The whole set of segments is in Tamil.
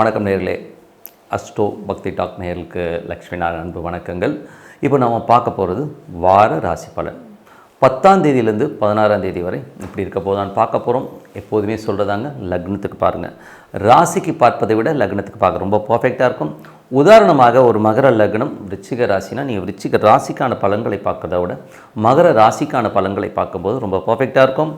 வணக்கம் நேயர்களே. அஸ்ட்ரோ பக்தி டாக் நேயர்களுக்கு லக்ஷ்மி நாராயண அன்பு வணக்கங்கள். இப்போ நம்ம பார்க்க போகிறது வார ராசி பலன் 10ஆம் தேதியிலேருந்து 16ஆம் தேதி வரை இப்படி இருக்க போதான்னு பார்க்க போகிறோம். எப்போதுமே சொல்கிறதாங்க, லக்னத்துக்கு பாருங்கள். ராசிக்கு பார்ப்பதை விட லக்னத்துக்கு பார்க்க ரொம்ப பர்ஃபெக்டாக இருக்கும். உதாரணமாக ஒரு மகர லக்னம் விருச்சிக ராசினா நீங்கள் விருச்சிக ராசிக்கான பலன்களை பார்க்கறத விட மகர ராசிக்கான பலன்களை பார்க்கும்போது ரொம்ப பர்ஃபெக்டாக இருக்கும்.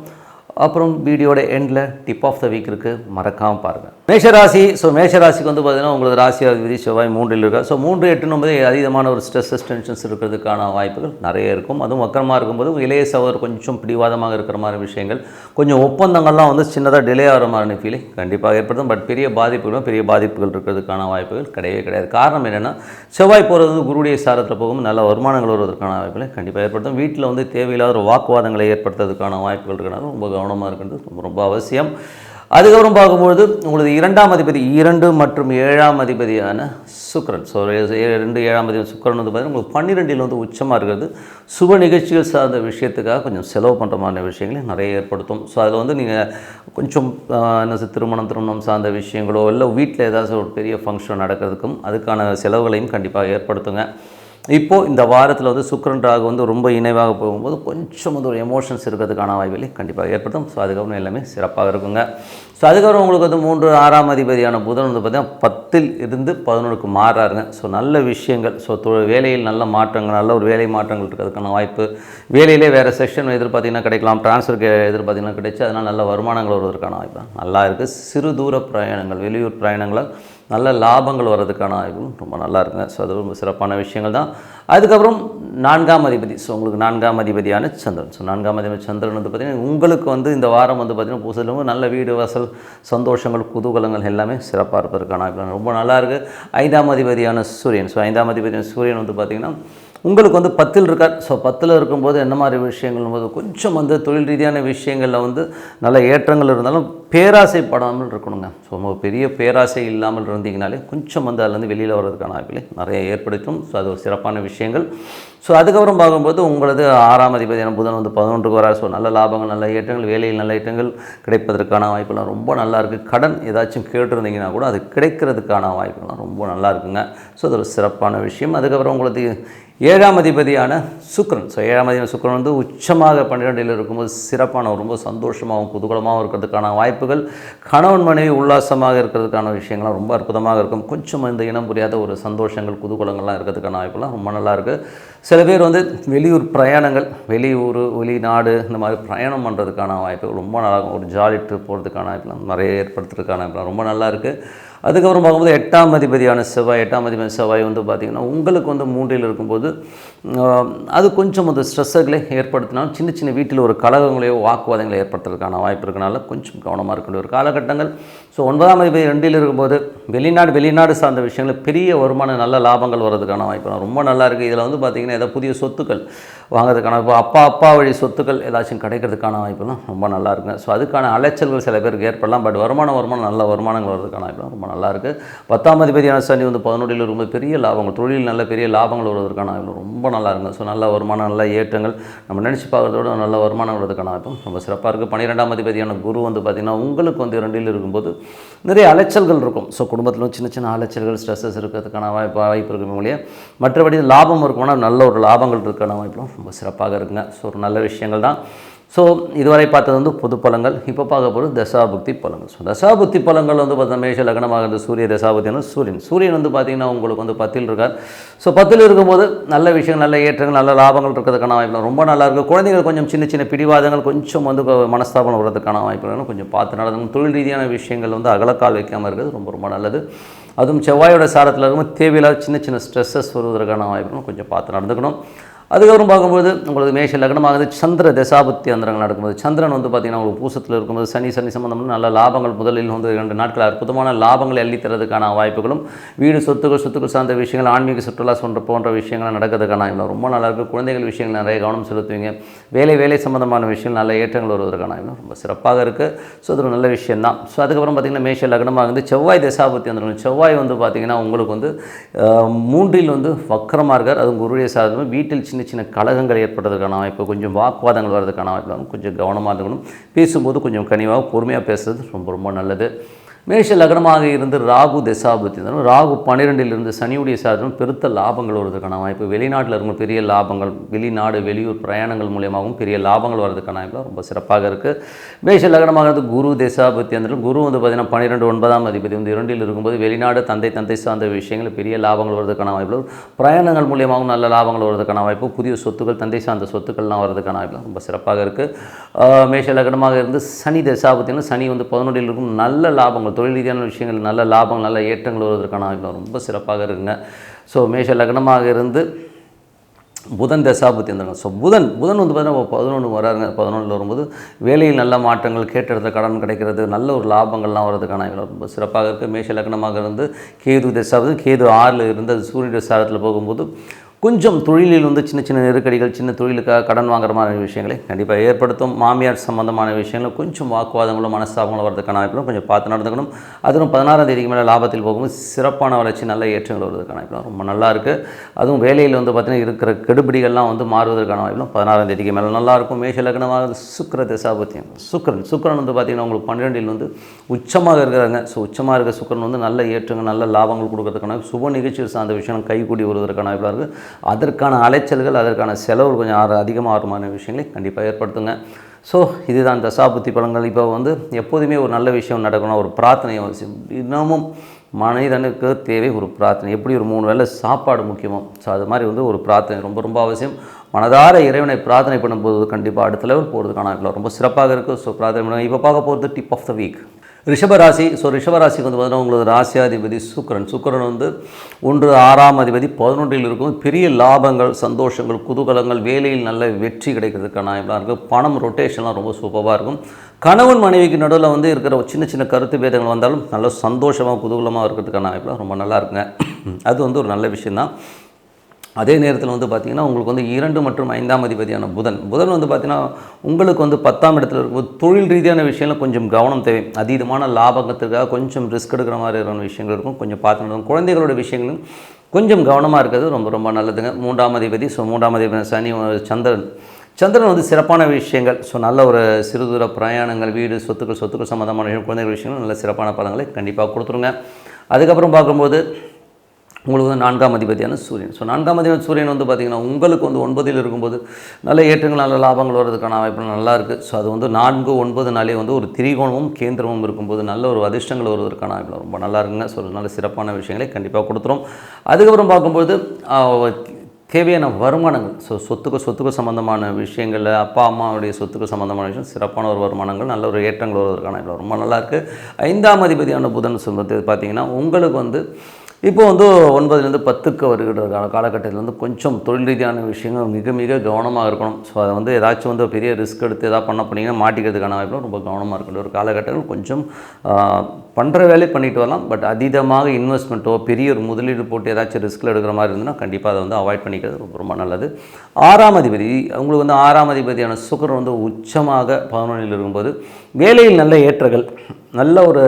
அப்புறம் வீடியோட எண்டில் டிப் ஆஃப் த வீக் இருக்குது, மறக்காமல் பாருங்கள். மேஷராசி. மேஷராசிக்கு வந்து பார்த்தீங்கன்னா உங்களுக்கு ராசி அதிபதி செவ்வாய் 3ல் இருக்கா. 3, 8, 9 அதீதமான ஒரு ஸ்ட்ரெஸ்ஸஸ் டென்ஷன்ஸ் இருக்கிறதுக்கான வாய்ப்புகள் நிறைய இருக்கும். அதுவும் வக்கரமாக இருக்கும்போது இளைய சகோதரர் கொஞ்சம் பிடிவாதமாக இருக்கிற மாதிரி விஷயங்கள், கொஞ்சம் ஒப்பந்தங்கள்லாம் வந்து சின்னதாக டிலே ஆகிற மாதிரி ஃபீலிங் கண்டிப்பாக ஏற்படுத்தும். பட் பெரிய பாதிப்புகள் இருக்கிறதுக்கான வாய்ப்புகள் கிடையாது. காரணம் என்னென்னா, செவ்வாய் போகிறது வந்து குருடைய சாரத்தில் போகும், நல்ல வருமானங்கள் வருவதற்கான வாய்ப்புகளை கண்டிப்பாக ஏற்படுத்தும். வீட்டில் வந்து தேவையில்லாத ஒரு வாக்குவாதங்களை ஏற்படுத்துறதுக்கான வாய்ப்புகள் இருக்கிறனால ரொம்ப கவனமாக இருக்கிறது ரொம்ப அவசியம். அதுக்கப்புறம் பார்க்கும்பொழுது உங்களுக்கு 2ஆம் அதிபதி 2 மற்றும் 7ஆம் அதிபதியான சுக்கிரன். 2, 7ஆம் அதிபதி சுக்கிரன் வந்து பார்த்தீங்கன்னா உங்களுக்கு 12ல் வந்து உச்சமாக இருக்கிறது. சுப நிகழ்ச்சிகள் சார்ந்த விஷயத்துக்காக கொஞ்சம் செலவு பண்ணுற மாதிரி விஷயங்களை நிறைய ஏற்படுத்தும். அதில் வந்து நீங்கள் கொஞ்சம் திருமணம் சார்ந்த விஷயங்களோ இல்லை வீட்டில் ஏதாச்சும் ஒரு பெரிய ஃபங்க்ஷன் நடக்கிறதுக்கும் அதுக்கான செலவுகளையும் கண்டிப்பாக ஏற்படுத்துங்க. இப்போது இந்த வாரத்தில் வந்து சுக்கிரன் ராகு வந்து ரொம்ப இணைவாக போகும்போது கொஞ்சம் வந்து ஒரு எமோஷன்ஸ் இருக்கிறதுக்கான வாய்ப்புகளை கண்டிப்பாக ஏற்படுத்தும். அதுக்கப்புறம் எல்லாமே சிறப்பாக இருக்குங்க. அதுக்கப்புறம் உங்களுக்கு வந்து 3, 6ஆம் அதிபதியான புதன் வந்து பார்த்திங்கன்னா 10ல் இருந்து 11க்கு மாறாருங்க. நல்ல விஷயங்கள், வேலையில் நல்ல மாற்றங்கள், நல்ல ஒரு வேலை மாற்றங்கள் இருக்கிறதுக்கான வாய்ப்பு, வேலையிலே வேறு செக்ஷன் எதிர்பார்த்திங்கன்னா கிடைக்கலாம், ட்ரான்ஸ்ஃபருக்கு எதிர்பார்த்திங்கன்னா கிடைச்சி அதனால் நல்ல வருமானங்கள் வருவதற்கான வாய்ப்பு நல்லா இருக்குது. சிறு தூர பிரயாணங்கள், வெளியூர் பிரயாணங்களால் நல்ல லாபங்கள் வர்றதுக்கான வாய்ப்புகளும் ரொம்ப நல்லா இருக்குங்க. அது ரொம்ப சிறப்பான விஷயங்கள் தான். அதுக்கப்புறம் 4ஆம் அதிபதி. உங்களுக்கு 4ஆம் அதிபதியான சந்திரன். 4ஆம் அதிபதி சந்திரன் வந்து பார்த்திங்கன்னா உங்களுக்கு வந்து இந்த வாரம் வந்து பார்த்திங்கன்னா பூசலும் நல்ல வீடு வாசல் சந்தோஷங்கள் குதூகலங்கள் எல்லாமே சிறப்பாக இருப்பதற்கான வாய்ப்பு ரொம்ப நல்லா இருக்குது. 5ஆம் அதிபதியான சூரியன். 5ஆம் அதிபதியான சூரியன் வந்து பார்த்திங்கன்னா உங்களுக்கு வந்து 10ல் இருக்கார். 10ல் இருக்கும்போது என்ன மாதிரி விஷயங்கள் போது கொஞ்சம் வந்து தொழில் ரீதியான விஷயங்களில் வந்து நல்ல ஏற்றங்கள் இருந்தாலும் பேராசைப்படாமல் இருக்கணுங்க. பெரிய பேராசை இல்லாமல் இருந்தீங்கனாலே கொஞ்சம் வந்து அதுலேருந்து வெளியில் வர்றதுக்கான வாய்ப்புகளை நிறைய ஏற்படுத்தும். அது ஒரு சிறப்பான விஷயங்கள். அதுக்கப்புறம் பார்க்கும்போது உங்களது 6ஆம் அதிபதியான புதன் வந்து 11க்கு வரார். நல்ல லாபங்கள், நல்ல ஏற்றங்கள், வேலையில் நல்ல ஏற்றங்கள் கிடைப்பதற்கான வாய்ப்புலாம் ரொம்ப நல்லா இருக்குது. கடன் ஏதாச்சும் கேட்டிருந்தீங்கன்னா கூட அது கிடைக்கிறதுக்கான வாய்ப்புலாம் ரொம்ப நல்லா இருக்குங்க. அது ஒரு சிறப்பான விஷயம். அதுக்கப்புறம் உங்களுக்கு 7ஆம் அதிபதியான சுக்கிரன். 7ஆம் அதிபதியான சுக்கிரன் வந்து உச்சமாக 12ல் இருக்கும்போது சிறப்பான ரொம்ப சந்தோஷமாகவும் குதூகலமாகவும் இருக்கிறதுக்கான வாய்ப்புகள், கணவன் மனைவி உல்லாசமாக இருக்கிறதுக்கான விஷயங்கள்லாம் ரொம்ப அற்புதமாக இருக்கும். கொஞ்சம் இந்த இனம் புரியாத ஒரு சந்தோஷங்கள் குதூகலங்கள்லாம் இருக்கிறதுக்கான வாய்ப்புலாம் ரொம்ப நல்லாயிருக்கு. சில பேர் வந்து வெளியூர் பிரயாணங்கள், வெளிநாடு இந்த மாதிரி பிரயாணம் பண்ணுறதுக்கான வாய்ப்புகள் ரொம்ப நல்லாயிருக்கும். ஒரு ஜாலி ட்ரிப் போகிறதுக்கான வாய்ப்புலாம் நிறைய ஏற்படுத்துறதுக்கான வாய்ப்புலாம் ரொம்ப நல்லாயிருக்கு. அதுக்கப்புறம் பார்க்கும்போது 8ஆம் அதிபதியான செவ்வாய் வந்து பார்த்திங்கன்னா உங்களுக்கு வந்து 3ல் இருக்கும்போது அது கொஞ்சம் அந்த ஸ்ட்ரெஸ்ஸர்களை ஏற்படுத்தினாலும் சின்ன வீட்டில் ஒரு கலகங்களையோ வாக்குவாதங்களை ஏற்படுத்துறதுக்கான வாய்ப்பு இருக்கனால கொஞ்சம் கவனமாக இருக்க வேண்டிய ஒரு காலகட்டங்கள். 9ஆம் அதிபதி 2ல் இருக்கும்போது வெளிநாடு சார்ந்த விஷயங்கள் பெரிய வருமான நல்ல லாபங்கள் வர்றதுக்கான வாய்ப்பு ரொம்ப நல்லா இருக்குது. இதில் வந்து பார்த்திங்கன்னா ஏதாவது புதிய சொத்துக்கள் வாங்கிறதுக்கான இப்போ அப்பா வழி சொத்துக்கள் ஏதாச்சும் கிடைக்கிறதுக்கான வாய்ப்புலாம் ரொம்ப நல்லா இருக்குங்க. அதுக்கான அலைச்சல்கள் சில பேருக்கு ஏற்படலாம். பட் வருமானம் நல்ல வருமானங்கள் வர்றதுக்கான வாய்ப்புலாம் ரொம்ப நல்லாயிருக்கு. 10ஆம் அதிபதியான சனி வந்து 11ல் இருக்கும்போது பெரிய லாபங்கள், தொழில் நல்ல பெரிய லாபங்கள் வருவதற்கான வாய்ப்பு ரொம்ப நல்லா இருக்குங்க. நல்ல வருமானம், நல்ல ஏற்றங்கள், நம்ம நினச்சி பார்க்குறதோட நல்ல வருமானம் வருவதற்கான வாய்ப்பும் ரொம்ப சிறப்பாக இருக்குது. 12ஆம் அதிபதியான குரு வந்து பார்த்திங்கன்னா உங்களுக்கு வந்து 2ல் இருக்கும்போது நிறைய அலைச்சல்கள் இருக்கும். குடும்பத்திலும் சின்ன அலைச்சல்கள் ஸ்ட்ரெஸ்ஸஸ் இருக்கிறதுக்கான வாய்ப்பு இருக்கும் இல்லையா. மற்றபடி லாபம் இருக்கும்னா நல்ல ஒரு லாபங்கள் இருக்கிற வாய்ப்பும் ரொம்ப சிறப்பாக இருக்குங்க. ஒரு நல்ல விஷயங்கள் தான். இதுவரை பார்த்தது வந்து பொது பலங்கள். இப்போ பார்க்க போகிறது தசாபுக்தி பலங்கள். தசாபுக்தி பலங்கள் வந்து பார்த்தீங்கன்னா மேஷ லக்னமாக இருந்த சூரிய தசாபுத்தியான சூரியன் வந்து பார்த்திங்கன்னா உங்களுக்கு வந்து 10ல் இருக்கார். 10ல் இருக்கும்போது நல்ல விஷயங்கள், நல்ல ஏற்றங்கள், நல்ல லாபங்கள் இருக்கிறதுக்கான வாய்ப்புகள் ரொம்ப நல்லா இருக்குது. குழந்தைகள் கொஞ்சம் சின்ன பிடிவாதங்கள், கொஞ்சம் வந்து மனஸ்தாபனம் வர்றதுக்கான வாய்ப்புகள் கொஞ்சம் பார்த்து நடந்து தொழில் ரீதியான விஷயங்கள் வந்து அகலக்கால் வைக்காமல் இருக்கிறது ரொம்ப நல்லது. அதுவும் செவ்வாயோட சாரத்தில் இருக்கும்போது தேவையில்லாத சின்ன ஸ்ட்ரெஸ்ஸஸ் வருவதற்கான வாய்ப்புகளும் கொஞ்சம் பார்த்து நடந்துக்கணும். அதுக்கப்புறம் பார்க்கும்போது உங்களுக்கு மேஷ லக்னமாகுது சந்திர தசாபுத்தி அந்தரங்கள் நடக்கும்போது சந்திரன் வந்து பார்த்திங்கன்னா உங்களுக்கு பூசத்தில் இருக்கும்போது சனி சம்பந்தமான நல்ல லாபங்கள் முதலில் வந்து 2 நாட்கள் அற்புதமான லாபங்களை அள்ளித்தரதுக்கான வாய்ப்புகளும், வீடு சொத்துக்கள் சார்ந்த விஷயங்கள், ஆன்மீக சுற்றுலா போன்ற விஷயங்கள் நடக்கிறதுக்கான ரொம்ப நல்லாயிருக்கு. குழந்தைகள் விஷயங்கள் நிறைய கவனம் செலுத்துவீங்க. வேலை சம்பந்தமான விஷயங்கள் நல்ல ஏற்றங்கள் வருவதற்கான ரொம்ப சிறப்பாக இருக்குது. அது ஒரு நல்ல விஷயந்தான். அதுக்கப்புறம் பார்த்திங்கன்னா மேஷ லக்னமாகுது செவ்வாய் தசாபுத்தி அந்தரங்கள். செவ்வாய் வந்து பார்த்திங்கன்னா உங்களுக்கு வந்து 3ல் வந்து வக்கரமாக இருக்கார். அதுவும் குருடைய சாதனம். வீட்டில் சின்ன கலகங்கள் ஏற்படுறதுக்கான வாய்ப்பு, கொஞ்சம் வாக்குவாதங்கள் வர்றதுக்கான வாய்ப்பு, கொஞ்சம் கவனமாக இருக்கணும். பேசும்போது கொஞ்சம் கனிவாக பொறுமையாக பேசுறது ரொம்ப நல்லது. மேஷ லக்னமாக இருந்து ராகு தசாபுத்தி இருந்தாலும் ராகு 12லிருந்து சனியுடைய சாதனம் பெருத்த லாபங்கள் வருவதற்கான வாய்ப்பு, வெளிநாட்டில் இருக்கும் பெரிய லாபங்கள், வெளிநாடு வெளியூர் பிரயாணங்கள் மூலியமாகவும் பெரிய லாபங்கள் வருவதற்கான வாய்ப்பு ரொம்ப சிறப்பாக இருக்குது. மேஷ லக்னமாக இருந்து குரு தசாபுத்தி இருந்தாலும் குரு வந்து பார்த்திங்கன்னா 12 9ஆம் அதிபதி வந்து 2ல் இருக்கும்போது வெளிநாடு தந்தை சார்ந்த விஷயங்கள் பெரிய லாபங்கள் வருவதற்கான வாய்ப்பு, பிரயாணங்கள் மூலியமாகவும் நல்ல லாபங்கள் வருவதற்கான வாய்ப்பு, புதிய சொத்துக்கள் தந்தை சார்ந்த சொத்துக்கள்லாம் வருவதற்கான வாய்ப்பு ரொம்ப சிறப்பாக இருக்குது. மேஷ லக்னமாக இருந்து சனி தசாபுத்தினா சனி வந்து 11ல் இருக்கும் நல்ல லாபங்கள், தொழில் ரீதியான விஷயங்கள் நல்ல லாபங்கள் நல்ல ஏற்றங்கள் வருவதற்கான வாய்ப்பு ரொம்ப சிறப்பாக இருக்குங்க. ஸோ மேஷ லக்னமாக இருந்து புதன் தசாபுத்தி இருந்தாங்க. ஸோ புதன் வந்து பார்த்தீங்கன்னா 11 வராருங்க. 11 வரும்போது வேலையில் நல்ல மாற்றங்கள், கேட்ட இடத்துல கடன் கிடைக்கிறது, நல்ல ஒரு லாபங்கள்லாம் வரதுக்கான ரொம்ப சிறப்பாக இருக்குது. மேஷ லக்னமாக இருந்து கேது தசாபுத்தி, கேது 6ல் இருந்து அது சூரிய தசாரத்தில் போகும்போது கொஞ்சம் தொழிலில் வந்து சின்ன சின்ன நெருக்கடிகள், சின்ன தொழிலுக்காக கடன் வாங்குற மாதிரி விஷயங்களை கண்டிப்பாக ஏற்படுத்தும். மாமியார் சம்பந்தமான விஷயங்கள் கொஞ்சம் வாக்குவாதங்களும் மனஸ்தாபங்களும் வரதுக்கான வாய்ப்புகளும் கொஞ்சம் பார்த்து நடந்துக்கணும். அதுவும் 16ஆம் தேதிக்கு மேலே லாபத்தில் போகும்போது சிறப்பான வளர்ச்சி, நல்ல ஏற்றங்கள் வருவதற்கான வாய்ப்புலாம் ரொம்ப நல்லா இருக்குது. அதுவும் வேலையில் வந்து பார்த்திங்கன்னா இருக்கிற கெடுபிடிகள்லாம் வந்து மாறுவதற்கான வாய்ப்புலாம் 16ஆம் தேதிக்கு மேலே நல்லாயிருக்கும். மேஷ லக்னமாக சுக்கிர தசாபுத்தியம், சுக்கிரன் வந்து பார்த்திங்கன்னா உங்களுக்கு 12ல் வந்து உச்சமாக இருக்கிறாங்க. ஸோ உச்சமாக இருக்கிற சுக்கிரன் வந்து நல்ல ஏற்றங்கள் நல்ல லாபங்கள் கொடுக்கறதுக்கான சுப நிகழ்ச்சிகள் சார்ந்த விஷயம் கைகூடி வருவதற்கான வாய்ப்பாக இருக்குது. அதற்கான அலைச்சல்கள் அதற்கான செலவு கொஞ்சம் அதிகமாக வருமான விஷயங்களை கண்டிப்பாக ஏற்படுத்துங்க. ஸோ இதுதான் தசாபுத்தி பலன்கள். இப்போ வந்து எப்போதுமே ஒரு நல்ல விஷயம் நடக்கணும், ஒரு பிரார்த்தனை அவசியம். இன்னமும் மனிதனுக்கு தேவை ஒரு பிரார்த்தனை. எப்படி ஒரு 3 வேளை சாப்பாடு முக்கியமோ, ஸோ அது மாதிரி வந்து ஒரு பிரார்த்தனை ரொம்ப அவசியம். மனதார இறைவனை பிரார்த்தனை பண்ணும்போது கண்டிப்பாக அடுத்த லெவல் போகிறதுக்கான ரொம்ப சிறப்பாக இருக்குது. ஸோ பிரார்த்தனை பண்ணுங்கள். இப்போ பார்க்க போகிறது டிப் ஆஃப் த வீக் ரிஷபராசி. ஸோ ரிஷபராசிக்கு வந்து பார்த்தீங்கன்னா உங்களுக்கு ராசியாதிபதி சுக்கிரன் வந்து 1 6ஆம் அதிபதி 11ல் இருக்கும். பெரிய லாபங்கள், சந்தோஷங்கள், குதூகலங்கள், வேலையில் நல்ல வெற்றி கிடைக்கிறதுக்கான இருக்குது. பணம் ரொட்டேஷன்லாம் ரொம்ப சூப்பராக இருக்கும். கணவன் மனைவிக்கு நடுவில் வந்து இருக்கிற சின்ன சின்ன கருத்து பேதங்கள் வந்தாலும் நல்ல சந்தோஷமாக குதூகலமாக இருக்கிறதுக்கான வாய்ப்புலாம் ரொம்ப நல்லா இருக்குங்க. அது வந்து ஒரு நல்ல விஷயந்தான். அதே நேரத்தில் வந்து பார்த்திங்கன்னா உங்களுக்கு வந்து 2 மற்றும் 5ஆம் அதிபதியான புதன் வந்து பார்த்திங்கன்னா உங்களுக்கு வந்து 10ஆம் இடத்துல இருக்கும்போது தொழில் ரீதியான விஷயங்கள் கொஞ்சம் கவனம் தேவை. அதீதமான லாபகத்திற்காக கொஞ்சம் ரிஸ்க் எடுக்கிற மாதிரியான விஷயங்கள் இருக்கும், கொஞ்சம் பார்த்து நடக்கும். குழந்தைகளோட விஷயங்களும் கொஞ்சம் கவனமாக இருக்கிறது ரொம்ப நல்லதுங்க. 3ஆம் அதிபதி, ஸோ 3ஆம் அதிபதி சனி, சந்திரன் வந்து சிறப்பான விஷயங்கள். ஸோ நல்ல ஒரு சிறுதூர பிரயாணங்கள், வீடு சொத்துக்கள் சம்மந்தமான விஷயம், குழந்தைகள் விஷயங்கள் நல்ல சிறப்பான பலன்களை கண்டிப்பாக கொடுத்துருங்க. அதுக்கப்புறம் பார்க்கும்போது உங்களுக்கு வந்து 4ஆம் அதிபதியான சூரியன். ஸோ 4ஆம் அதிபதி சூரியன் வந்து பார்த்திங்கன்னா உங்களுக்கு வந்து 9ல் இருக்கும்போது நல்ல ஏற்றங்கள் நல்ல லாபங்கள் வர்றதுக்கான வாய்ப்பு நல்லா இருக்குது. ஸோ அது வந்து 4 9 நாளே வந்து ஒரு திரிகோணமும் கேந்திரமும் இருக்கும்போது நல்ல ஒரு அதிர்ஷ்டங்கள் வருவதற்கான வாய்ப்பு ரொம்ப நல்லா இருக்குங்க. ஸோ நல்ல சிறப்பான விஷயங்களை கண்டிப்பாக கொடுத்துரும். அதுக்கப்புறம் பார்க்கும்போது தேவையான வருமானங்கள், ஸோ சொத்துக்கு சம்மந்தமான விஷயங்கள், அப்பா அம்மாவுடைய சொத்துக்கு சம்மந்தமான விஷயம், சிறப்பான ஒரு வருமானங்கள் நல்ல ஒரு ஏற்றங்கள் வருவதற்கான ரொம்ப நல்லாயிருக்கு. 5ஆம் அதிபதியான புதன் சொல்வது பார்த்திங்கன்னா உங்களுக்கு வந்து இப்போ வந்து 9லேருந்து 10க்கு வருகிற காலகட்டத்தில் வந்து கொஞ்சம் தொழில் ரீதியான விஷயங்கள் மிக கவனமாக இருக்கணும். ஸோ அதை வந்து ஏதாச்சும் வந்து பெரிய ரிஸ்க் எடுத்து எதாவது போனீங்கன்னா மாட்டிக்கிறதுக்கான வாய்ப்புலாம் ரொம்ப கவனமாக இருக்கணும். ஒரு காலகட்டத்தில் கொஞ்சம் பண்ணுற வேலையை பண்ணிட்டு வரலாம். பட் அதீதமாக இன்வெஸ்ட்மெண்ட்டோ பெரிய ஒரு முதலீடு போட்டு ஏதாச்சும் ரிஸ்கில் எடுக்கிற மாதிரி இருந்ததுன்னா கண்டிப்பாக அதை வந்து அவாய்ட் பண்ணிக்கிறது ரொம்ப நல்லது. 6ஆம் அதிபதி உங்களுக்கு வந்து 6ஆம் அதிபதியான சுக்கிரன் வந்து உச்சமாக 11ல் இருக்கும்போது வேலையில் நல்ல ஏற்றங்கள், நல்ல ஒரு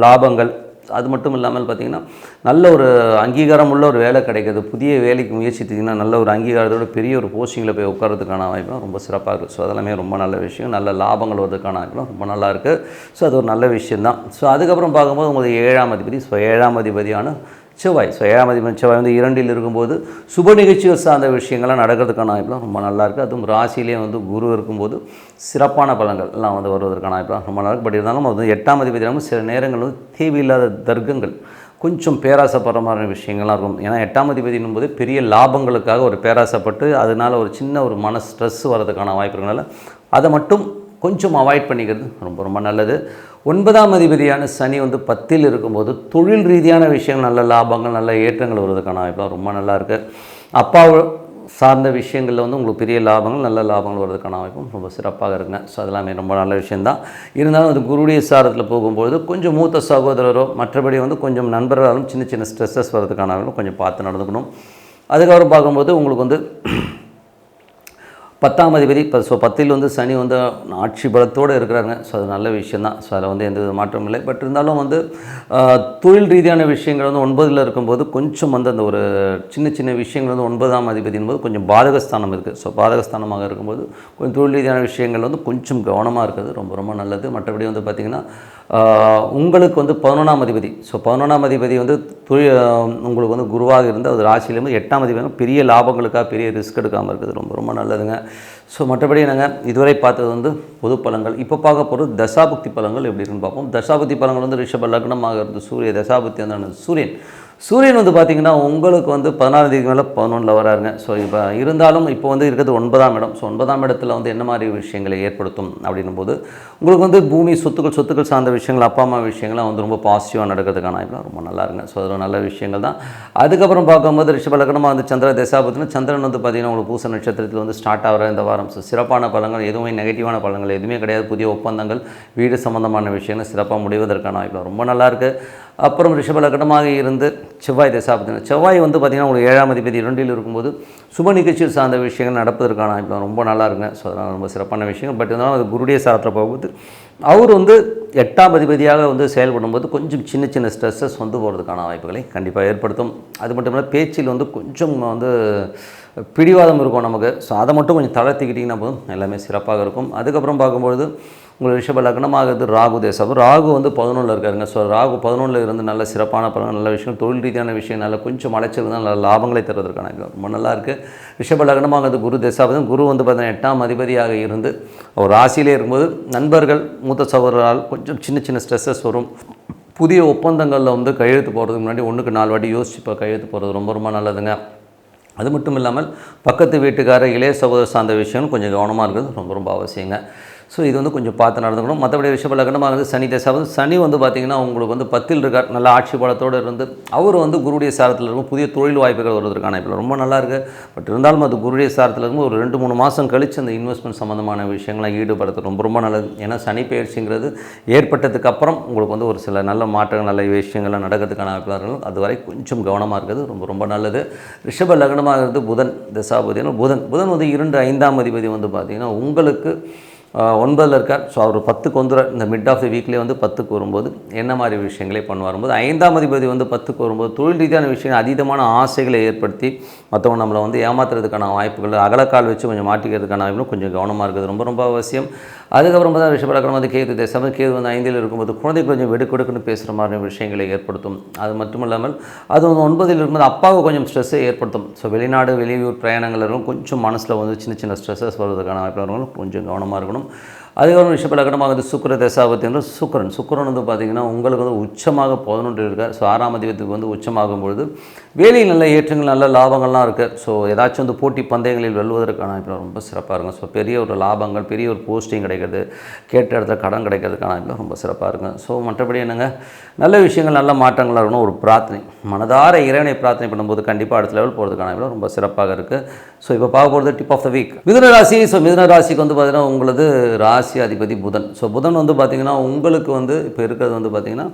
லாபங்கள், அது மட்டும் இல்லாமல் பார்த்திங்கன்னா நல்ல ஒரு அங்கீகாரம் உள்ள ஒரு வேலை கிடைக்கிது. புதிய வேலைக்கு முயற்சித்திங்கன்னா நல்ல ஒரு அங்கீகாரத்தோட பெரிய ஒரு போஸ்டிங்கில் போய் உட்காரதுக்கான வாய்ப்புலாம் ரொம்ப சிறப்பாக இருக்குது. ஸோ அதெல்லாமே ரொம்ப நல்ல விஷயம். நல்ல லாபங்கள் வருவதற்கான வாய்ப்புலாம் ரொம்ப நல்லா இருக்குது. ஸோ அது ஒரு நல்ல விஷயந்தான். ஸோ அதுக்கப்புறம் பார்க்கும்போது உங்களுக்கு 7ஆம் அதிபதி, ஸோ 7ஆம் அதிபதியான செவ்வாய். ஸோ 7ஆம் அதிபதி செவ்வாய் வந்து 2ல் இருக்கும்போது சுப நிகழ்ச்சிகள் சார்ந்த விஷயங்கள்லாம் நடக்கிறதுக்கான வாய்ப்புலாம் ரொம்ப நல்லாயிருக்கு. அதுவும் ராசியிலே வந்து குரு இருக்கும்போது சிறப்பான பலன்கள் எல்லாம் வந்து வருவதற்கான வாய்ப்புலாம் ரொம்ப நல்லா இருக்குது. பட் இருந்தாலும் அது 8ஆம் அதிபதி சில நேரங்கள் வந்து தேவையில்லாத தர்க்கங்கள், கொஞ்சம் பேராசைப்படுற மாதிரி விஷயங்கள்லாம் இருக்கும். ஏன்னா 8ஆம் அதிபதினும் போது பெரிய லாபங்களுக்காக ஒரு பேராசைப்பட்டு அதனால் ஒரு சின்ன ஒரு மன ஸ்ட்ரெஸ் வரதுக்கான வாய்ப்பு இருக்கனால அதை மட்டும் கொஞ்சம் அவாய்ட் பண்ணிக்கிறது ரொம்ப நல்லது. 9ஆம் அதிபதியான சனி வந்து 10ல் இருக்கும்போது தொழில் ரீதியான விஷயங்கள் நல்ல லாபங்கள் நல்ல ஏற்றங்கள் வருவதற்கான வாய்ப்புலாம் ரொம்ப நல்லா இருக்குது. அப்பா சார்ந்த விஷயங்களில் வந்து உங்களுக்கு பெரிய லாபங்கள் நல்ல லாபங்கள் வருவதற்கான வாய்ப்பும் ரொம்ப சிறப்பாக இருக்குங்க. ஸோ அதெல்லாமே ரொம்ப நல்ல விஷயந்தான். இருந்தாலும் அது குருடைய சாரத்தில் போகும்போது கொஞ்சம் மூத்த சகோதரரோ மற்றபடி வந்து கொஞ்சம் நண்பர்களாலும் சின்ன ஸ்ட்ரெஸ்ஸஸ் வரதுக்கான கொஞ்சம் பார்த்து நடந்துக்கணும். அதுக்கப்புறம் பார்க்கும்போது உங்களுக்கு வந்து 10ஆம் அதிபதி ஸோ 10ல் வந்து சனி வந்து ஆட்சி பலத்தோடு இருக்கிறாங்க. ஸோ அது நல்ல விஷயந்தான். ஸோ அதில் வந்து எந்த வித மாற்றமும் இல்லை. பட் இருந்தாலும் வந்து தொழில் ரீதியான விஷயங்கள் வந்து 9ல் இருக்கும்போது கொஞ்சம் வந்து அந்த ஒரு சின்ன விஷயங்கள் வந்து 9ஆம் அதிபதியின் போது கொஞ்சம் பாதகஸ்தானம் இருக்குது. ஸோ பாதகஸ்தானமாக இருக்கும்போது கொஞ்சம் தொழில் ரீதியான விஷயங்கள் வந்து கொஞ்சம் கவனமாக இருக்கிறது ரொம்ப நல்லது. மற்றபடி வந்து பார்த்திங்கன்னா உங்களுக்கு வந்து 11ஆம் அதிபதி. ஸோ 11ஆம் அதிபதி வந்து உங்களுக்கு வந்து குருவாக இருந்து அது ராசியிலேருந்து 8ஆம் அதிபதி பெரிய லாபங்களுக்காக பெரிய ரிஸ்க் எடுக்காமல் இருக்குது. ரொம்ப ரொம்ப நல்லதுங்க. ஸோ மற்றபடி நாங்கள் இதுவரை பார்த்தது வந்து பொது பலன்கள். இப்போ பார்க்க போகிறது தசாபுக்தி பலன்கள் எப்படி இருக்குன்னு பார்ப்போம். தசாபுக்தி பலன்கள் வந்து ரிஷப லக்னமாக இருந்து சூரிய தசாபுக்தி வந்து சூரியன் வந்து பார்த்திங்கன்னா உங்களுக்கு வந்து 16ஆம் தேதி மேலே 11ல் வராருங்க. ஸோ இப்போ இருந்தாலும் இப்போ வந்து இருக்கிறது 9ஆம் இடம். ஸோ 9ஆம் இடத்துல வந்து என்ன மாதிரி விஷயங்களை ஏற்படுத்தும் அப்படின்னும் போது உங்களுக்கு வந்து பூமி சொத்துக்கள் சார்ந்த விஷயங்கள், அப்பா அம்மா விஷயங்கள்லாம் வந்து ரொம்ப பாசிட்டிவாக நடக்கிறதுக்கான வாய்ப்புலாம் ரொம்ப நல்லா இருங்க. ஸோ அதில் நல்ல விஷயங்கள் தான். அதுக்கப்புறம் பார்க்கும்போது ரிஷப லக்னமாக வந்து சந்திர தசாபுத்தினா சந்திரன் வந்து பார்த்திங்கன்னா உங்களுக்கு பூச நட்சத்திரத்தில் வந்து ஸ்டார்ட் ஆகிற இந்த வாரம். ஸோ சிறப்பான பலன்கள் எதுவுமே நெகட்டிவான பலன்கள் எதுவுமே கிடையாது. புதிய ஒப்பந்தங்கள், வீடு சம்பந்தமான விஷயங்கள் சிறப்பாக முடிவதற்கான வாய்ப்புலாம் ரொம்ப நல்லாயிருக்கு. அப்புறம் ரிஷப லக்னமாக இருந்து செவ்வாய் தசாபுத்தினா செவ்வாய் வந்து பார்த்திங்கன்னா உங்களுக்கு 7ஆம் அதிபதி 2ல் இருக்கும்போது சுப நிகழ்ச்சியில் சார்ந்த விஷயங்கள் நடப்பதற்கான வாய்ப்பு ரொம்ப நல்லா இருக்குங்க. ஸோ அதனால் ரொம்ப சிறப்பான விஷயங்கள். பட் இருந்தாலும் அது குருடைய சாரத்தில் போகும்போது அவர் வந்து 8ஆம் அதிபதியாக வந்து செயல்படும்போது கொஞ்சம் சின்ன ஸ்ட்ரெஸ்ஸஸ் வந்து போகிறதுக்கான வாய்ப்புகளை கண்டிப்பாக ஏற்படுத்தும். அது மட்டும் இல்லை பேச்சில் வந்து கொஞ்சம் வந்து பிடிவாதம் இருக்கும் நமக்கு. ஸோ அதை மட்டும் கொஞ்சம் தளர்த்திக்கிட்டிங்கன்னா போதும் எல்லாமே சிறப்பாக இருக்கும். அதுக்கப்புறம் பார்க்கும்பொழுது உங்களுக்கு ரிஷப லக்னமாகிறது ராகு தேசம். ராகு வந்து 11ல் இருக்காருங்க. ஸோ ராகு 11ல் இருந்து நல்ல சிறப்பான பலன், நல்ல விஷயம், தொழில் ரீதியான விஷயம், நல்ல கொஞ்சம் அலைச்சல் தான் நல்ல லாபங்களை தருவதற்கான ரொம்ப நல்லாயிருக்கு. ரிஷப லக்னமாகிறது குரு தேசாபதம். குரு வந்து பார்த்தீங்கன்னா 8ஆம் அதிபதியாக இருந்து ஒரு ராசியிலே இருக்கும்போது நண்பர்கள், மூத்த சகோதரரால் கொஞ்சம் சின்ன ஸ்ட்ரெஸ்ஸஸ் வரும். புதிய ஒப்பந்தங்களில் வந்து கையெழுத்து போகிறதுக்கு முன்னாடி 1க்கு 4 வாட்டி யோசிச்சு இப்போ கையெழுத்து போகிறது ரொம்ப ரொம்ப நல்லதுங்க. அது மட்டும் இல்லாமல் பக்கத்து வீட்டுக்காரர், இளைய சகோதரர் சார்ந்த விஷயம் கொஞ்சம் கவனமாக இருக்கிறது ரொம்ப ரொம்ப அவசியங்க. ஸோ இது வந்து கொஞ்சம் பார்த்து நடந்துக்கணும். மற்றபடி ரிஷப லக்னமாக இருந்து சனி தசாபதி. சனி வந்து பார்த்திங்கன்னா உங்களுக்கு வந்து 10ல் இருக்கார். நல்ல ஆட்சி பலத்தோடு இருந்து அவர் வந்து குருடைய சாரத்தில் இருக்கும். புதிய தொழில் வாய்ப்புகள் வருவதற்கான இப்போ ரொம்ப நல்லா இருக்குது. பட் இருந்தாலும் அது குருடைய சாரத்தில் இருக்கும் ஒரு 2-3 மாதம் கழித்து அந்த இன்வெஸ்ட்மெண்ட் சம்மந்தமான விஷயங்களை ஈடுபடுறது ரொம்ப ரொம்ப நல்லது. ஏன்னா சனி பயிற்சிங்கிறது ஏற்பட்டதுக்கு அப்புறம் உங்களுக்கு வந்து ஒரு சில நல்ல மாற்றங்கள், நல்ல விஷயங்கள்லாம் நடக்கிறதுக்கான வாய்ப்புகள் இருக்கும். அதுவரை கொஞ்சம் கவனமாக இருக்கிறது ரொம்ப ரொம்ப நல்லது. ரிஷப லக்னமாக இருந்து புதன் தசாபதினா புதன் வந்து 2-5ஆம் அதிபதி வந்து பார்த்திங்கன்னா உங்களுக்கு 9ல் இருக்கார். ஸோ அவர் 10க்கு வந்துடுறார். இந்த மிட் ஆஃப் தி வீக்லேயே வந்து 10க்கு வரும்போது என்ன மாதிரி விஷயங்களே பண்ணுவாரும்போது 5ஆம் அதிபதி வந்து 10க்கு வரும்போது தொழில் ரீதியான விஷயங்கள் அதீதமான ஆசைகளை ஏற்படுத்தி மற்றவங்க நம்மளை வந்து ஏமாத்துறதுக்கான வாய்ப்புகள், அகலக்கால் வச்சு கொஞ்சம் மாட்டிக்கிறதுக்கான வாய்ப்புகளும் கொஞ்சம் கவனமாக இருக்குது ரொம்ப ரொம்ப அவசியம். அதுக்கப்புறம் பார்த்தா ரிஷப லக்னம் வந்து கேது தேசம். கேது வந்து 5ல் இருக்கும்போது குழந்தை கொஞ்சம் வெடுக்கெடுக்குன்னு பேசுகிற மாதிரி விஷயங்களை ஏற்படுத்தும். அது மட்டும் இல்லாமல் அது வந்து 9ல் இருக்கும்போது அப்பாவுக்கு கொஞ்சம் ஸ்ட்ரெஸ்ஸை ஏற்படுத்தும். ஸோ வெளிநாடு வெளியூர் பிரயாணங்கள் இருக்கும். கொஞ்சம் மனசில் வந்து சின்ன ஸ்ட்ரெஸ்ஸஸ் வருவதற்கான வாய்ப்புகள் கொஞ்சம் கவனமாக இருக்கணும். அதுக்கப்புறம் ரிஷப லக்னமாக வந்து சுக்கிர தசாபதி என்று சுக்கிரன் வந்து பார்த்திங்கன்னா உங்களுக்கு வந்து உச்சமாக 11 இருக்கார். ஸோ 6ஆம் அதிபதிக்கு வந்து உச்சமாகும்பொழுது வேலையில் நல்ல ஏற்றங்கள், நல்ல லாபங்கள்லாம் இருக்குது. ஸோ ஏதாச்சும் வந்து போட்டி பந்தயங்களில் வெல்வதற்கான இப்போ ரொம்ப சிறப்பாக இருக்கும். ஸோ பெரிய ஒரு லாபங்கள், பெரிய ஒரு போஸ்டிங் கிடைக்கிறது, கேட்ட இடத்துல கடன் கிடைக்கிறதுக்கான இப்போ ரொம்ப சிறப்பாக இருக்கும். ஸோ மற்றபடி என்னங்க நல்ல விஷயங்கள், நல்ல மாற்றங்களாக இருக்கணும். ஒரு பிரார்த்தனை, மனதார இறைவனை பிரார்த்தனை பண்ணும்போது கண்டிப்பாக அடுத்த லெவல் போகிறதுக்கான இப்போ ரொம்ப சிறப்பாக இருக்குது. ஸோ இப்போ பார்க்க போகிறது டிப் ஆஃப் த வீக் மிதுன ராசி. ஸோ மிதுன ராசிக்கு வந்து பார்த்திங்கன்னா உங்களது ராசி அதிபதி புதன். ஸோ புதன் வந்து பார்த்திங்கன்னா உங்களுக்கு வந்து இப்போ இருக்கிறது வந்து பார்த்திங்கன்னா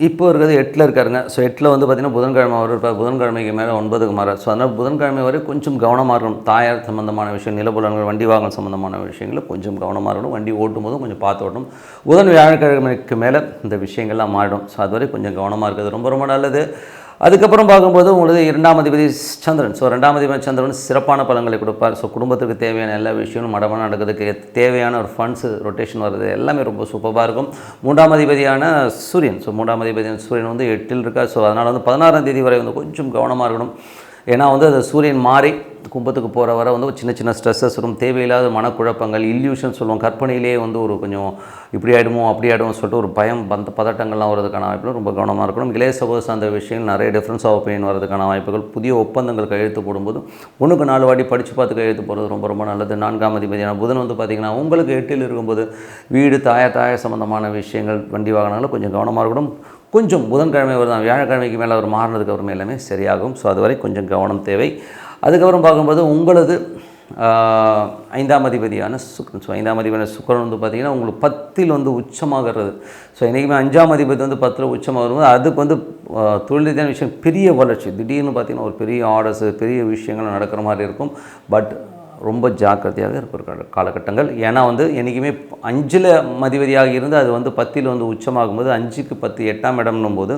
இப்போ இருக்கிறது 8ல் இருக்காருங்க. ஸோ 8ல் வந்து பார்த்திங்கன்னா புதன்கிழமை அவர் இருப்பார். புதன்கிழமைக்கு மேலே 9க்கு மாறார். ஸோ அதனால் புதன்கிழமை வரை கொஞ்சம் கவனமாக இருக்கணும். தாயார் சம்மந்தமான விஷயம், நிலபுலன்கள், வண்டி வாகனம் சம்மந்தமான விஷயங்களில் கொஞ்சம் கவனமாக இருக்கணும். வண்டி ஓட்டும் போதும் கொஞ்சம் பார்த்து ஓட்டணும். புதன் வியாழக்கிழமைக்கு மேலே இந்த விஷயங்கள்லாம் மாறிடும். ஸோ அதுவரை கொஞ்சம் கவனமாக இருக்கிறது ரொம்ப ரொம்ப நல்லது. அதுக்கப்புறம் பார்க்கும்போது உங்களுக்கு 2ஆம் அதிபதி சந்திரன். ஸோ 2ஆம் அதிபதி சந்திரன் சிறப்பான பலன்களை கொடுப்பார். ஸோ குடும்பத்துக்கு தேவையான எல்லா விஷயமும் மடமான நடக்கிறதுக்கு தேவையான ஒரு ஃபண்ட்ஸு ரொட்டேஷன் வருது எல்லாமே ரொம்ப சூப்பராக இருக்கும். 3ஆம் அதிபதியான சூரியன். ஸோ 3ஆம் அதிபதியான சூரியன் வந்து 8ல் இருக்கார். ஸோ அதனால் வந்து 16ஆம் தேதி வரை வந்து கொஞ்சம் கவனமாக இருக்கணும். ஏன்னா வந்து அது சூரியன் மாறி கும்பத்துக்கு போகிற வர வந்து சின்ன ஸ்ட்ரெஸ்ஸஸ் வரும். தேவையில்லாத மனக்குழப்பங்கள், இல்யூஷன் சொல்லுவோம். கற்பனையிலே வந்து ஒரு கொஞ்சம் இப்படி ஆகிடுமோ அப்படி ஆகிடுமோ சொல்லிட்டு ஒரு பயம், பதட்டங்கள்லாம் வரதுக்கான வாய்ப்புகள் ரொம்ப கவனமாக இருக்கணும். இளைய சகோதர சார்ந்த விஷயங்கள் நிறைய டிஃப்ரென்ஸ் ஆஃப் ஒப்பீனியன் வரதுக்கான வாய்ப்புகள். புதிய ஒப்பந்தங்கள் கையெழுத்து போடும்போது 1க்கு 4 வாட்டி படித்து பார்த்து கையெழுத்து போடுறது ரொம்ப ரொம்ப நல்லது. 4ஆம் அதிபதியான புதன் வந்து பார்த்திங்கன்னா உங்களுக்கு 8ல் இருக்கும்போது வீடு, தாய சம்மந்தமான விஷயங்கள், வண்டி வாகனங்கள் கொஞ்சம் கவனமாக இருக்கணும். கொஞ்சம் புதன்கிழமை வருதான், வியாழக்கிழமைக்கு மேலே அவர் மாறினதுக்கு அப்புறமே எல்லாமே சரியாகும். ஸோ அதுவரை கொஞ்சம் கவனம் தேவை. அதுக்கப்புறம் பார்க்கும்போது உங்களது 5ஆம் அதிபதியான சுக்கிரன். ஸோ 5ஆம் அதிபதியான சுக்கிரன் வந்து பார்த்திங்கன்னா உங்களுக்கு 10ல் வந்து உச்சமாகிறது. ஸோ என்றைக்குமே 5ஆம் அதிபதி வந்து 10ல் உச்சமாக வரும்போது அதுக்கு வந்து தொழில் ரீதியான விஷயம் பெரிய வளர்ச்சி, திடீர்னு பார்த்திங்கன்னா ஒரு பெரிய ஆர்டர்ஸு, பெரிய விஷயங்கள் நடக்கிற மாதிரி இருக்கும். பட் ரொம்ப ஜாக்கிரதையாக இருக்கிற காலகட்டங்கள். ஏன்னா வந்து என்றைக்குமே 5ல் அதிபதியாக இருந்து அது வந்து 10ல் வந்து உச்சமாகும்போது 5க்கு 10 8ஆம் இடம்னும் போது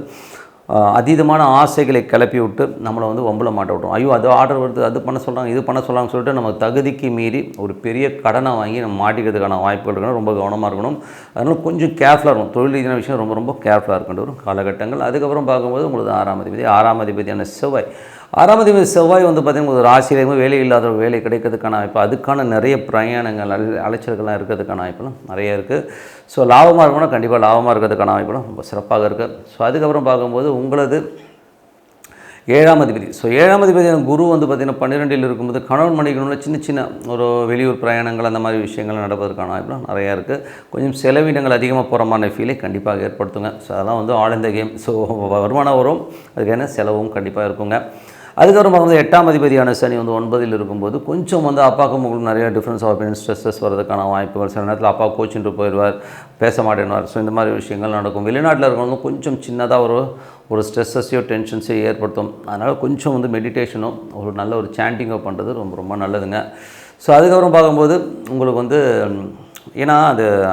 அதீதமான ஆசைகளை கிளப்பி விட்டு நம்மளை வந்து வம்பில் மாட்ட விட்டோம். ஐயோ அது ஆர்டர் வருது, அது பண்ண சொல்கிறாங்க, இது பண்ண சொல்கிறாங்கன்னு சொல்லிட்டு நம்ம தகுதிக்கு மீறி ஒரு பெரிய கடனை வாங்கி நம்ம மாட்டிக்கிறதுக்கான வாய்ப்புகள் இருக்கணும். ரொம்ப கவனமாக இருக்கணும். அதனால் கொஞ்சம் கேர்ஃபுல்லாக இருக்கும். தொழில் ரீதியான விஷயம் ரொம்ப ரொம்ப கேர்ஃபுல்லாக இருக்கின்ற ஒரு காலகட்டங்கள். அதுக்கப்புறம் பார்க்கும்போது உங்களுக்கு 6ஆம் அதிபதியான செவ்வாய். 6ஆம் அதிபதி செவ்வாய் வந்து பார்த்திங்கன்னா ஒரு ராசியிலேயுமே வேலை இல்லாத வேலை கிடைக்கிறதுக்கான வாய்ப்பு, அதுக்கான நிறைய பிரயாணங்கள் அலைச்சல்கள்லாம் இருக்கிறதுக்கான வாய்ப்புலாம் நிறைய இருக்குது. ஸோ லாபமாக இருக்கணும்னா கண்டிப்பாக லாபமாக இருக்கிறதுக்கான வாய்ப்புலாம் ரொம்ப சிறப்பாக இருக்குது. ஸோ அதுக்கப்புறம் பார்க்கும்போது உங்களது 7ஆம் அதிபதி. ஸோ 7ஆம் அதிபதியான குரு வந்து பார்த்திங்கன்னா 12இல் இருக்கும்போது கணவன் மனைவிக்குள்ள சின்ன சின்ன ஒரு வெளியூர் பிரயாணங்கள் அந்த மாதிரி விஷயங்கள் நடப்பதற்கான வாய்ப்புலாம் நிறையா இருக்குது. கொஞ்சம் செலவினங்கள் அதிகமாக போகிற மாதிரி ஃபீலை கண்டிப்பாக ஏற்படுத்துங்க. ஸோ அதெல்லாம் வந்து ஆல் இந்த கேம். ஸோ வருமானம் வரும், அதுக்கான செலவும் கண்டிப்பாக இருக்குங்க. அதுக்கப்புறம் வந்து 8ஆம் அதிபதியான சனி வந்து 9இல் இருக்கும்போது கொஞ்சம் வந்து அப்பாவுக்கும் உங்களுக்கு நிறைய டிஃப்ரென்ஸ் ஆஃப் ஒப்பீனியன், ஸ்ட்ரெஸ்ஸஸ் வரதுக்கான வாய்ப்புகள். சில நேரத்தில் அப்பா கோச்சின்ட்டு போயிடுவார், பேச மாட்டேன்வார். ஸோ இந்த மாதிரி விஷயங்கள் நடக்கும். வெளிநாட்டில் இருக்கிறவங்க கொஞ்சம் சின்னதாக ஒரு ஸ்ட்ரெஸ்ஸையோ டென்ஷன்ஸையோ ஏற்படுத்தும். அதனால் கொஞ்சம் வந்து மெடிடேஷனும் ஒரு நல்ல ஒரு சாண்டிங்கோ பண்ணுறது ரொம்ப ரொம்ப நல்லதுங்க. ஸோ அதுக்கப்புறம் பார்க்கும்போது உங்களுக்கு வந்து ஏன்னா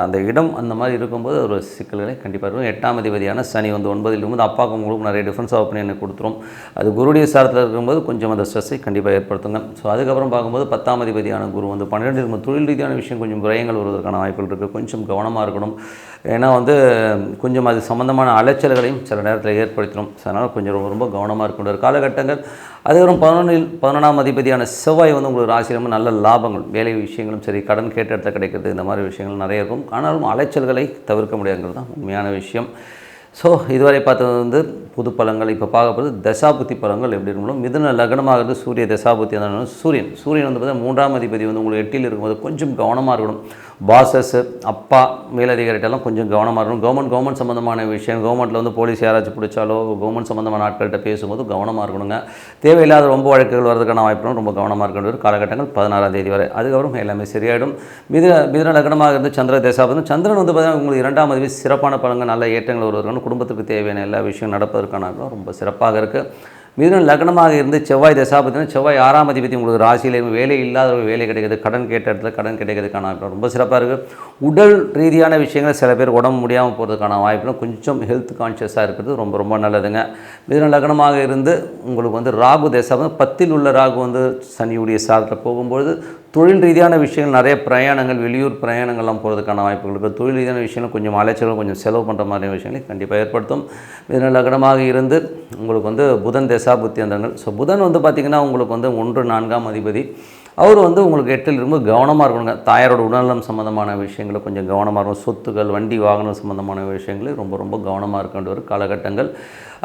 அந்த இடம் அந்த மாதிரி இருக்கும்போது ஒரு சிக்கல்களை கண்டிப்பாக இருக்கும். 8ஆம் அதிபதியான சனி வந்து 9இல் இருக்கும்போது அப்பாவுக்கு உங்களுக்கு நிறைய டிஃப்ரென்ஸ் ஆஃப் ஒப்பீனியனை கொடுத்துரும். அது குருடைய சாரத்தில் இருக்கும்போது கொஞ்சம் அந்த ஸ்ட்ரெஸ்ஸை கண்டிப்பாக ஏற்படுத்துங்க. ஸோ அதுக்கப்புறம் பார்க்கும்போது 10ஆம் அதிபதியான குரு வந்து 12 இருக்கும் தொழில் ரீதியான விஷயம் கொஞ்சம் விரயங்கள் வருவதற்கான வாய்ப்புகள் இருக்குது. கொஞ்சம் கவனமாக இருக்கணும். ஏன்னா வந்து கொஞ்சம் அது சம்மந்தமான அலைச்சல்களையும் சில நேரத்தில் ஏற்படுத்திடும். ஸோ அதனால் கொஞ்சம் ரொம்ப ரொம்ப கவனமாக இருக்கின்ற ஒரு காலகட்டங்கள். அதுக்கப்புறம் 11ஆம் அதிபதியான செவ்வாய் வந்து உங்களுக்கு ராசியிலும் நல்ல லாபங்கள், வேலை விஷயங்களும் சரி, கடன் கேட்ட இடத்துல கிடைக்கிறது, இந்த மாதிரி விஷயங்கள் நிறைய இருக்கும். ஆனாலும் அலைச்சல்களை தவிர்க்க முடியாதுங்கிறது தான் உண்மையான விஷயம். ஸோ இதுவரை பார்த்தது வந்து புது பலங்கள். இப்போ பார்க்க போகிறது தசாபுத்தி பலங்கள் எப்படி இருக்கணும். மிதுன லக்னமாகிறது சூரிய தசாபுத்தி. அந்த சூரியன் வந்து பார்த்தீங்கன்னா 3ஆம் அதிபதி வந்து உங்களுக்கு 8இல் இருக்கும்போது கொஞ்சம் கவனமாக இருக்கணும். பாசஸ்ஸு, அப்பா, மேலதிகாரிட்டெல்லாம் கொஞ்சம் கவனமாக இருக்கணும். கவர்மெண்ட் சம்மந்தமான விஷயம், கவர்மெண்ட்டில் வந்து போலீஸ் யாராச்சும் பிடிச்சாலோ கவர்மெண்ட் சம்மந்தமான ஆட்கள்கிட்ட பேசும்போது கவனமாக இருக்கணுங்க. தேவையில்லாத ரொம்ப வழக்குகள் வரதுக்கான வாய்ப்புகளும் ரொம்ப கவனமாக இருக்கின்ற ஒரு காலகட்டங்கள் 16ஆம் தேதி வரை. அதுக்கப்புறம் எல்லாமே சரியாயிடும். மிதுன லக்னமாக இருந்து சந்திர தசாபதி. சந்திரன் வந்து பார்த்தீங்கன்னா உங்களுக்கு 2ஆம் அதிபதி சிறப்பான பலங்கள், நல்ல ஏற்றங்கள் வருவதற்கான, குடும்பத்துக்கு தேவையான எல்லா விஷயம் நடப்பதற்கான ரொம்ப சிறப்பாக இருக்குது. மிதுன லக்னமாக இருந்து செவ்வாய் தசாபதினா செவ்வாய் 6ஆம் அதிபதி உங்களுக்கு ராசியிலேயும் வேலை இல்லாத ஒரு வேலை கிடைக்கிறது, கடன் கேட்ட இடத்துல கடன் கிடைக்கிறதுக்கான வாய்ப்பு ரொம்ப சிறப்பாக இருக்குது. உடல் ரீதியான விஷயங்கள் சில பேர் உடம்பு முடியாமல் போகிறதுக்கான வாய்ப்புலாம் கொஞ்சம் ஹெல்த் கான்ஷியஸாக இருக்கிறது ரொம்ப ரொம்ப நல்லதுங்க. மிதுன லக்னமாக இருந்து உங்களுக்கு வந்து ராகு தசாபதி 10இல் உள்ள ராகு வந்து சனியுடைய சாரத்தில் போகும்போது தொழில் ரீதியான விஷயங்கள் நிறைய பிரயாணங்கள், வெளியூர் பிரயாணங்கள்லாம் போகிறதுக்கான வாய்ப்புகள் இருக்குது. தொழில் ரீதியான விஷயங்கள் கொஞ்சம் அலைச்சலும் கொஞ்சம் செலவு பண்ணுற மாதிரி விஷயங்களை கண்டிப்பாக ஏற்படுத்தும். மிதுன லக்னமாக இருந்து உங்களுக்கு வந்து புதன் தசாபுத்தி அந்தங்கள். ஸோ புதன் வந்து பார்த்திங்கன்னா உங்களுக்கு வந்து 1-4ஆம் அதிபதி. அவர் வந்து உங்களுக்கு 8இல் ரொம்ப கவனமாக இருக்கணுங்க. தாயாரோட உடல்நலம் சம்மந்தமான விஷயங்களை கொஞ்சம் கவனமாக இருக்கும். சொத்துக்கள், வண்டி வாகனம் சம்மந்தமான விஷயங்களை ரொம்ப ரொம்ப கவனமாக இருக்கின்ற ஒரு காலகட்டங்கள்.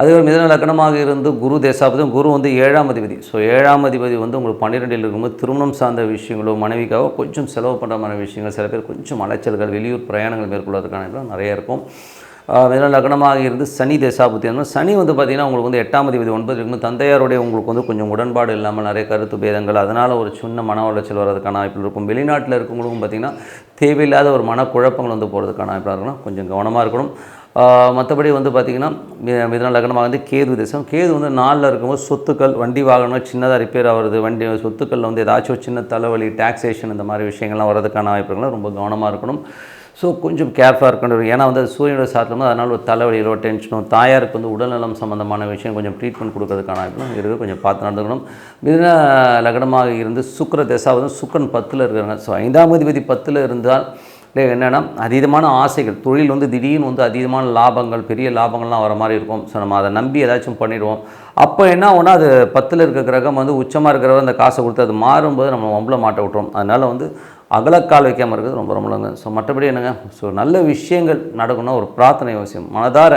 அதே மிதுன லக்னமாக இருந்து குரு தசாபதி. குரு வந்து 7ஆம் அதிபதி. ஸோ 7ஆம் அதிபதி வந்து உங்களுக்கு 12இல் இருக்கும்போது திருமணம் சார்ந்த விஷயங்களோ, மனைவிக்காக கொஞ்சம் செலவு பண்ணுற மாதிரி விஷயங்கள், சில பேர் கொஞ்சம் அலைச்சல்கள், வெளியூர் பிரயாணங்கள் மேற்கொள்வதற்கான நிறைய இருக்கும். மிதுன லக்னமாக இருந்து சனி தசாபுத்தி. அந்த சனி வந்து பார்த்திங்கன்னா உங்களுக்கு வந்து 8ஆம் அதிபதி 9 இருக்கும்போது தந்தையாருடைய உங்களுக்கு வந்து கொஞ்சம் உடன்பாடு இல்லாமல் நிறைய கருத்து பேதங்கள், அதனால் ஒரு சின்ன மன உளைச்சல் வர்றதுக்கான வாய்ப்புகள் இருக்கும். வெளிநாட்டில் இருக்கவங்களுக்கும் பார்த்திங்கன்னா தேவையில்லாத ஒரு மனக்குழப்பங்கள் வந்து போகிறதுக்கான வாய்ப்பாக இருக்கணும். கொஞ்சம் கவனமாக இருக்கணும். மற்றபடி வந்து பார்த்திங்கன்னா மிதுன லக்னமாக வந்து கேது தசம். கேது வந்து 4இல் இருக்கும்போது சொத்துக்கள், வண்டி வாகனம் சின்னதாக ரிப்பேர் ஆகிறது, வண்டி சொத்துக்களில் வந்து ஏதாச்சும் சின்ன தலைவலி, டாக்ஸேஷன் இந்த மாதிரி விஷயங்கள்லாம் வர்றதுக்கான வாய்ப்புகள்லாம் ரொம்ப கவனமாக இருக்கணும். ஸோ கொஞ்சம் கேர்ஃபுல்லாக இருக்கணும். ஏன்னா வந்து சூரியனோட சாத்திரமோ அதனால் ஒரு தலைவலியோ டென்ஷனோ, தாயாருக்கு வந்து உடல்நலம் சம்மந்தமான விஷயம் கொஞ்சம் ட்ரீட்மெண்ட் கொடுக்கறதுக்கான வாய்ப்புகளும் இருக்குது. கொஞ்சம் பார்த்து நடந்துக்கணும். மிதுன லக்னமாக இருந்து சுக்கிர தசாபதி. சுக்கிரன் 10இல் இருக்கிறாங்க. ஸோ 5ஆம் அதிபதி 10இல் இருந்தால் என்னென்னா அதீதமான ஆசைகள், தொழில் வந்து திடீர்னு வந்து அதீதமான லாபங்கள், பெரிய லாபங்கள்லாம் வர மாதிரி இருக்கும். ஸோ நம்ம அதை நம்பி ஏதாச்சும் பண்ணிடுவோம். அப்போ என்ன ஆகுனா அது 10இல் இருக்க கிரகம் வந்து உச்சமாக இருக்கிறவங்க அந்த காசை கொடுத்து அது மாறும்போது நம்ம வம்பில் மாட்ட விட்டுரும். அதனால் வந்து அகலக்கால் வைக்காமல் இருக்கிறது ரொம்ப ரொம்ப நல்லது. ஸோ மற்றபடி என்னங்க, ஸோ நல்ல விஷயங்கள் நடக்கணும்னா ஒரு பிரார்த்தனை அவசியம். மனதார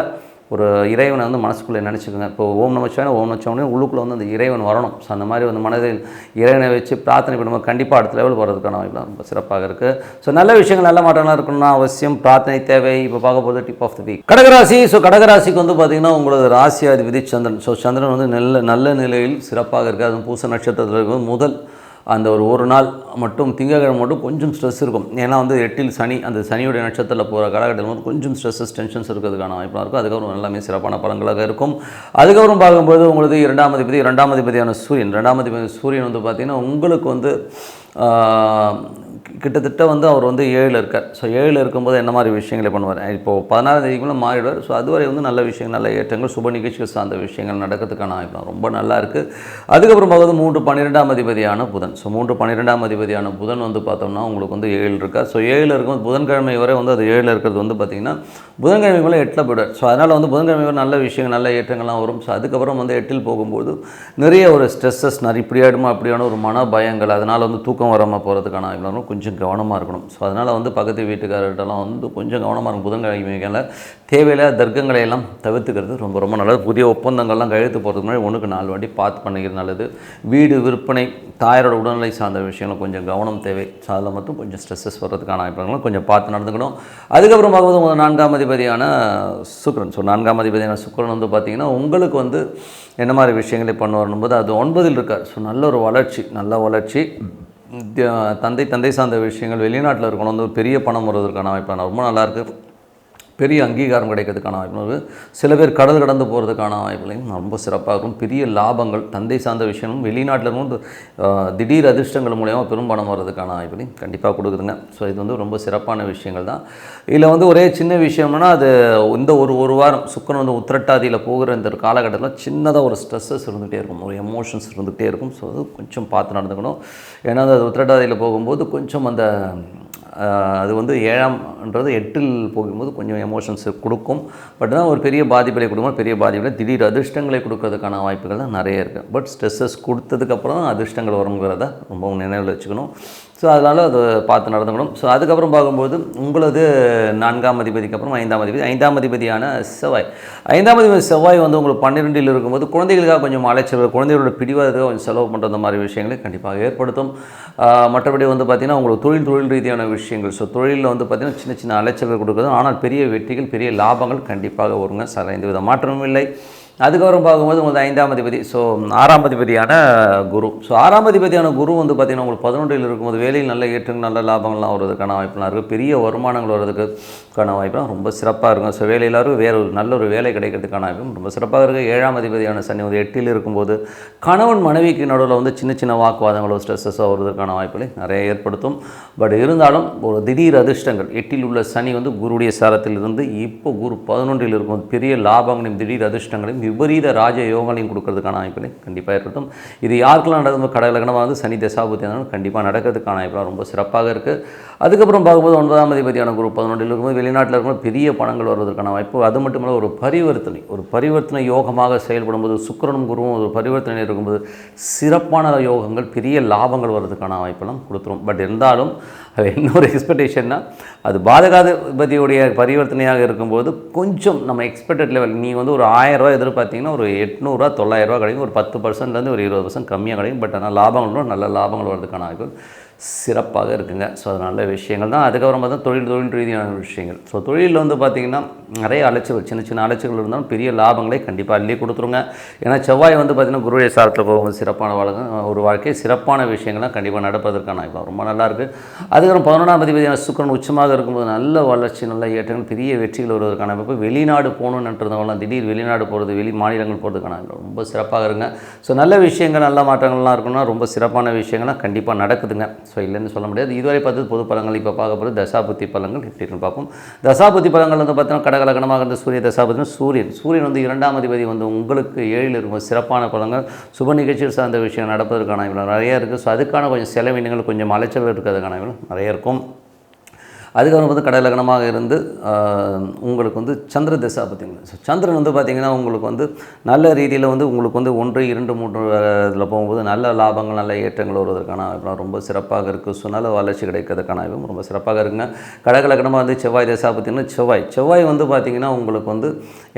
ஒரு இறைவனை வந்து மனசுக்குள்ளே நினச்சிக்கோங்க. இப்போ ஓம் நமச்சிவாய உள்ளுக்குள்ளே வந்து அந்த இறைவன் வரணும். ஸோ அந்த மாதிரி வந்து மனதில் இறைவனை வச்சு பிரார்த்தனை பண்ணும்போது கண்டிப்பாக அடுத்த லெவல் வரதுக்கான வாய்ப்பு ரொம்ப சிறப்பாக இருக்குது. ஸோ நல்ல விஷயங்கள், நல்ல மாற்றங்களாக இருக்கணும்னா அவசியம் பிரார்த்தனை தேவை. இப்போ பார்க்க போகிறது டிப் ஆஃப் த வீக் கடகராசி. ஸோ கடகராசிக்கு வந்து பார்த்திங்கன்னா உங்களோட ராசியாதிபதி சந்திரன். ஸோ சந்திரன் வந்து நல்ல நிலையில் சிறப்பாக இருக்குது. அதுவும் பூச நட்சத்திரத்தில் இருக்கும் முதல் அந்த ஒரு நாள் மட்டும் திங்கட்கிழமை மட்டும் கொஞ்சம் ஸ்ட்ரெஸ் இருக்கும். ஏன்னா வந்து 8இல் சனி, அந்த சனியுடைய நட்சத்திரத்தில் போகிற காலகட்டத்தில் வந்து கொஞ்சம் ஸ்ட்ரெஸ்ஸஸ் டென்ஷன்ஸ் இருக்கிறதுக்கான வாய்ப்பாக இருக்கும். அதுக்கப்புறம் எல்லாமே சிறப்பான பலன்களாக இருக்கும். அதுக்கப்புறம் பார்க்கும்போது உங்களுக்கு 2ஆம் அதிபதியான சூரியன். 2ஆம் அதிபதி சூரியன் வந்து பார்த்திங்கன்னா உங்களுக்கு வந்து கிட்டத்தட்ட வந்து அவர் வந்து 7 இருக்கார். ஸோ 7 இருக்கும்போது என்ன மாதிரி விஷயங்களை பண்ணுவார்? இப்போது 16ஆம் தேதிக்குள்ளே மாறிடுவார். ஸோ அதுவரை வந்து நல்ல விஷயங்கள், நல்ல ஏற்றங்கள், சுப நிகழ்ச்சிகள் சார்ந்த விஷயங்கள் நடக்கிறதுக்கான வாய்ப்பு ரொம்ப நல்லா இருக்குது. அதுக்கப்புறம் பார்க்குறது 3 12ஆம் அதிபதியான புதன். ஸோ 3 12ஆம் அதிபதியான புதன் வந்து பார்த்தோம்னா உங்களுக்கு வந்து 7 இருக்கார். ஸோ 7 இருக்கும்போது புதன்கிழமை வரை வந்து அது 7 இருக்கிறது வந்து பார்த்திங்கன்னா புதன்கிழமை மேலே 8 போய்டார். ஸோ அதனால் வந்து புதன்கிழமை வரை நல்ல விஷயங்கள், நல்ல ஏற்றங்கள்லாம் வரும். ஸோ அதுக்கப்புறம் வந்து 8 போகும்போது நிறைய ஒரு ஸ்ட்ரெஸ்ஸஸ், இப்படி ஆகிடுமா அப்படியான ஒரு மன பயங்கள், அதனால் வந்து தூக்கம் வராமல் போகிறதுக்கான வாய்ப்பு கொஞ்சம் கவனமாக இருக்கணும். ஸோ அதனால் வந்து பக்கத்து வீட்டுக்காரர்கிட்டலாம் வந்து கொஞ்சம் கவனமாக இருக்கும். புதன்கிழமைகளில் தேவையில்லாத தர்க்கங்களை எல்லாம் தவிர்த்துக்கிறது ரொம்ப ரொம்ப நல்லது. புதிய ஒப்பந்தங்கள்லாம் கையெழுத்து போகிறதுக்கு முன்னாடி 1க்கு 4 வாட்டி பார்த்து பண்ணிக்கிறது நல்லது. வீடு விற்பனை, தாயாரோட உடல்நிலை சார்ந்த விஷயங்களும் கொஞ்சம் கவனம் தேவை. ஸோ அதில் மட்டும் கொஞ்சம் ஸ்ட்ரெஸ்ஸஸ் வர்றதுக்கான வாய்ப்புகளும் கொஞ்சம் பார்த்து நடந்துக்கணும். அதுக்கப்புறம் பார்க்கும்போது 4ஆம் அதிபதியான சுக்கிரன். ஸோ 4ஆம் அதிபதியான சுக்கிரன் வந்து பார்த்திங்கன்னா உங்களுக்கு வந்து என்ன மாதிரி விஷயங்களை பண்ணுவார்னும் போது அது 9ல் இருக்கார். ஸோ நல்ல ஒரு வளர்ச்சி, நல்ல வளர்ச்சி, தந்தை சார்ந்த விஷயங்கள், வெளிநாட்டில் இருக்கணும், வந்து பெரிய பணம் வருவதற்கான வாய்ப்பு ரொம்ப நல்லாயிருக்கு. பெரிய அங்கீகாரம் கிடைக்கிறதுக்கான வாய்ப்பு, சில பேர் கடல் கடந்து போகிறதுக்கான வாய்ப்புகளையும் ரொம்ப சிறப்பாக இருக்கும். பெரிய லாபங்கள், தந்தை சார்ந்த விஷயமும், வெளிநாட்டில் இருந்து திடீர் அதிர்ஷ்டங்கள் மூலியமாக பெரும் பணம் வர்றதுக்கான வாய்ப்புகளையும் கண்டிப்பாக கொடுக்குதுங்க. ஸோ இது வந்து ரொம்ப சிறப்பான விஷயங்கள் தான். இதில் வந்து ஒரே சின்ன விஷயம்னா அது இந்த ஒரு வாரம் சுக்கிரன் வந்து உத்திரட்டாதியில் போகிற இந்த காலகட்டத்தில் சின்னதாக ஒரு ஸ்ட்ரெஸ்ஸஸ் இருந்துகிட்டே இருக்கும், ஒரு எமோஷன்ஸ் இருந்துகிட்டே இருக்கும். ஸோ அது கொஞ்சம் பார்த்து நடந்துக்கணும். ஏன்னா அது உத்திரட்டாதியில் போகும்போது கொஞ்சம் அந்த அது வந்து 7ஆம்ன்றது 8ல் போகும்போது கொஞ்சம் எமோஷன்ஸ் கொடுக்கும். பட் தான் ஒரு பெரிய பாதிப்பை கொடுக்கும். பெரிய பாதிப்பில் திடீர் அதிர்ஷ்டங்களை கொடுக்கறதுக்கான வாய்ப்புகள் தான் நிறைய இருக்குது. பட் ஸ்ட்ரெஸ்ஸஸ் கொடுத்ததுக்கப்புறம் அதிர்ஷ்டங்கள் வருங்கிறத ரொம்ப நினைவில் வச்சுக்கணும். ஸோ அதனால் அதை பார்த்து நடந்துக்கணும். ஸோ அதுக்கப்புறம் பார்க்கும்போது உங்களது 4ஆம் அதிபதிக்கு அப்புறம் 5ஆம் அதிபதியான செவ்வாய். 5ஆம் அதிபதி செவ்வாய் வந்து உங்களுக்கு 12ல் இருக்கும்போது குழந்தைகளுக்காக கொஞ்சம் அலைச்சல், குழந்தைகளோட பிடிவாதத்துக்காக கொஞ்சம் செலவு பண்ணுற மாதிரி விஷயங்களை கண்டிப்பாக ஏற்படுத்தும். மற்றபடி வந்து பார்த்திங்கன்னா உங்களுக்கு தொழில் ரீதியான விஷயங்கள், ஸோ தொழிலில் வந்து பார்த்திங்கன்னா சின்ன சின்ன அலைச்சல்கள் கொடுக்குறது, ஆனால் பெரிய வெற்றிகள், பெரிய லாபங்கள் கண்டிப்பாக வருங்க. சார் எந்த வித மாற்றமும் இல்லை. அதுக்கப்புறம் பார்க்கும்போது உங்களுக்கு 5ஆம் அதிபதி, ஸோ 6ஆம் அதிபதியான குரு. ஸோ 6ஆம் அதிபதியான குரு வந்து பார்த்திங்கன்னா உங்களுக்கு 11ல் இருக்கும்போது வேலையில் நல்ல ஏற்றங்கள், நல்ல லாபங்கள்லாம் வருவதற்கான வாய்ப்புலாம் இருக்குது. பெரிய வருமானங்கள் வருவதற்கான வாய்ப்புலாம் ரொம்ப சிறப்பாக இருக்கும். ஸோ வேலையிலாரும் வேறு ஒரு நல்ல ஒரு வேலை கிடைக்கிறதுக்கான வாய்ப்பும் ரொம்ப சிறப்பாக இருக்குது. 7ஆம் அதிபதியான சனி வந்து 8ல் இருக்கும்போது கணவன் மனைவிக்கு நடுவில் வந்து சின்ன சின்ன வாக்குவாதங்களோ ஸ்ட்ரெஸ்ஸஸோ வருவதற்கான வாய்ப்புகளை நிறைய ஏற்படுத்தும். பட் இருந்தாலும் ஒரு திடீர் அதிர்ஷ்டங்கள், 8ல் உள்ள சனி வந்து குருடைய சாரத்திலிருந்து இப்போ குரு 11ல் இருக்கும்போது பெரிய லாபங்களையும் திடீர் அதிர்ஷ்டங்களையும் விபரீத ராஜ யோகங்களையும் கொடுக்கறதுக்கான வாய்ப்புகளை கண்டிப்பாக ஏற்படுத்தும். இது யாருக்கெல்லாம் நடக்கும், கடகலக்கணமாக வந்து சனி தசாபுத்தி இருந்தாலும் கண்டிப்பாக நடக்கிறதுக்கான வாய்ப்புலாம் ரொம்ப சிறப்பாக இருக்குது. அதுக்கப்புறம் பார்க்கும்போது 9ஆம் அதிபதியான குரு 11ல் இருக்கும்போது வெளிநாட்டில் இருக்கும்போது பெரிய பணங்கள் வருவதற்கான வாய்ப்பு. அது மட்டும் இல்லை ஒரு பரிவர்த்தனை யோகமாக செயல்படும்போது சுக்கிரனும் குருவும் ஒரு பரிவர்த்தனை இருக்கும்போது சிறப்பான யோகங்கள், பெரிய லாபங்கள் வர்றதுக்கான வாய்ப்பெல்லாம் கொடுத்துரும். பட் இருந்தாலும் அது இன்னொரு எக்ஸ்பெக்டேஷன்னா அது பாதகாதிபதியுடைய பரிவர்த்தனையாக இருக்கும்போது கொஞ்சம் நம்ம எக்ஸ்பெக்டட் லெவல், நீங்கள் வந்து ஒரு 1000 ரூபா எதிர்பார்த்தீங்கன்னா ஒரு 800 900 ரூபா கிடைக்கும். ஒரு 10%லேருந்து ஒரு 20% கம்மியாக கிடைக்கும். பட் ஆனால் லாபங்களும் நல்ல லாபங்கள் வர்றதுக்கான வாய்ப்பு சிறப்பாக இருக்குங்க. ஸோ அது நல்ல விஷயங்கள் தான். அதுக்கப்புறம் பார்த்தா தொழில் ரீதியான விஷயங்கள். ஸோ தொழிலில் வந்து பார்த்திங்கன்னா நிறைய அலைச்சல், சின்ன அலைச்சல்கள் இருந்தாலும் பெரிய லாபங்களை கண்டிப்பாக அள்ளி கொடுத்துருங்க. ஏன்னா செவ்வாய் வந்து பார்த்திங்கன்னா குருடைய சாரத்தில் போகும்போது சிறப்பான ஒரு வாழ்க்கை, சிறப்பான விஷயங்கள்லாம் கண்டிப்பாக நடப்பதற்கான வாய்ப்பு ரொம்ப நல்லாயிருக்கு. அதுக்கப்புறம் 11ஆம் அதிபதியான சுக்கிரன் உச்சமாக இருக்கும்போது நல்ல வளர்ச்சி, நல்ல ஏற்றங்கள், பெரிய வெற்றிகள் வருவதற்கான வாய்ப்பு. வெளிநாடு போகணுன்றவங்களாம் திடீர் வெளிநாடு போகிறது, வெளி மாநிலங்கள் போகிறதுக்கான ரொம்ப சிறப்பாக இருங்க. ஸோ நல்ல விஷயங்கள், நல்ல மாற்றங்கள்லாம் இருக்கணும்னா ரொம்ப சிறப்பான விஷயங்கள்லாம் கண்டிப்பாக நடக்குதுங்க. ஸோ இல்லைன்னு சொல்ல முடியாது. இதுவரை பார்த்தது பொது பலங்கள். இப்போ பார்க்க போகிறது தசாபுத்தி பலங்கள் எப்படின்னு பார்ப்போம். தசாபுத்தி பலங்கள் வந்து பார்த்தீங்கன்னா கடகலக்கணமாக இருந்த சூரிய தசாபுத்தினா சூரியன் வந்து 2ஆம் அதிபதி வந்து உங்களுக்கு 7ல் இருக்கும். சிறப்பான பலங்கள், சுப நிகழ்ச்சிகள் சார்ந்த விஷயம் நடப்பதற்கான நிறைய இருக்குது. ஸோ அதுக்கான கொஞ்சம் செலவினங்கள், கொஞ்சம் அலைச்சல் இருக்கிறதுக்கான நிறைய இருக்கும். அதுக்கப்புறம் வந்து கடகலக்கணமாக இருந்து உங்களுக்கு வந்து சந்திர தசா பார்த்திங்கன்னா, ஸோ சந்திரன் வந்து பார்த்திங்கன்னா உங்களுக்கு வந்து நல்ல ரீதியில் வந்து உங்களுக்கு வந்து 1 2 3 இதில் போகும்போது நல்ல லாபங்கள், நல்ல ஏற்றங்கள் வருவதற்கான ரொம்ப சிறப்பாக இருக்குது. ஸோ நல்ல வளர்ச்சி கிடைக்கிறதுக்கான ரொம்ப சிறப்பாக இருக்குங்க. கடகலக்கணமாக வந்து செவ்வாய் தசா பார்த்திங்கன்னா செவ்வாய் வந்து பார்த்திங்கன்னா உங்களுக்கு வந்து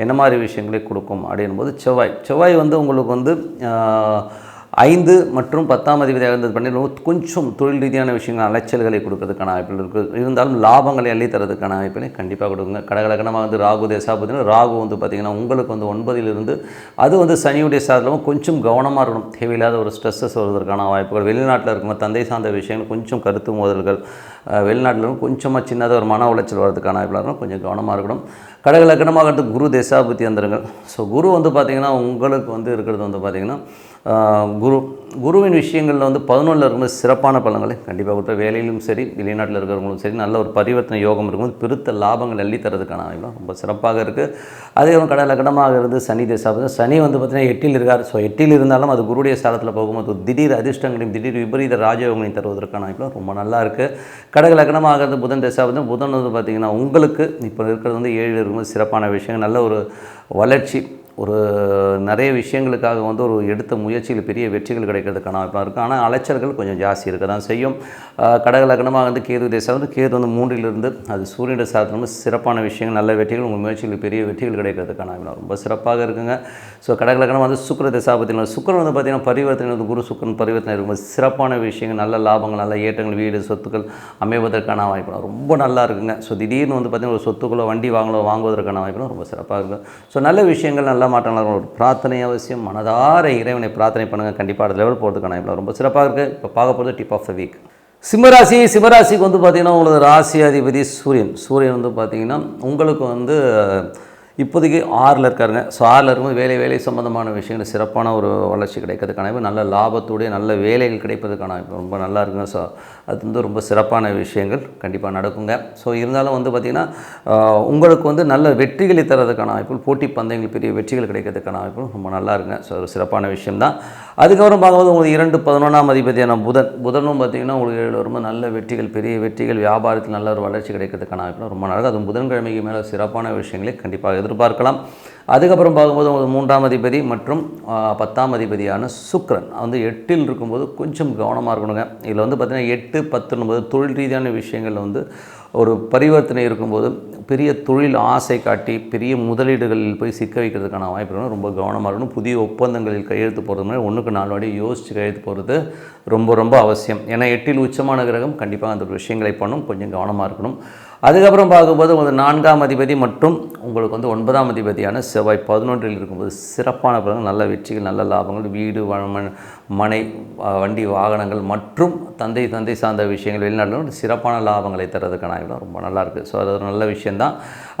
என்ன மாதிரி விஷயங்களை கொடுக்கும் அப்படின்போது செவ்வாய் வந்து உங்களுக்கு வந்து 5 மற்றும் 10ஆம் அதிபதியாக இருந்தது பண்ணிட்டு கொஞ்சம் தொழில் ரீதியான விஷயங்கள் அலைச்சல்களை கொடுக்கறதுக்கான வாய்ப்புகள் இருக்குது. இருந்தாலும் லாபங்களை அள்ளி தரதுக்கான வாய்ப்புகளை கண்டிப்பாக கொடுங்க. கடகலக்கணமாக வந்து ராகு தசாபதினா ராகு வந்து பார்த்திங்கன்னா உங்களுக்கு வந்து 9லிருந்து அது வந்து சனியுடைய சாதனமும் கொஞ்சம் கவனமாக இருக்கணும். தேவையில்லாத ஒரு ஸ்ட்ரெஸ்ஸஸ் வருவதற்கான வாய்ப்புகள், வெளிநாட்டில் இருக்கும்போது தந்தை சார்ந்த விஷயங்கள், கொஞ்சம் கருத்து மோதல்கள், வெளிநாட்டில் இருக்கும் கொஞ்சமாக சின்னதாக ஒரு மன உளைச்சல் வரதுக்கான வாய்ப்புகள் இருக்கும். கொஞ்சம் கவனமாக இருக்கணும். கடகலக்கணமாக குரு தசாபுத்தி அந்தரங்கள். ஸோ குரு வந்து பார்த்திங்கன்னா உங்களுக்கு வந்து இருக்கிறது வந்து பார்த்திங்கன்னா குருவின் விஷயங்களில் வந்து 11 இருக்கும்போது சிறப்பான பலன்களை கண்டிப்பாக கொடுத்த வேலையிலும் சரி வெளிநாட்டில் இருக்கிறவங்களும் சரி நல்ல ஒரு பரிவர்த்தனை யோகம் இருக்கும்போது பெருத்த லாபங்கள் அள்ளி தரதுக்கான வாய்ப்பு ரொம்ப சிறப்பாக இருக்குது. அதுக்கப்புறம் கடலக்கடமாக இருந்து சனி தேசம் சனி வந்து பார்த்திங்கன்னா 8ல் இருக்கார். ஸோ 8ல் இருந்தாலும் அது குருடைய ஸ்தானத்தில் போகும்போது திடீர் அதிர்ஷ்டங்களையும் திடீர் விபரீத ராஜயோகங்களையும் தருவதற்கான வாய்ப்பு ரொம்ப நல்லா இருக்குது. கடகலக்கணமாக இருந்து புதன் தேசம் புதன் வந்து பார்த்திங்கன்னா உங்களுக்கு இப்போ இருக்கிறது வந்து 7 இருக்கும்போது சிறப்பான விஷயங்கள் நல்ல ஒரு வளர்ச்சி ஒரு நிறைய விஷயங்களுக்காக வந்து ஒரு எடுத்த முயற்சியில் பெரிய வெற்றிகள் கிடைக்கிறதுக்கான வாய்ப்பாக இருக்குது. ஆனால் அலைச்சல்கள் கொஞ்சம் ஜாஸ்தி இருக்க தான் செய்யும். கடகலக்கணமாக வந்து கேது தேசம் வந்து கேது வந்து 3லிருந்து அது சூரியனுடைய சாதனம் சிறப்பான விஷயங்கள் நல்ல வெற்றிகள் உங்கள் முயற்சியில் பெரிய வெற்றிகள் கிடைக்கிறதுக்கான ரொம்ப சிறப்பாக இருக்குங்க. ஸோ கடகலக்கணம் வந்து சுக்கிர தேசாபத்தில் சுக்கிரன் வந்து பார்த்திங்கன்னா பரிவர்த்தனை வந்து குரு சுக்கிரன் பரிவர்த்தனை இருக்கும்போது சிறப்பான விஷயங்கள் நல்ல லாபங்கள் நல்ல ஏற்றங்கள் வீடு சொத்துக்கள் அமைவதற்கான வாய்ப்பு ரொம்ப நல்லா இருக்குங்க. ஸோ திடீர்னு வந்து பார்த்திங்கன்னா ஒரு சொத்துக்களோ வண்டி வாங்குவதற்கான வாய்ப்பு ரொம்ப சிறப்பாக இருக்கும். ஸோ நல்ல விஷயங்கள் நல்ல மாற்றங்கள் ஒரு பிரார்த்தனை அவசியம். மனதார இறைவனை பிரார்த்தனை பண்ணுங்கள். கண்டிப்பாக அடுத்த லெவல் போகிறதுக்கான ரொம்ப சிறப்பாக இருக்குது. இப்போ பார்க்க போகிறது டிப் ஆஃப் த வீக். சிம்மராசிக்கு வந்து பார்த்திங்கன்னா உங்களுக்கு ராசி அதிபதி சூரியன் வந்து பார்த்திங்கன்னா உங்களுக்கு வந்து இப்போதைக்கு 6ல் இருக்காருங்க. ஸோ 6ல் இருக்கும்போது வேலை சம்மந்தமான விஷயங்கள் சிறப்பான ஒரு வளர்ச்சி கிடைக்கிறதுக்கான நல்ல லாபத்தோடைய நல்ல வேலைகள் கிடைப்பதற்கான ரொம்ப நல்லா இருக்குங்க. ஸோ அது வந்து ரொம்ப சிறப்பான விஷயங்கள் கண்டிப்பாக நடக்குங்க. ஸோ இருந்தாலும் வந்து பார்த்திங்கன்னா உங்களுக்கு வந்து நல்ல வெற்றிகளை தரதுக்கான வாய்ப்புகள் போட்டி பந்தயங்கள் பெரிய வெற்றிகள் கிடைக்கிறதுக்கான வாய்ப்புகள் ரொம்ப நல்லா இருக்குங்க. ஸோ ஒரு சிறப்பான விஷயம்தான். அதுக்கப்புறம் பார்க்கும்போது உங்களுக்கு 11ஆம் அதிபதியான புதனும் பார்த்திங்கன்னா உங்களுக்கு 7 வரும்போது நல்ல வெற்றிகள் பெரிய வெற்றிகள் வியாபாரத்தில் நல்ல ஒரு வளர்ச்சி கிடைக்கிறதுக்கான வாய்ப்புகள் ரொம்ப நல்லா. அதுவும் புதன்கிழமைக்கு மேலே சிறப்பான விஷயங்களை கண்டிப்பாக எதிர்பார்க்கலாம். அதுக்கப்புறம் பார்க்கும்போது உங்களுக்கு 3ஆம் அதிபதி மற்றும் 10ஆம் அதிபதியான சுக்கிரன் வந்து 8ல் இருக்கும்போது கொஞ்சம் கவனமாக இருக்கணுங்க. இதில் வந்து பார்த்திங்கன்னா 8, 10 தொழில் ரீதியான விஷயங்களில் வந்து ஒரு பரிவர்த்தனை இருக்கும்போது பெரிய தொழில் ஆசை காட்டி பெரிய முதலீடுகளில் போய் சிக்க வைக்கிறதுக்கான வாய்ப்பு ரொம்ப கவனமாக இருக்கணும். புதிய ஒப்பந்தங்களில் கையெழுத்து போகிறது மாதிரி 1க்கு 4 வாட்டி யோசித்து கையெழுத்து போகிறது ரொம்ப அவசியம். ஏன்னா 8ல் உச்சமான கிரகம் கண்டிப்பாக அந்த விஷயங்களை பண்ணும். கொஞ்சம் கவனமாக இருக்கணும். அதுக்கப்புறம் பார்க்கும்போது உங்களுக்கு 4ஆம் அதிபதி மற்றும் உங்களுக்கு வந்து 9ஆம் அதிபதியான செவ்வாய் 11ல் இருக்கும்போது சிறப்பான பலன்கள் நல்ல வெற்றிகள் நல்ல லாபங்கள் வீடு மனை வண்டி வாகனங்கள் மற்றும் தந்தை சார்ந்த விஷயங்கள் வெளிநாட்டில் சிறப்பான லாபங்களை தரதுக்கான ரொம்ப நல்லாயிருக்கு. ஸோ அது ஒரு நல்ல விஷயந்தான்.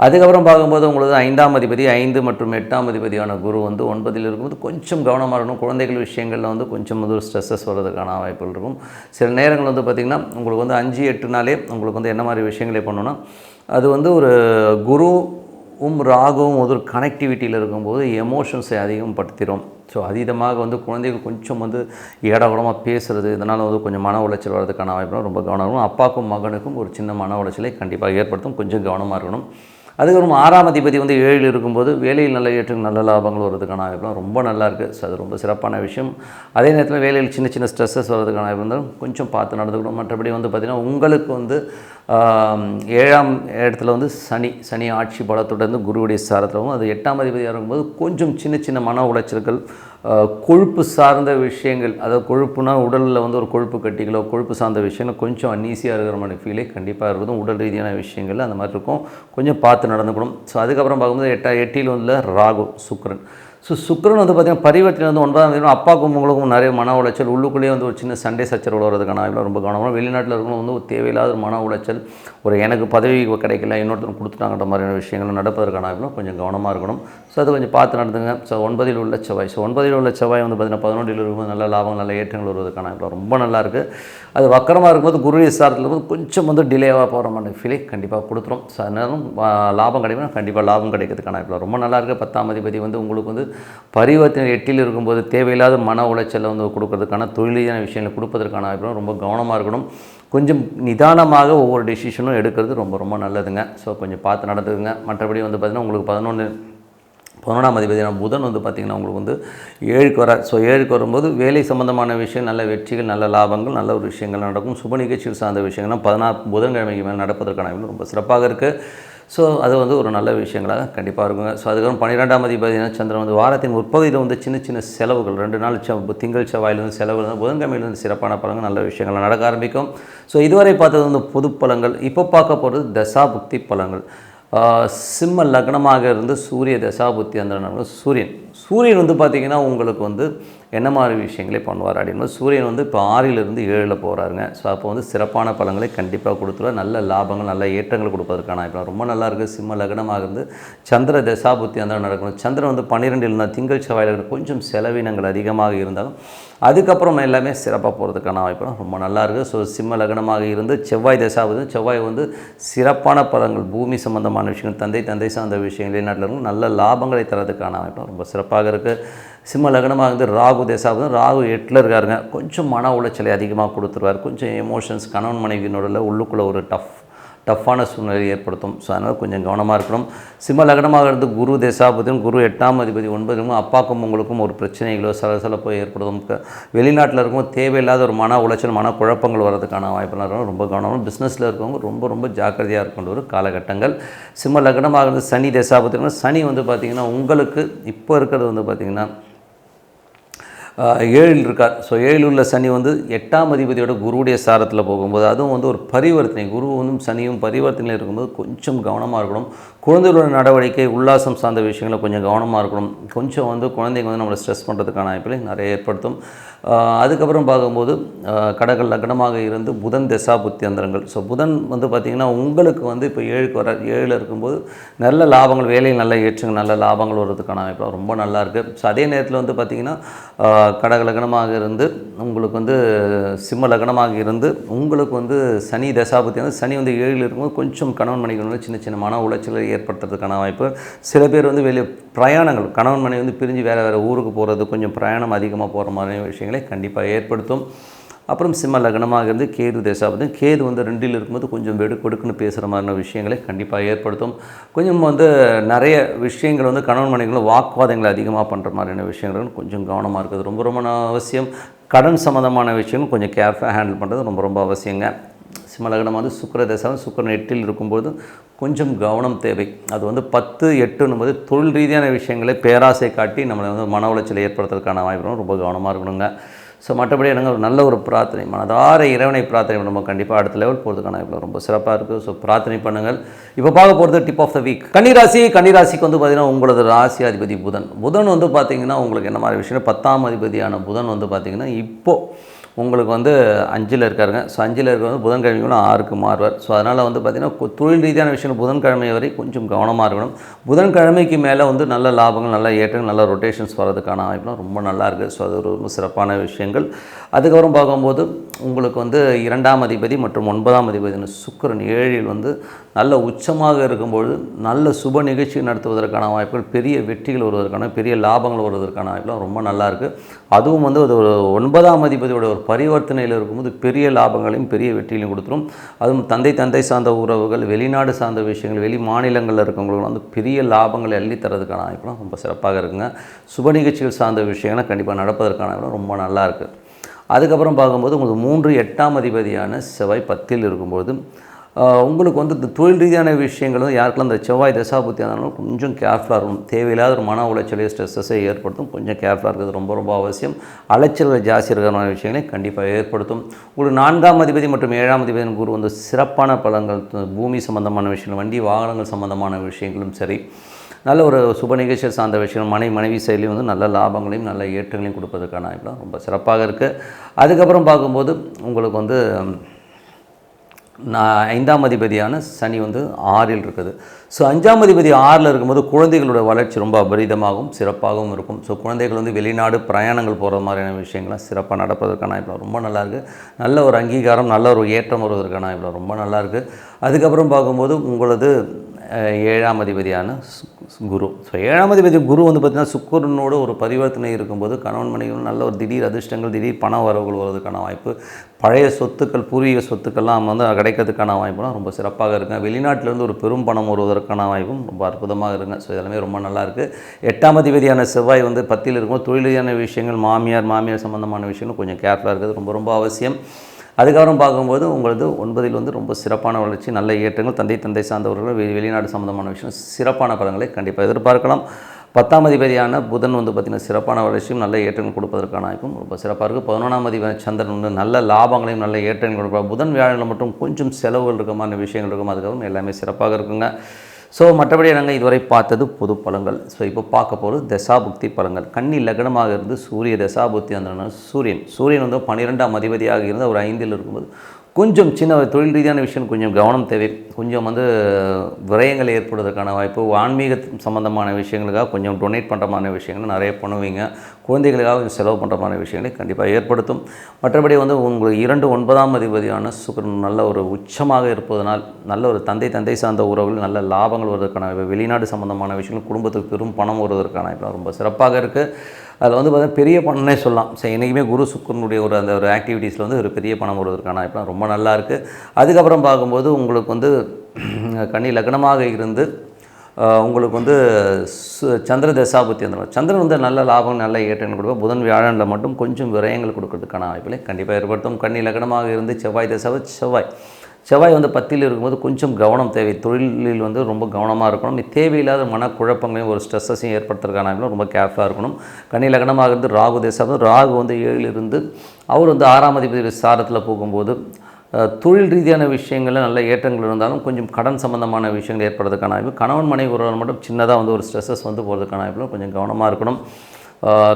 அதுக்கப்புறம் பார்க்கும்போது உங்களுக்கு 5ஆம் அதிபதி 5 மற்றும் 8ஆம் அதிபதியான குரு வந்து 9ல் இருக்கும்போது கொஞ்சம் கவனமாக இருக்கணும். குழந்தைகள் விஷயங்களில் வந்து கொஞ்சம் வந்து ஸ்ட்ரெஸ்ஸஸ் வர்றதுக்கான வாய்ப்புகள் இருக்கும். சில நேரங்கள் வந்து பார்த்திங்கன்னா உங்களுக்கு வந்து 5, 8 உங்களுக்கு வந்து என்ன மாதிரி விஷயங்களை பண்ணணும்னா அது வந்து ஒரு குருவும் ராகுவும் ஒரு கனெக்டிவிட்டியில் இருக்கும்போது எமோஷன்ஸை அதிகம் படுத்திடும். ஸோ அதீதமாக வந்து குழந்தைகள் கொஞ்சம் வந்து ஏடாகூடமாக பேசுகிறது இதனால் வந்து கொஞ்சம் மன உளைச்சல் வர்றதுக்கான வாய்ப்பு ரொம்ப கவனம் இருக்கணும். அப்பாவுக்கும் மகனுக்கும் ஒரு சின்ன மன உளைச்சலை கண்டிப்பாக ஏற்படுத்தும். கொஞ்சம் கவனமாக இருக்கணும். அதுக்கப்புறம் 6ஆம் அதிபதி வந்து 7ல் இருக்கும்போது வேலையில் நல்ல ஏற்றம் நல்ல லாபங்கள் வர்றதுக்கான வாய்ப்புலாம் ரொம்ப நல்லா இருக்குது. ஸோ அது ரொம்ப சிறப்பான விஷயம். அதே நேரத்தில் வேலையில் சின்ன ஸ்ட்ரெஸ்ஸஸ் வர்றதுக்கான வாய்ப்பு இருந்தாலும் கொஞ்சம் பார்த்து நடந்துக்கணும். மற்றபடி வந்து பார்த்திங்கன்னா உங்களுக்கு வந்து 7ஆம் இடத்துல வந்து சனி ஆட்சி பலத்துடன் குருவுடைய சாரத்திலும் அது 8ஆம் அதிபதியாக இருக்கும்போது கொஞ்சம் சின்ன மன உளைச்சல்கள் கொழுப்பு சார்ந்த விஷயங்கள் அதாவது கொழுப்புனா உடலில் வந்து ஒரு கொழுப்பு கட்டிகளோ கொழுப்பு சார்ந்த விஷயங்கள் கொஞ்சம் அன்ஈஸியாக இருக்கிற மாதிரி ஃபீலே கண்டிப்பாக இருக்கும். உடல் ரீதியான விஷயங்கள் அந்த மாதிரி இருக்கும். கொஞ்சம் பார்த்து நடந்துக்கணும். ஸோ அதுக்கப்புறம் பார்க்கும்போது 8ல் உள்ள ராகு சுக்கிரன். ஸோ சுக்கிரன் வந்து பார்த்திங்கன்னா பரிவர்த்தனை வந்து 9ஆம் தேதி அப்பாவுக்கும் உங்களுக்கும் நிறைய மன உளைச்சல் உள்ளுக்குள்ளேயே வந்து ஒரு சின்ன சண்டை சச்சரவு வர்றதுக்கான ரொம்ப கவனமாக வெளிநாட்டில் இருக்கணும். வந்து ஒரு தேவையில்லாத ஒரு மன உளைச்சல் ஒரு எனக்கு பதவி கிடைக்கல இன்னொருத்தர் கொடுத்துட்டாங்கன்ற மாதிரியான விஷயங்கள் நடப்பதற்கான கொஞ்சம் கவனமாக இருக்கணும். ஸோ அது கொஞ்சம் பார்த்து நடந்துங்க. ஸோ 9ல் உள்ள செவ்வாய் வந்து பார்த்திங்கன்னா 11ல் இருக்கும்போது நல்ல லாபம் நல்ல ஏற்றங்கள் வருவதற்கான ரொம்ப நல்லாயிருக்கு. அது வக்கரமாக இருக்கும்போது குரு சாரத்தில் இருக்கும்போது கொஞ்சம் வந்து டிலேவாக போகிற மாதிரி ஃபீலை கண்டிப்பாக கொடுத்துரும். ஸோ அதனால லாபம் கிடைக்கும் கண்டிப்பாக லாபம் கிடைக்கிறதுக்கான ரொம்ப நல்லாயிருக்கு. 10ஆம் அதிபதி வந்து உங்களுக்கு வந்து பரிவர்த்தனை 8ல் இருக்கும்போது தேவையில்லாத மன உளைச்சலை வந்து கொடுக்கறதுக்கான தொழிலான விஷயங்களை கொடுப்பதற்கான ரொம்ப கவனமாக இருக்கணும். கொஞ்சம் நிதானமாக ஒவ்வொரு டெசிஷனும் எடுக்கிறது ரொம்ப நல்லதுங்க. ஸோ கொஞ்சம் பார்த்து நடந்துக்குங்க. மற்றபடி வந்து பார்த்திங்கன்னா உங்களுக்கு 11ஆம் அதிபதியான புதன் வந்து பார்த்திங்கன்னா உங்களுக்கு வந்து 7க்கு வரார். ஸோ 7க்கு வரும்போது வேலை சம்பந்தமான விஷயம் நல்ல வெற்றிகள் நல்ல லாபங்கள் நல்ல ஒரு விஷயங்கள் நடக்கும். சுப நிகழ்ச்சிகள் சார்ந்த விஷயங்கள்லாம் 16 புதன்கிழமைக்கு மேலே நடப்பதற்கான ரொம்ப சிறப்பாக இருக்குது. ஸோ அது வந்து ஒரு நல்ல விஷயங்களாக கண்டிப்பாக இருக்குங்க. ஸோ அதுக்கப்புறம் 12ஆம் அதிபதியான சந்திரன் வந்து வாரத்தின் முற்பகுதியில் வந்து சின்ன செலவுகள் 2 நாள் திங்கள் செவ்வாயிலிருந்து செலவுகள் புதன்கிழமையிலிருந்து சிறப்பான பலங்கள் நல்ல விஷயங்கள் நடக்க ஆரம்பிக்கும். ஸோ இதுவரை பார்த்தது வந்து பொது பலங்கள். இப்போ பார்க்க போகிறது தசாபுக்தி பலங்கள். சிம்ம லக்னமாக இருந்து சூரிய தசாபுத்தி அந்த சூரியன் வந்து பார்த்திங்கன்னா உங்களுக்கு வந்து என்ன மாதிரி விஷயங்களே பண்ணுவார் அப்படின்போது சூரியன் வந்து இப்போ 6லிருந்து 7ல் போகிறாருங்க. ஸோ அப்போ வந்து சிறப்பான பலன்களை கண்டிப்பாக கொடுத்துருவார். நல்ல லாபங்கள் நல்ல ஏற்றங்கள் கொடுப்பதற்கான இப்போ ரொம்ப நல்லாயிருக்கு. சிம்ம லக்னமாக இருந்து சந்திர தசாபுத்தி அந்த நடக்கணும். சந்திரன் வந்து 12 இருந்தால் திங்கள் செவ்வாயில் கொஞ்சம் செலவினங்கள் அதிகமாக இருந்தாலும் அதுக்கப்புறம் எல்லாமே சிறப்பாக போகிறதுக்கான வாய்ப்பு ரொம்ப நல்லாயிருக்கு. ஸோ சிம்ம லக்னமாக இருந்து செவ்வாய் தசாபுத்தி செவ்வாய் வந்து சிறப்பான பலன்கள் பூமி சம்பந்தமான விஷயங்கள் தந்தை சார்ந்த விஷயங்கள் வெளிநாட்டில் இருக்கும் நல்ல லாபங்களை தரதுக்கான வாய்ப்பு ரொம்ப சிறப்பாக இருக்குது. சிம்ம லக்னமாக வந்து ராகு தசாபுத்தி ராகு 8ல் இருக்காருங்க. கொஞ்சம் மன உளைச்சலை அதிகமாக கொடுத்துருவார். கொஞ்சம் எமோஷன்ஸ் கணவன் மனைவியினோட உள்ளுக்குள்ளே ஒரு டஃப்பான சூழ்நிலை ஏற்படுத்தும். ஸோ அதனால் கொஞ்சம் கவனமாக இருக்கணும். சிம்ம லக்னமாக இருந்து குரு தசாபுத்தியும் குரு 8ஆம் அதிபதி 9லும் அப்பாக்கும் உங்களுக்கும் ஒரு பிரச்சனைகளோ சலசலப்போ ஏற்படுத்தும். வெளிநாட்டில் இருக்கும் தேவையில்லாத ஒரு மன உளைச்சல் மனக்குழப்பங்கள் வர்றதுக்கான வாய்ப்பெல்லாம் இருக்கும். ரொம்ப கவனமாக பிஸ்னஸில் இருக்கவங்க ரொம்ப ஜாக்கிரதையாக இருக்கின்ற ஒரு காலகட்டங்கள். சிம்ம லக்னமாக இருந்து சனி தசாபுத்தினா சனி வந்து பார்த்திங்கன்னா உங்களுக்கு இப்போ இருக்கிறது வந்து பார்த்திங்கன்னா 7ல் இருக்கார். ஸோ 7ல் உள்ள சனி வந்து 8ஆம் அதிபதியோட குருவுடைய சாரத்தில் போகும்போது அதுவும் வந்து ஒரு பரிவர்த்தனை குரு வந்து சனியும் பரிவர்த்தனையில் இருக்கும்போது கொஞ்சம் கவனமாக இருக்கணும். குழந்தைகளோட நடவடிக்கை உல்லாசம் சார்ந்த விஷயங்களில் கொஞ்சம் கவனமாக இருக்கணும். கொஞ்சம் வந்து குழந்தைங்க வந்து நம்மளை ஸ்ட்ரெஸ் பண்ணுறதுக்கான வாய்ப்புகளை நிறைய ஏற்படுத்தும். அதுக்கப்புறம் பார்க்கும்போது கடக லக்னமாக இருந்து புதன் தசாபுத்தி அந்தரங்கள். ஸோ புதன் வந்து பார்த்திங்கன்னா உங்களுக்கு வந்து இப்போ 7ல் இருக்கும்போது நல்ல லாபங்கள் வேலையில் நல்ல ஏற்றங்கள் நல்ல லாபங்கள் வர்றதுக்கான வாய்ப்பு ரொம்ப நல்லாயிருக்கு. ஸோ அதே நேரத்தில் வந்து பார்த்திங்கன்னா கடக லக்னமாக இருந்து உங்களுக்கு வந்து சிம்ம லக்னமாக இருந்து உங்களுக்கு வந்து சனி தசாபுத்தி வந்து சனி வந்து 7ல் இருக்கும்போது கொஞ்சம் கணவன் மனைவி சின்ன மன உளைச்சலை ஏற்படுத்துறதுக்கான வாய்ப்பு. சில பேர் வந்து வெளியே பிரயாணங்கள் கணவன் மனைவி வந்து பிரிஞ்சு வேறு ஊருக்கு போகிறது கொஞ்சம் பிரயாணம் அதிகமாக போகிற மாதிரி விஷயங்களை கண்டிப்பாக ஏற்படுத்தும். அப்புறம் சிம்ம லக்னமாக இருந்து கேது தசாபுத்தி கேது வந்து 2ல் இருக்கும்போது கொஞ்சம் வெடுக்கொடுக்குன்னு பேசுகிற மாதிரியான விஷயங்களை கண்டிப்பாக ஏற்படுத்தும். கொஞ்சம் வந்து நிறைய விஷயங்கள் வந்து கணவன் மனைவிகளும் வாக்குவாதங்களை அதிகமாக பண்ணுற மாதிரியான விஷயங்கள் கொஞ்சம் கவனமாக இருக்குது ரொம்ப அவசியம். கடன் சம்மந்தமான விஷயங்கள் கொஞ்சம் கேர்ஃபுல்லாக ஹேண்டில் பண்ணுறது ரொம்ப அவசியங்க. சிம்ம லக்னம் வந்து சுக்கிர தசாவும் சுக்கிரன் 8ல் இருக்கும்போது கொஞ்சம் கவனம் தேவை. அது வந்து 10, 8ன்னும்போது தொழில் ரீதியான விஷயங்களை பேராசை காட்டி நம்மளை வந்து மன உளைச்சலை ஏற்படுத்துறதுக்கான வாய்ப்பு ரொம்ப கவனமாக இருக்கணுங்க. ஸோ மற்றபடி எனக்கு ஒரு நல்ல ஒரு பிரார்த்தனை மனதார இறைவனை பிரார்த்தனை நம்ம கண்டிப்பாக அடுத்த லெவல் போகிறதுக்கான வாய்ப்பு ரொம்ப சிறப்பாக இருக்குது. ஸோ பிரார்த்தனை பண்ணுங்கள். இப்போ பார்க்க போகிறது டிப் ஆஃப் த வீக். கன்னிராசிக்கு வந்து பார்த்திங்கன்னா உங்களது ராசி அதிபதி புதன் வந்து பார்த்திங்கன்னா உங்களுக்கு என்ன மாதிரி விஷயம் 10ஆம் அதிபதியான புதன் வந்து பார்த்திங்கன்னா இப்போது உங்களுக்கு வந்து 5ல் இருக்காருங்க. ஸோ 5ல் இருக்கிறது புதன்கிழமை 6க்கு மாறுவார். ஸோ அதனால் வந்து பார்த்திங்கன்னா தொழில் ரீதியான விஷயம் புதன்கிழமை வரை கொஞ்சம் கவனமாக இருக்கணும். புதன்கிழமைக்கு மேலே வந்து நல்ல லாபங்கள் நல்ல ஏற்றங்கள் நல்ல ரொட்டேஷன்ஸ் வர்றதுக்கான வாய்ப்புலாம் ரொம்ப நல்லாயிருக்கு. ஸோ அது ரொம்ப சிறப்பான விஷயங்கள். அதுக்கப்புறம் பார்க்கும்போது உங்களுக்கு வந்து 2ஆம் அதிபதி மற்றும் 9ஆம் அதிபதி சுக்கிரன் 7ல் வந்து நல்ல உச்சமாக இருக்கும்பொழுது நல்ல சுப நிகழ்ச்சி நடத்துவதற்கான வாய்ப்புகள் பெரிய வெற்றிகள் வருவதற்கான பெரிய லாபங்கள் வருவதற்கான வாய்ப்புலாம் ரொம்ப நல்லாயிருக்கு. அதுவும் வந்து அது ஒரு 9ஆம் அதிபதியோட ஒரு பரிவர்த்தனையில் இருக்கும்போது பெரிய லாபங்களையும் பெரிய வெற்றிகளையும் கொடுத்துரும். அதுவும் தந்தை சார்ந்த உறவுகள் வெளிநாடு சார்ந்த விஷயங்கள் வெளி மாநிலங்களில் இருக்கவங்களுக்கு வந்து பெரிய லாபங்களை அள்ளி தரதுக்கான வாய்ப்புலாம் ரொம்ப சிறப்பாக இருக்குங்க. சுப நிகழ்ச்சிகள் சார்ந்த விஷயங்கள்லாம் கண்டிப்பாக நடப்பதற்கான வாய்ப்புலாம் ரொம்ப நல்லாயிருக்கு. அதுக்கப்புறம் பார்க்கும்போது உங்களுக்கு 3, 8ஆம் அதிபதியான செவ்வாய் 10ல் இருக்கும்போது உங்களுக்கு வந்து இந்த தொழில் ரீதியான விஷயங்கள் வந்து யாருக்கெல்லாம் இந்த செவ்வாய் தசாபுத்தி ஆனாலும் கொஞ்சம் கேர்ஃபுல்லாக இருக்கணும். தேவையில்லாத ஒரு மன உளைச்சலை ஸ்ட்ரெஸ்ஸை ஏற்படுத்தும். கொஞ்சம் கேர்ஃபுல்லாக இருக்கிறது ரொம்ப அவசியம். அலைச்சல்கள் ஜாஸ்தி இருக்கிற விஷயங்களை கண்டிப்பாக ஏற்படுத்தும். உங்களுக்கு 4ஆம் அதிபதி மற்றும் 7ஆம் அதிபதி குரு வந்து சிறப்பான பலன்கள் பூமி சம்பந்தமான விஷயங்கள் வண்டி வாகனங்கள் சம்பந்தமான விஷயங்களும் சரி நல்ல ஒரு சுப நிகழ்ச்சியை சார்ந்த விஷயம் மனைவி செயலையும் வந்து நல்ல லாபங்களையும் நல்ல ஏற்றங்களையும் கொடுப்பதற்கான வாய்ப்புலாம் ரொம்ப சிறப்பாக இருக்குது. அதுக்கப்புறம் பார்க்கும்போது உங்களுக்கு வந்து 5ஆம் அதிபதியான சனி வந்து 6ல் இருக்குது. ஸோ 5ஆம் அதிபதி 6ல் இருக்கும்போது குழந்தைகளோட வளர்ச்சி ரொம்ப அபரிதமாகவும் சிறப்பாகவும் இருக்கும். ஸோ குழந்தைகள் வந்து வெளிநாடு பிரயாணங்கள் போகிற மாதிரியான விஷயங்கள்லாம் சிறப்பாக நடப்பதற்கான வாய்ப்பு ரொம்ப நல்லாயிருக்கு. நல்ல ஒரு அங்கீகாரம் நல்ல ஒரு ஏற்றம் வருவதற்கான வாய்ப்பு ரொம்ப நல்லாயிருக்கு. அதுக்கப்புறம் பார்க்கும்போது உங்களது 7ஆம் அதிபதியான குரு. ஸோ 7ஆம் அதிபதி குரு வந்து பார்த்திங்கன்னா சுக்கிரனோடு ஒரு பரிவர்த்தனை இருக்கும்போது கணவன் மனைவிகள் நல்ல ஒரு திடீர் அதிர்ஷ்டங்கள் திடீர் பண வரவுகள் வருவதற்கான வாய்ப்பு பழைய சொத்துக்கள் பூர்வீக சொத்துக்கள்லாம் வந்து கிடைக்கிறதுக்கான வாய்ப்புலாம் ரொம்ப சிறப்பாக இருக்குங்க. வெளிநாட்டிலேருந்து ஒரு பெரும் பணம் வருவதற்கான வாய்ப்பும் ரொம்ப அற்புதமாக இருக்குங்க. ஸோ இதெல்லாமே ரொம்ப நல்லாயிருக்கு. 8ஆம் அதிபதியான செவ்வாய் வந்து 10ல் இருக்கும்போது தொழிலான விஷயங்கள் மாமியார் சம்பந்தமான விஷயங்கள் கொஞ்சம் கேர்ஃபுல்லாக இருக்கிறது ரொம்ப அவசியம். அதுக்கப்புறம் பார்க்கும்போது உங்களது 9ல் வந்து ரொம்ப சிறப்பான வளர்ச்சி நல்ல ஏற்றங்கள் தந்தை சார்ந்தவர்கள் வெளிநாடு சம்பந்தமான விஷயம் சிறப்பான பலன்களை கண்டிப்பாக எதிர்பார்க்கலாம். 10ஆம் அதிபதியான புதன் வந்து பார்த்திங்கன்னா சிறப்பான வளர்ச்சியும் நல்ல ஏற்றங்கள் கொடுப்பதற்கான வாய்ப்பும் ரொம்ப சிறப்பாக இருக்குது. 11ஆம் அதிபதி சந்திரன் வந்து நல்ல லாபங்களையும் நல்ல ஏற்றங்கள் கொடுப்பார். புதன் வியாழனில் மட்டும் கொஞ்சம் செலவுகள் இருக்க மாதிரி விஷயங்கள் இருக்கும். அதுக்கப்புறம் எல்லாமே சிறப்பாக இருக்குங்க. ஸோ மற்றபடி நாங்கள் இதுவரை பார்த்தது பொது பலங்கள். ஸோ இப்போ பார்க்க போகிறது தசாபுக்தி பலங்கள். கன்னி லக்னமாக இருந்து சூரிய தசாபுக்தி அந்த சூரியன் வந்து 12ஆம் அதிபதியாக இருந்து ஒரு 5இல் இருக்கும்போது கொஞ்சம் சின்ன தொழில் ரீதியான விஷயம் கொஞ்சம் கவனம் தேவை. கொஞ்சம் வந்து விரயங்கள் ஏற்படுவதற்கான வாய்ப்பு, ஆன்மீக சம்மந்தமான விஷயங்களுக்காக கொஞ்சம் டொனேட் பண்ணுறமான விஷயங்கள் நிறைய பண்ணுவீங்க. குழந்தைகளுக்காக செலவு பண்ணுறமான விஷயங்களை கண்டிப்பாக ஏற்படுத்தும். மற்றபடி வந்து உங்களுக்கு 9ஆம் அதிபதியான சுக்கிரன் நல்ல ஒரு உச்சமாக இருப்பதனால் நல்ல ஒரு தந்தை சார்ந்த உறவுகள் நல்ல லாபங்கள் வருவதற்கான, வெளிநாடு சம்மந்தமான விஷயங்கள், குடும்பத்துக்கு பெரும் பணம் வருவதற்கான இப்போ ரொம்ப சிறப்பாக இருக்குது. அதில் வந்து பார்த்தீங்கன்னா பெரிய பணம்னே சொல்லலாம். ஸோ என்றைக்குமே குரு சுக்கிரனுடைய அந்த ஒரு ஆக்டிவிட்டீஸில் வந்து ஒரு பெரிய பணம் வருவதற்கான இப்போ ரொம்ப நல்லா இருக்குது. அதுக்கப்புறம் பார்க்கும்போது உங்களுக்கு வந்து கன்னி லக்னமாக இருந்து உங்களுக்கு வந்து சந்திர தசாபுத்தி அந்த சந்திரன் வந்து நல்ல லாபம் நல்ல ஏற்றங்கள் கொடுக்கும். புதன் வியாழனில் மட்டும் கொஞ்சம் விரயங்கள் கொடுக்கறதுக்கான வாய்ப்புகளை கண்டிப்பாக ஏற்படுத்தும். கன்னி லக்னமாக இருந்து செவ்வாய் வந்து 10இல் இருக்கும்போது கொஞ்சம் கவனம் தேவை. தொழிலில் வந்து ரொம்ப கவனமாக இருக்கணும். தேவையில்லாத மனக்குழப்பங்களையும் ஒரு ஸ்ட்ரெஸ்ஸையும் ஏற்படுத்துறதுக்கான ரொம்ப கேர்ஃபுல்லாக இருக்கணும். கன்னி லக்னமாக இருந்து ராகு வந்து 7இல் இருந்து அவர் வந்து 6ஆம் அதிபதி ஸ்தானத்தில் போகும்போது தொழில் ரீதியான விஷயங்களில் நல்ல ஏற்றங்கள் இருந்தாலும் கொஞ்சம் கடன் சம்பந்தமான விஷயங்கள் ஏற்படுறதுக்கான வாய்ப்பு, கணவன் மனைவி உறவுகள் மட்டும் சின்னதாக வந்து ஒரு ஸ்ட்ரெஸ்ஸஸ் வந்து போகிறதுக்கான வாய்ப்பு கொஞ்சம் கவனமாக இருக்கணும்.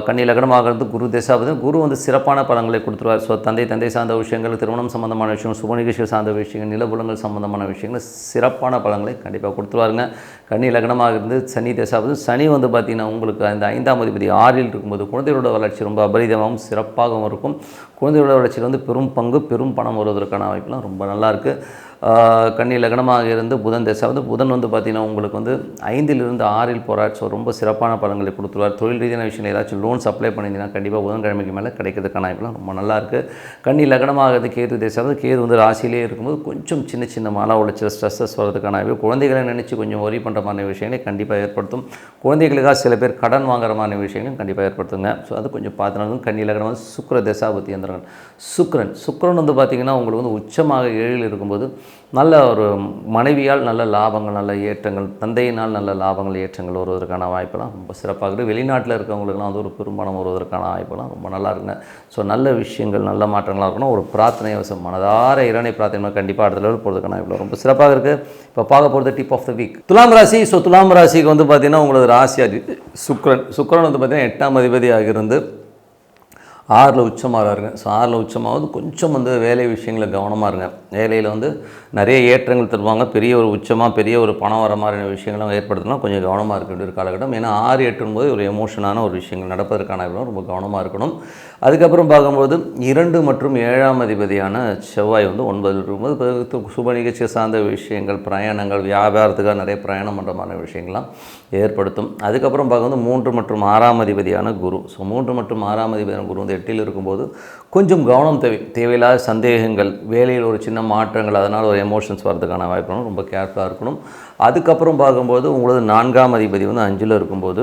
கன்னி லக்னமாக இருந்து குரு தசாபதி, குரு வந்து சிறப்பான பலன்களை கொடுத்துருவார். ஸோ தந்தை சார்ந்த விஷயங்கள், திருமணம் சம்பந்தமான விஷயம், சுப நிகழ்ச்சிகள் சார்ந்த விஷயங்கள், நிலபுலங்கள் சம்பந்தமான விஷயங்கள் சிறப்பான பலன்களை கண்டிப்பாக கொடுத்துருவாருங்க. கன்னி லக்னமாக இருந்து சனி தசாபதி, சனி வந்து பார்த்திங்கன்னா உங்களுக்கு அந்த 5ஆம் அதிபதி 6இல் இருக்கும்போது குழந்தைகளோட வளர்ச்சி ரொம்ப அபரிதமாகவும் சிறப்பாகவும் இருக்கும். குழந்தைகளோட வளர்ச்சியில் வந்து பெரும் பணம் வருவதற்கான வாய்ப்புலாம் ரொம்ப நல்லாயிருக்கு. கன்னி லக்னமாக இருந்து புதன் தசாபதி, புதன் வந்து பார்த்திங்கன்னா உங்களுக்கு வந்து 5இலிருந்து 6இல் போகிறார். ஸோ ரொம்ப சிறப்பான பலன்களை கொடுத்துருவார். தொழில் ரீதியான விஷயங்கள் ஏதாச்சும் லோன்ஸ் அப்ளை பண்ணியிருந்தீங்கன்னா கண்டிப்பாக புதன்கிழமைக்கு மேலே கிடைக்கிறதுக்கான வாய்ப்புலாம் ரொம்ப நல்லாயிருக்கு. கன்னி லக்னமாக இருந்து கேது தசாபதி, கேது வந்து ராசியிலே இருக்கும்போது கொஞ்சம் சின்ன மன உளைச்சல் ஸ்ட்ரெஸ்ஸஸ் வரதுக்கான வாய்ப்பு, குழந்தைகளை நினச்சி கொஞ்சம் ஒரி பண்ணுற மாதிரி விஷயங்களை கண்டிப்பாக ஏற்படுத்தும். குழந்தைகளுக்காக சில பேர் கடன் வாங்குற மாதிரி விஷயங்களும் கண்டிப்பாக ஏற்படுத்துங்க. ஸோ அது கொஞ்சம் பார்த்துனாலும். கன்னி லக்னம் வந்து சுக்கிர தசாபதி அந்த சுக்கிரன் வந்து பார்த்திங்கன்னா உங்களுக்கு வந்து உச்சமாக 7இல் இருக்கும்போது நல்ல ஒரு மனைவியால் நல்ல லாபங்கள் நல்ல ஏற்றங்கள், தந்தையினால் நல்ல லாபங்கள் ஏற்றங்கள் வருவதற்கான வாய்ப்பெல்லாம் ரொம்ப சிறப்பாக இருக்குது. வெளிநாட்டில் இருக்கவங்களுக்குலாம் வந்து ஒரு பெரும்பணம் வருவதற்கான வாய்ப்பெல்லாம் ரொம்ப நல்லா இருக்குங்க. ஸோ நல்ல விஷயங்கள் நல்ல மாற்றங்களாக இருக்கணும். ஒரு பிரார்த்தனை அவசியம், மனதார இறைவனை பிரார்த்தனை கண்டிப்பாக அடுத்த லெவல் போகிறதுக்கான வாய்ப்பு ரொம்ப சிறப்பாக இருக்குது. இப்போ பார்க்க போகிறது டிப் ஆஃப் த வீக் துலாம் ராசி. ஸோ துலாம் ராசிக்கு வந்து பார்த்திங்கன்னா உங்களது ராசி சுக்கிரன் வந்து பார்த்திங்கன்னா 8ஆம் அதிபதியாக இருந்து 6இல் உச்சமாக இருங்க. ஸோ 6இல் உச்சமாவது கொஞ்சம் வந்து வேலை விஷயங்களில் கவனமாக இருங்க. வேலையில் வந்து நிறைய ஏற்றங்கள் தருவாங்க. பெரிய ஒரு உச்சமாக பெரிய ஒரு பணம் வர மாதிரியான விஷயங்களும் ஏற்படுத்தலாம். கொஞ்சம் கவனமாக இருக்க வேண்டிய ஒரு காலகட்டம். ஏன்னா 6 8 போது ஒரு எமோஷனான ஒரு விஷயங்கள் நடப்பதற்கான ரொம்ப கவனமாக இருக்கணும். அதுக்கப்புறம் பார்க்கும்போது 2 மற்றும் 7ஆம் அதிபதியான செவ்வாய் வந்து 9இல் இருக்கும்போது சுப நிகழ்ச்சி சார்ந்த விஷயங்கள், பிரயாணங்கள், வியாபாரத்துக்காக நிறைய பிரயாணம் பண்ணுற மாதிரி விஷயங்கள்லாம் ஏற்படுத்தும். அதுக்கப்புறம் பார்க்கும்போது 3 மற்றும் 6ஆம் அதிபதியான குரு. ஸோ 3 மற்றும் 6ஆம் அதிபதியான குரு வந்து 8இல் இருக்கும்போது கொஞ்சம் கவனம் தேவையில்லாத சந்தேகங்கள், வேலையில் ஒரு சின்ன மாற்றங்கள், அதனால் ஒரு எமோஷன்ஸ் வரதுக்கான வாய்ப்பு ரொம்ப கேர்ஃபுல்லாக இருக்கணும். அதுக்கப்புறம் பார்க்கும்போது உங்களது 4ஆம் அதிபதி வந்து 5இல் இருக்கும்போது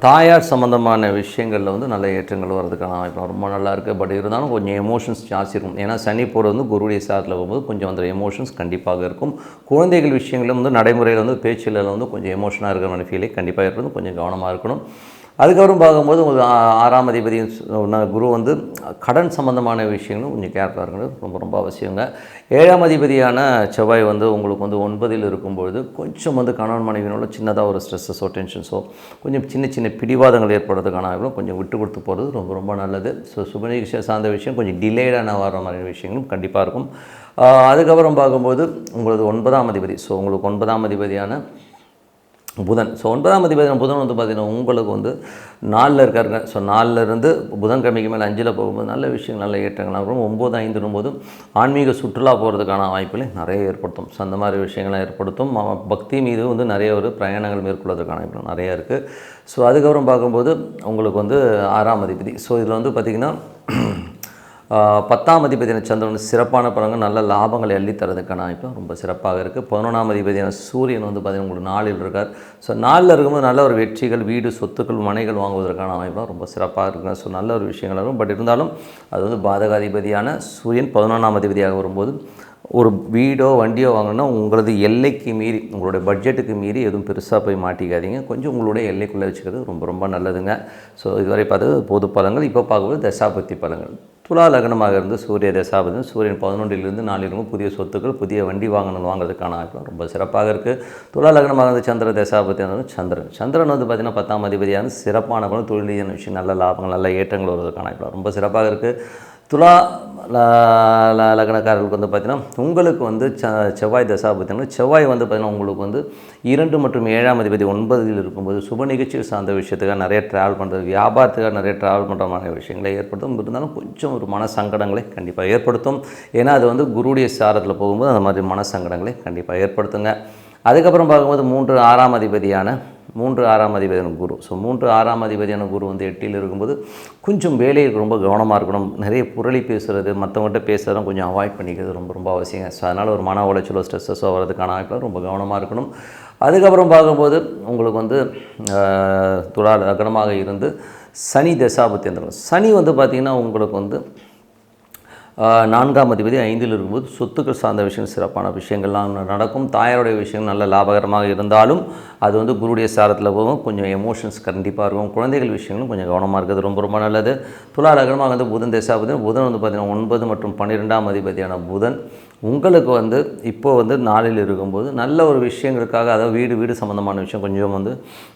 தாயார் சம்மந்தமான விஷயங்களில் வந்து நல்ல ஏற்றங்கள் வர்றதுக்கான வாய்ப்பு ரொம்ப நல்லா இருக்குது. பட் இருந்தாலும் கொஞ்சம் எமோஷன்ஸ் ஜாஸ்தி இருக்கும். ஏன்னா சனி போகிறது வந்து குருடைய சாரத்தில் போகும்போது கொஞ்சம் அந்த எமோஷன்ஸ் கண்டிப்பாக இருக்கும். குழந்தைகள் விஷயங்களும் வந்து நடைமுறையில் வந்து பேச்சில் வந்து கொஞ்சம் எமோஷனாக இருக்கிற மாதிரி ஃபீலே கண்டிப்பாக இருக்கணும். கொஞ்சம் கவனமாக இருக்கணும். அதுக்கப்புறம் பார்க்கும்போது உங்களுக்கு 6ஆம் அதிபதி குரு வந்து கடன் சம்மந்தமான விஷயங்களும் கொஞ்சம் கேர்ஃபுல்லாக இருக்கிறது ரொம்ப அவசியங்க. 7ஆம் அதிபதியான செவ்வாய் வந்து உங்களுக்கு வந்து 9இல் இருக்கும்பொழுது கொஞ்சம் வந்து கணவன் மனைவியோட சின்னதாக ஒரு ஸ்ட்ரெஸ்ஸோ டென்ஷன்ஸோ கொஞ்சம் சின்ன பிடிவாதங்கள் ஏற்படுறதுக்கான கொஞ்சம் விட்டு கொடுத்து போகிறது ரொம்ப நல்லது. ஸோ சுபநிகழ்ச்சியை சார்ந்த விஷயம் கொஞ்சம் டிலேடான வர மாதிரி விஷயங்களும் கண்டிப்பாக இருக்கும். அதுக்கப்புறம் பார்க்கும்போது உங்களது 9ஆம் அதிபதி, ஸோ உங்களுக்கு 9ஆம் அதிபதியான புதன். ஸோ 9ஆம் அதிபதியான புதன் வந்து பார்த்திங்கன்னா உங்களுக்கு வந்து 4இல் இருக்காருங்க. ஸோ 4இல் இருந்து புதன்கிழமைக்கு மேலே 5இல் போகும்போது நல்ல விஷயங்கள் நல்ல ஏற்றங்கள் ஆகும். 9 5 போது ஆன்மீக சுற்றுலா போகிறதுக்கான வாய்ப்புகளை நிறைய ஏற்படுத்தும். ஸோ அந்த மாதிரி விஷயங்கள்லாம் ஏற்படுத்தும். பக்தி மீது வந்து நிறைய ஒரு பிரயாணங்கள் மேற்கொள்வதற்கான வாய்ப்பு நிறையா இருக்குது. ஸோ அதுக்கப்புறம் பார்க்கும்போது உங்களுக்கு வந்து 6ஆம் அதிபதி. ஸோ இதில் வந்து பார்த்திங்கன்னா 10ஆம் அதிபதியான சந்திரன் சிறப்பான பலன்கள் நல்ல லாபங்களை அள்ளி தரதுக்கான வாய்ப்பு ரொம்ப சிறப்பாக இருக்குது. 11ஆம் அதிபதியான சூரியன் வந்து பார்த்திங்கன்னா உங்களுக்கு 4இல் இருக்கார். ஸோ 4இல் இருக்கும்போது நல்ல ஒரு வெற்றிகள், வீடு, சொத்துக்கள், மனைகள் வாங்குவதற்கான வாய்ப்பு ரொம்ப சிறப்பாக இருக்குங்க. ஸோ நல்ல ஒரு விஷயங்கள் இருக்கும். பட் இருந்தாலும் அது வந்து பாதகாதிபதியான சூரியன் 11ஆம் அதிபதியாக வரும்போது ஒரு வீடோ வண்டியோ வாங்கினா உங்களது எல்லைக்கு மீறி, உங்களுடைய பட்ஜெட்டுக்கு மீறி எதுவும் பெருசாக போய் மாட்டிக்காதீங்க. கொஞ்சம் உங்களுடைய எல்லைக்குள்ளே வச்சுக்கிறது ரொம்ப நல்லதுங்க. ஸோ இதுவரை பார்த்தது பொது பலன்கள். இப்போ பார்க்கும்போது தசாபக்தி பலன்கள். துலா லக்னமாக இருந்து சூரிய தசாபதி சூரியன் 11லிருந்து 4 இருக்கும் புதிய சொத்துக்கள் புதிய வண்டி வாங்குறதுக்கான வாய்ப்பு ரொம்ப சிறப்பாக இருக்குது. துலா லக்னமாக இருந்து சந்திர தசாபதி சந்திரன் வந்து பார்த்திங்கன்னா 10ஆம் அதிபதியான சிறப்பான பலம் தொழில் ரீதியான விஷயம் நல்ல லாபங்கள் நல்ல ஏற்றங்கள் வருவதற்கான வாய்ப்பு ரொம்ப சிறப்பாக இருக்குது. துலா லக்னக்காரர்களுக்கு வந்து பார்த்திங்கன்னா உங்களுக்கு வந்து செவ்வாய் தசாபத்தினா செவ்வாய் வந்து பார்த்திங்கன்னா உங்களுக்கு வந்து 2 மற்றும் 7ஆம் அதிபதி 9ல் இருக்கும்போது சுப நிகழ்ச்சிகள் சார்ந்த விஷயத்துக்காக நிறைய ட்ராவல் பண்ணுறது வியாபாரத்துக்காக நிறைய ட்ராவல் பண்ணுற மாதிரி விஷயங்களை ஏற்படுத்தும். இருந்தாலும் கொஞ்சம் ஒரு மன சங்கடங்களை கண்டிப்பாக ஏற்படுத்தும். ஏன்னா அது வந்து குருடைய சாரத்தில் போகும்போது அந்த மாதிரி மன சங்கடங்களை கண்டிப்பாக ஏற்படுத்துங்க. அதுக்கப்புறம் பார்க்கும்போது 3 6ஆம் அதிபதியான குரு. ஸோ 3 6ஆம் அதிபதியான குரு வந்து 8ல் இருக்கும்போது கொஞ்சம் வேலைக்கு ரொம்ப கவனமாக இருக்கணும். நிறைய புரளி பேசுகிறது மற்றவங்கள்ட்ட பேசுகிறதும் கொஞ்சம் அவாய்ட் பண்ணிக்கிறது ரொம்ப ரொம்ப அவசியம். ஸோ அதனால் ஒரு மன உளைச்சலோ ஸ்ட்ரெஸ்ஸோ வரதுக்கான வாய்ப்பில் ரொம்ப கவனமாக இருக்கணும். அதுக்கப்புறம் பார்க்கும்போது உங்களுக்கு வந்து துலா லக்னமாக இருந்து சனி தசாபத்தி சனி வந்து பார்த்திங்கன்னா உங்களுக்கு வந்து 4ஆம் அதிபதி 5ல் இருக்கும்போது சொத்துக்கள் சார்ந்த விஷயம் சிறப்பான விஷயங்கள்லாம் நடக்கும். தாயாருடைய விஷயங்கள் நல்ல லாபகரமாக இருந்தாலும் அது வந்து குருடைய சாரத்தில் போகும். கொஞ்சம் எமோஷன்ஸ் கண்டிப்பாக இருக்கும். குழந்தைகள் விஷயங்களும் கொஞ்சம் கவனமாக இருக்கிறது ரொம்ப ரொம்ப நல்லது. துலா லக்னமாக வந்து புதன் தசாபதி புதன் வந்து பார்த்திங்கன்னா 9 மற்றும் 12ஆம் அதிபதியான புதன் உங்களுக்கு வந்து இப்போது வந்து 4ல் இருக்கும்போது நல்ல ஒரு விஷயங்களுக்காக அதாவது வீடு சம்மந்தமான விஷயம் கொஞ்சம் வந்து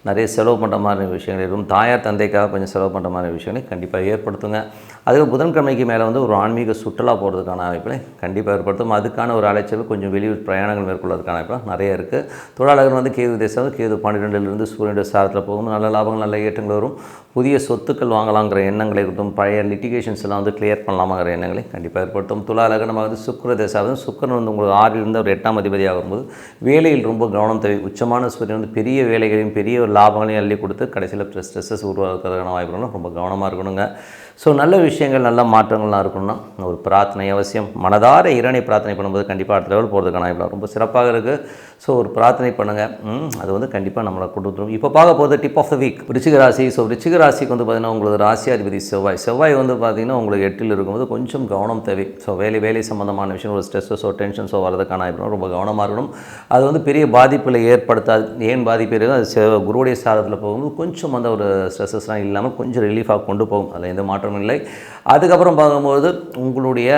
நிறைய செலவு பண்ணுற மாதிரி விஷயங்கள் இருக்கும். தாயார் தந்தைக்காக கொஞ்சம் செலவு பண்ணுற மாதிரி விஷயங்களை கண்டிப்பாக ஏற்படுத்துங்க. அதுக்கு புதன்கிழமைக்கு மேலே வந்து ஒரு ஆன்மீக சுற்றுலா போகிறதுக்கான வாய்ப்புகளை கண்டிப்பாக ஏற்படுத்தும். அதுக்கான ஒரு அலைச்சல் கொஞ்சம் வெளியூர் பிரயாணங்கள் மேற்கொள்வதற்கான வாய்ப்பு நிறைய இருக்குது. துலா லக்னம் வந்து கேது தேசம் கேது 12லிருந்து சூரியனுடைய சாரத்தில் போகும்போது நல்ல லாபங்கள் நல்ல ஏற்றங்கள் வரும். புதிய சொத்துக்கள் வாங்கலாங்கிற எண்ணங்களை இருக்கும். பழைய லிட்டிகேஷன்ஸ் எல்லாம் வந்து கிளியர் பண்ணலாமாங்கிற எண்ணங்களை கண்டிப்பாக ஏற்படுத்தும். துலா லக்னமாக வந்து சுக்கிர தசாவது சுக்கிரன் வந்து உங்களுக்கு 6லிருந்து ஒரு 8ஆம் அதிபதி ஆகும்போது வேலையில் ரொம்ப கவனம் தேவை. உச்சமான சூரியன் வந்து பெரிய வேலைகளையும் பெரிய லாபங்களையும் அள்ளி கொடுத்து கடைசியில் ஸ்ட்ரெஸ்ஸஸ் உருவாக்குறதுக்கான வாய்ப்புகளும் ரொம்ப கவனமாக இருக்கணுங்க. ஸோ நல்ல விஷயங்கள் நல்ல மாற்றங்கள்லாம் இருக்கணும்னா ஒரு பிரார்த்தனை அவசியம். மனதார இறைவனை பிரார்த்தனை பண்ணும்போது கண்டிப்பாக அடுத்த லெவல் போகிறதுக்கான வாய்ப்பு ரொம்ப சிறப்பாக இருக்குது. ஸோ ஒரு பிரார்த்தனை பண்ணுங்கள், அது வந்து கண்டிப்பாக நம்மளை கொடுத்துரும். இப்போ பார்க்க போகிறது டிப் ஆஃப் த வீக் விருச்சிக ராசி. ஸோ விருச்சிக ராசிக்கு வந்து பார்த்திங்கன்னா உங்களுக்கு ராசியாதிபதி செவ்வாய் வந்து பார்த்திங்கன்னா உங்களுக்கு 8ல் இருக்கும்போது கொஞ்சம் கவனம் தேவை. ஸோ வேலை சம்மந்தமான விஷயம் ஒரு ஸ்ட்ரெஸ்ஸோ டென்ஷன்ஸோ வரதுக்கான வாய்ப்பு ரொம்ப கவனமாக இருக்கணும். அது வந்து பெரிய பாதிப்பில் ஏற்படுத்தாது. ஏன் பாதிப்பு இருக்குது அது குருவுடைய சாரத்தில் போகும்போது கொஞ்சம் அந்த ஒரு ஸ்ட்ரெஸ்ஸஸ்லாம் இல்லாமல் கொஞ்சம் ரிலீஃபாக கொண்டு போகும். அதில் எந்த மாற்றமும் இல்லை. அதுக்கப்புறம் பார்க்கும்போது உங்களுடைய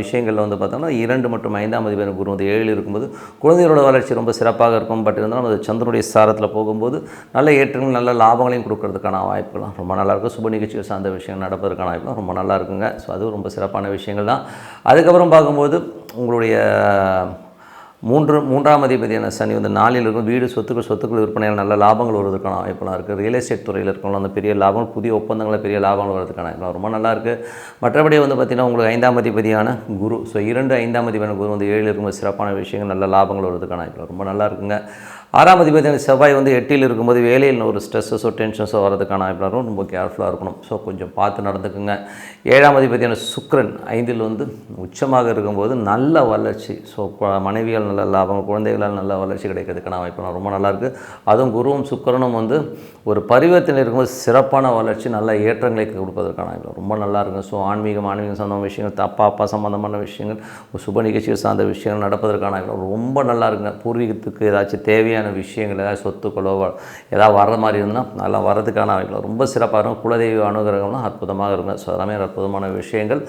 விஷயங்களில் வந்து பார்த்தோம்னா 2 மற்றும் 5ஆம் அதிபதி குரு வந்து 7ல் இருக்கும்போது குழந்தைகளோட வளர்ச்சி ரொம்ப சிறப்பாக இருக்கும். பட் இருந்தாலும் அது சந்திரனுடைய சாரத்தில் போகும்போது நல்ல ஏற்றங்கள் நல்ல லாபங்களையும் கொடுக்கறதுக்கான வாய்ப்புலாம் ரொம்ப நல்லாயிருக்கும். சுப நிகழ்ச்சிகள் சார்ந்த விஷயங்கள் நடப்பதற்கான வாய்ப்புலாம் ரொம்ப நல்லா இருக்குங்க. ஸோ அதுவும் ரொம்ப சிறப்பான விஷயங்கள் தான். அதுக்கப்புறம் பார்க்கும்போது உங்களுடைய 3ஆம் அதிபதியான சனி வந்து 4ல் இருக்கும். வீடு சொத்துக்கள் விற்பனையால் நல்ல லாபங்கள் வருவதற்கான வாய்ப்புலாம் இருக்குது. ரியல் எஸ்டேட் துறையில் இருக்கவங்க அந்த பெரிய லாபங்கள் புதிய ஒப்பந்தங்களில் பெரிய லாபங்கள் வருவதற்கான வாய்ப்புலாம் ரொம்ப நல்லாயிருக்கு. மற்றபடி வந்து பார்த்திங்கன்னா உங்களுக்கு 5ஆம் அதிபதியான குரு. ஸோ 2 5ஆம் அதிபதியான குரு வந்து 7ல் இருக்கும்போது சிறப்பான விஷயங்கள் நல்ல லாபங்கள் வருவதற்கான வாய்ப்புலாம் ரொம்ப நல்லா இருக்குங்க. 6ஆம் அதிபதியான செவ்வாய் வந்து 8ல் இருக்கும்போது வேலையில் ஒரு ஸ்ட்ரெஸ்ஸோ டென்ஷன்ஸோ வரதுக்கான வாய்ப்புலாம் ரொம்ப கேர்ஃபுல்லாக இருக்கணும். ஸோ கொஞ்சம் பார்த்து நடந்துக்குங்க. 7ஆம் அதிபதியான சுக்கிரன் 5ல் வந்து உச்சமாக இருக்கும்போது நல்ல வளர்ச்சி. ஸோ மனைவியால் நல்ல லாபம் குழந்தைகளால் நல்ல வளர்ச்சி கிடைக்கிறதுக்கான வாய்ப்புலாம் ரொம்ப நல்லாயிருக்கு. அதுவும் குருவும் சுக்கிரனும் வந்து ஒரு பரிவர்த்தனை இருக்கும்போது சிறப்பான வளர்ச்சி நல்ல ஏற்றங்களை கொடுப்பதற்கான வாய்ப்பு ரொம்ப நல்லா இருக்கும். ஸோ ஆன்மீகம் சம்பந்தமான விஷயங்கள் அப்பா சம்பந்தமான விஷயங்கள் சுப நிகழ்ச்சிகள் சார்ந்த விஷயங்கள் நடப்பதற்கான வாய்ப்பு ரொம்ப நல்லா இருக்குங்க. பூர்வீகத்துக்கு ஏதாச்சும் தேவையான விஷயங்கள் ஏதாவது சொத்துக்களோ ஏதாவது வர்ற மாதிரி இருந்ததுன்னா நல்லா வரதுக்கான வாய்ப்பு ரொம்ப சிறப்பாக இருக்கும். குலதெய்வ அனுகிரகம்லாம் அற்புதமாக இருக்கும். ஸோ எல்லாமே அற்புதமான விஷயங்கள்.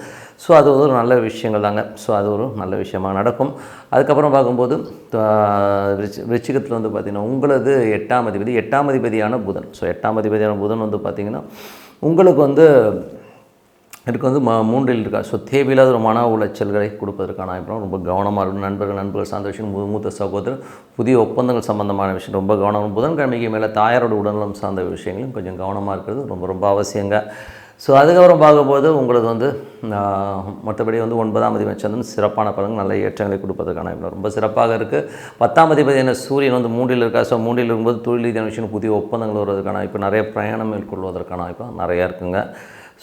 ஸோ அது ஒரு நல்ல விஷயங்கள் தாங்க. ஸோ அது ஒரு நல்ல விஷயமாக நடக்கும். அதுக்கப்புறம் பார்க்கும்போது விருச்சிகத்தில் வந்து பார்த்திங்கன்னா உங்களது 8ஆம் அதிபதியான புதன். ஸோ 8ஆம் அதிபதியான புதன் வந்து பார்த்திங்கன்னா உங்களுக்கு வந்து இதுக்கு வந்து 3ல் இருக்கா. ஸோ தேவையில்லாத ஒரு மன உளைச்சல்களை கொடுப்பதற்கான வாய்ப்பு ரொம்ப கவனமாக இருக்கணும். நண்பர்கள் சார்ந்த விஷயம் மூத்த சகோதரர் புதிய ஒப்பந்தங்கள் சம்பந்தமான விஷயம் ரொம்ப கவனம். புதன்கிழமைக்கு மேலே தாயாரோட உடல்நலம் சார்ந்த விஷயங்களும் கொஞ்சம் கவனமாக இருக்கிறது ரொம்ப ரொம்ப அவசியங்க. ஸோ அதுக்கப்புறம் பார்க்கும்போது உங்களுக்கு வந்து மற்றபடி வந்து 9ஆம் அதிபதி சந்திரன் சிறப்பான பலன்கள் நல்ல ஏற்றங்களை கொடுப்பதற்கான ரொம்ப சிறப்பாக இருக்குது. 10ஆம் அதிபதியான சூரியன் வந்து 3ல் இருக்கா. ஸோ 3ல் இருக்கும்போது தொழில் ரீதியான விஷயம் புதிய ஒப்பந்தங்கள் வருவதற்கான இப்போ நிறைய பிரயாணம் மேற்கொள்வதற்கான வாய்ப்பு நிறையா இருக்குங்க.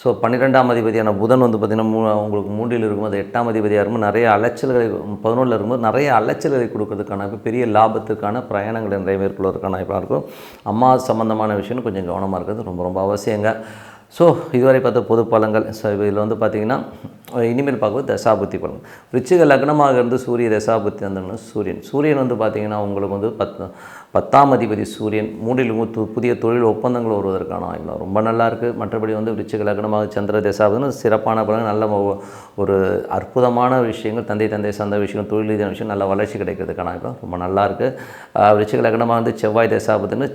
ஸோ 12ஆம் அதிபதியான புதன் வந்து பார்த்திங்கன்னா உங்களுக்கு 3ல் இருக்கும்போது 8ஆம் அதிபதியாக இருக்கும்போது நிறைய அலைச்சல்களை 11ல் இருக்கும்போது நிறைய அலைச்சல்களை கொடுக்கறதுக்கான பெரிய லாபத்துக்கான பிரயாணங்களை நிறைய மேற்கொள்வதற்கான வாய்ப்பாக இருக்கும். அம்மா சம்பந்தமான விஷயம் கொஞ்சம் கவனமாக இருக்கிறது ரொம்ப ரொம்ப அவசியங்க. ஸோ இதுவரை பார்த்த பொது பலன்கள். ஸோ இதில் வந்து பார்த்திங்கன்னா இனிமேல் பார்க்கும்போது தசாபுத்தி பலன். விருச்சிக லக்னமாக இருந்து சூரிய தசாபுத்தி வந்தோம்னா சூரியன் வந்து பார்த்திங்கன்னா உங்களுக்கு வந்து 10ஆம் அதிபதி சூரியன் 3ல் புதிய தொழில் ஒப்பந்தங்கள் வருவதற்கான வாய்ப்பு ரொம்ப நல்லாயிருக்கு. மற்றபடி வந்து விருச்சிக லக்னமாக சந்திர தசாபுத்தின்னு சிறப்பான பலன், நல்ல ஒரு அற்புதமான விஷயங்கள், தந்தை சார்ந்த விஷயம், தொழில் ரீதியான விஷயம், நல்ல வளர்ச்சி கிடைக்கிறதுக்கான வாய்ப்பு ரொம்ப நல்லாயிருக்கு. விருச்சிக லக்னமாக வந்து செவ்வாய் தசாபுத்தின்னு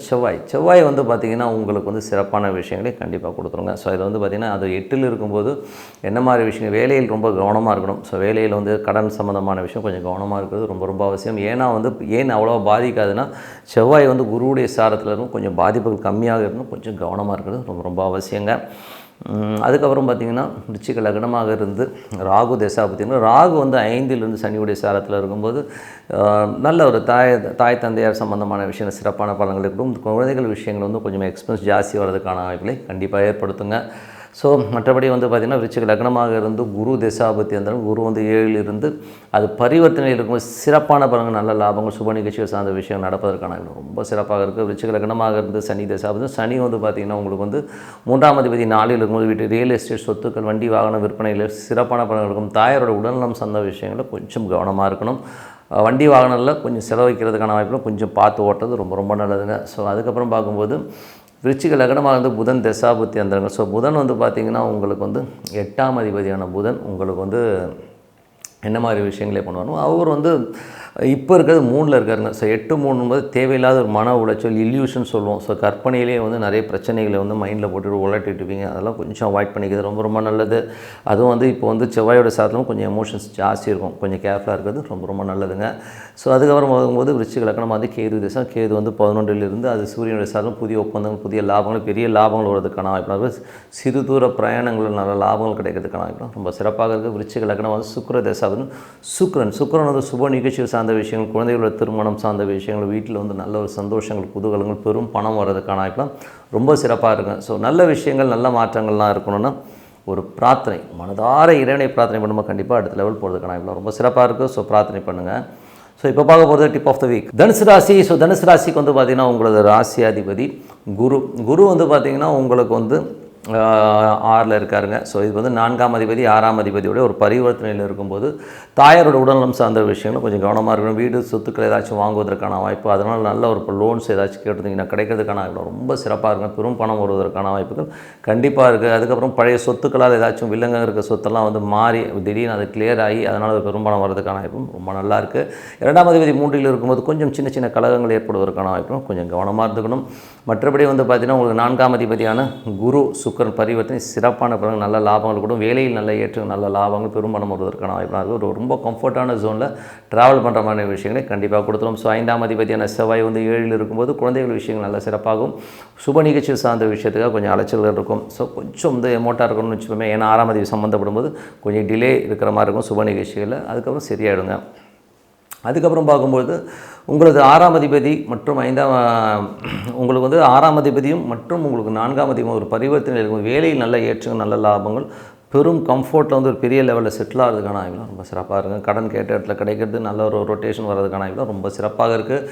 செவ்வாய் வந்து பார்த்திங்கன்னா உங்களுக்கு வந்து சிறப்பான விஷயங்களை கண்டிப்பாக கொடுத்துருங்க. ஸோ இதில் வந்து பார்த்திங்கன்னா அது 8ல் இருக்கும்போது என்ன மாதிரி விஷயங்கள், வேலையில் ரொம்ப கவனமாக இருக்கணும். ஸோ வேலையில் வந்து கடன் சம்மந்தமான விஷயம் கொஞ்சம் கவனமாக இருக்கிறது ரொம்ப அவசியம். ஏன்னா வந்து ஏன் அவ்வளோ பாதிக்காதுன்னா செவ்வாய் வந்து குருவுடைய சாரத்தில் இருக்கும், கொஞ்சம் பாதிப்புகள் கம்மியாக இருக்கணும், கொஞ்சம் கவனமாக இருக்கிறது ரொம்ப அவசியங்க. அதுக்கப்புறம் பார்த்திங்கன்னா விருச்சிக லக்னமாக இருந்து ராகு தசாபுத்தின்னா ராகு வந்து 5லிருந்து சனியுடைய சாரத்தில் இருக்கும்போது நல்ல ஒரு தாய் தந்தையார் சம்பந்தமான விஷயம் சிறப்பான பலன்கள் இருக்கும். குழந்தைகள் விஷயங்கள் வந்து கொஞ்சம் எக்ஸ்பென்ஸ் ஜாஸ்தி வர்றதுக்கான வாய்ப்புகளை கண்டிப்பாக ஏற்படுத்துங்க. ஸோ மற்றபடி வந்து பார்த்திங்கன்னா விருச்சிக லக்னமாக இருந்து குரு தசாபுத்தி இருந்தாலும் குரு வந்து 7ல் இருந்து அது பரிவர்த்தனையில் இருக்கும்போது சிறப்பான பலன்கள், நல்ல லாபங்கள், சுப நிகழ்ச்சிகள் சார்ந்த விஷயம் நடப்பதற்கான ரொம்ப சிறப்பாக இருக்குது. விருச்சிக லக்னமாக இருந்து சனி தசாபுத்தி, சனி வந்து பார்த்திங்கன்னா உங்களுக்கு வந்து 3ஆம் அதிபதி 4ல் இருக்கும்போது வீட்டு ரியல் எஸ்டேட், சொத்துக்கள், வண்டி வாகன விற்பனையில் சிறப்பான பலன்கள் இருக்கும். தாயாரோட உடல்நலம் சார்ந்த விஷயங்களில் கொஞ்சம் கவனமாக இருக்கணும். வண்டி வாகனத்தில் கொஞ்சம் செலவழிக்கிறதுக்கான வாய்ப்புகளும் கொஞ்சம் பார்த்து ஓட்டுறது ரொம்ப நல்லதுங்க. ஸோ அதுக்கப்புறம் பார்க்கும்போது விருச்சிக லக்னமாக வந்து புதன் தசாபுத்தி அந்தரங்க. ஸோ புதன் வந்து பார்த்திங்கன்னா உங்களுக்கு வந்து 8ஆம் அதிபதியான புதன் உங்களுக்கு வந்து என்ன மாதிரி விஷயங்களே பண்ணுவார், அவர் வந்து இப்போ இருக்கிறது 3ல் இருக்காருங்க. ஸோ 8 3 தேவையில்லாத ஒரு மன உளைச்சல், இல்யூஷன் சொல்லுவோம். ஸோ கற்பனையிலே வந்து நிறைய பிரச்சனைகளை வந்து மைண்டில் போட்டுட்டு உலட்டிட்டு இருப்பீங்க. அதெல்லாம் கொஞ்சம் அவாய்ட் பண்ணிக்கிறது ரொம்ப நல்லது. அதுவும் வந்து இப்போ வந்து செவ்வாயோட சாரத்திலும் கொஞ்சம் எமோஷன்ஸ் ஜாஸ்தி இருக்கும், கொஞ்சம் கேர்ஃபுல்லாக இருக்கிறது ரொம்ப நல்லதுங்க. ஸோ அதுக்கப்புறம் போகும்போது விருச்சிக லக்னம் வந்து கேது திசை, கேது வந்து 11லிருந்து அது சூரியனுடைய சாரம், புதிய ஒப்பந்தங்கள், புதிய லாபங்கள், பெரிய லாபங்கள் வருவதற்கான வாய்ப்பு, சிறு தூர பிரயாணங்கள் நல்ல லாபங்கள் கிடைக்கிறதுக்கான வாய்ப்பு ரொம்ப சிறப்பாக இருக்குது. விருச்சிக லக்னம் வந்து சுக்கிர தசை, சுக்கிரன் வந்து சுப நிகழ்ச்சிகள் சார்ந்த விஷயங்கள், குழந்தைகளோட திருமணம் சார்ந்த விஷயங்கள், வீட்டில் வந்து நல்ல ஒரு சந்தோஷங்கள், குதூகலங்கள், பெரும் பணம் வர்றதுக்கான வாய்ப்புலாம் ரொம்ப சிறப்பாக இருக்குங்க. ஸோ நல்ல விஷயங்கள், நல்ல மாற்றங்கள்லாம் இருக்கணும்னா ஒரு பிரார்த்தனை, மனதார இறைவனை பிரார்த்தனை பண்ணும்போது கண்டிப்பாக அடுத்த லெவல் போகிறதுக்கான வாய்ப்புலாம் ரொம்ப சிறப்பாக இருக்குது. ஸோ பிரார்த்தனை பண்ணுங்கள். ஸோ இப்போ பார்க்க போகிறது டிப் ஆஃப் த வீக் தனுசு ராசி. ஸோ தனுசு ராசிக்கு வந்து பார்த்திங்கன்னா உங்களது ராசியாதிபதி குரு வந்து பார்த்திங்கன்னா உங்களுக்கு வந்து 6ல் இருக்காருங்க. ஸோ இது வந்து 4ஆம் அதிபதி 6ஆம் அதிபதியோட ஒரு பரிவர்த்தனையில் இருக்கும்போது தாயாரோட உடல்நலம் சார்ந்த விஷயங்களும் கொஞ்சம் கவனமாக இருக்கணும். வீடு சொத்துக்கள் ஏதாச்சும் வாங்குவதற்கான வாய்ப்பு, அதனால் நல்ல ஒரு லோன்ஸ் ஏதாச்சும் கேட்டிருந்தீங்கன்னா கிடைக்கிறதுக்கான வாய்ப்பு ரொம்ப சிறப்பாக இருக்கும். பெரும் பணம் வருவதற்கான வாய்ப்புகள் கண்டிப்பாக இருக்குது. அதுக்கப்புறம் பழைய சொத்துக்களால் ஏதாச்சும் வில்லங்க இருக்க சொத்தெல்லாம் வந்து மாறி திடீர்னு அது கிளியர் ஆகி அதனால் பெரும் பணம் வர்றதுக்கான வாய்ப்பும் ரொம்ப நல்லாயிருக்கு. 2ஆம் அதிபதி 3ல் இருக்கும்போது கொஞ்சம் சின்ன கலகங்கள் ஏற்படுவதற்கான வாய்ப்பும் கொஞ்சம் கவனமாக இருந்துக்கணும். மற்றபடி வந்து பார்த்திங்கன்னா உங்களுக்கு 4ஆம் அதிபதியான குரு சுக்கிரன் பரிவர்த்தனை சிறப்பான பலன், நல்ல லாபங்கள் கூட, வேலையில் நல்ல ஏற்றம், நல்ல லாபங்கள், பெரும்பணம் வருவதற்கான வாய்ப்பாக இருக்குது. ரொம்ப கம்ஃபர்ட்டான ஜோனில் ட்ராவல் பண்ணுற மாதிரி விஷயங்களை கண்டிப்பாக கொடுத்துரும். ஸோ 5ஆம் அதிபதியான செவ்வாய் வந்து 7ல் இருக்கும்போது குழந்தைகள் விஷயங்கள் நல்ல சிறப்பாகும். சுப நிகழ்ச்சி சார்ந்த விஷயத்துக்காக கொஞ்சம் அலைச்சல்கள் இருக்கும். ஸோ கொஞ்சம் வந்து எமோட்டாக இருக்கணும்னு வச்சுப்போமே. ஏன்னா 6ஆம் அதிபதி சம்மந்தப்படும் போது கொஞ்சம் டிலே இருக்கிற மாதிரி இருக்கும் சுப நிகழ்ச்சிகளில். அதுக்கப்புறம் சரியாயிடுங்க. அதுக்கப்புறம் பார்க்கும்போது உங்களது 6ஆம் அதிபதி மற்றும் உங்களுக்கு வந்து 6ஆம் அதிபதியும் மற்றும் உங்களுக்கு 4ஆம் அதிபதியும் ஒரு பரிவர்த்தனை இருக்கும். வேலையில் நல்ல ஏற்றங்கள், நல்ல லாபங்கள், பெரும் கம்ஃபர்ட்டில் வந்து ஒரு பெரிய லெவலில் செட்டில் ஆகிறதுக்கான வாய்ப்புலாம் ரொம்ப சிறப்பாக இருக்குது. கடன் கேட்ட இடத்துல கிடைக்கிறது, நல்ல ஒரு ரொட்டேஷன் வர்றதுக்கான வாய்ப்புலாம் ரொம்ப சிறப்பாக இருக்குது.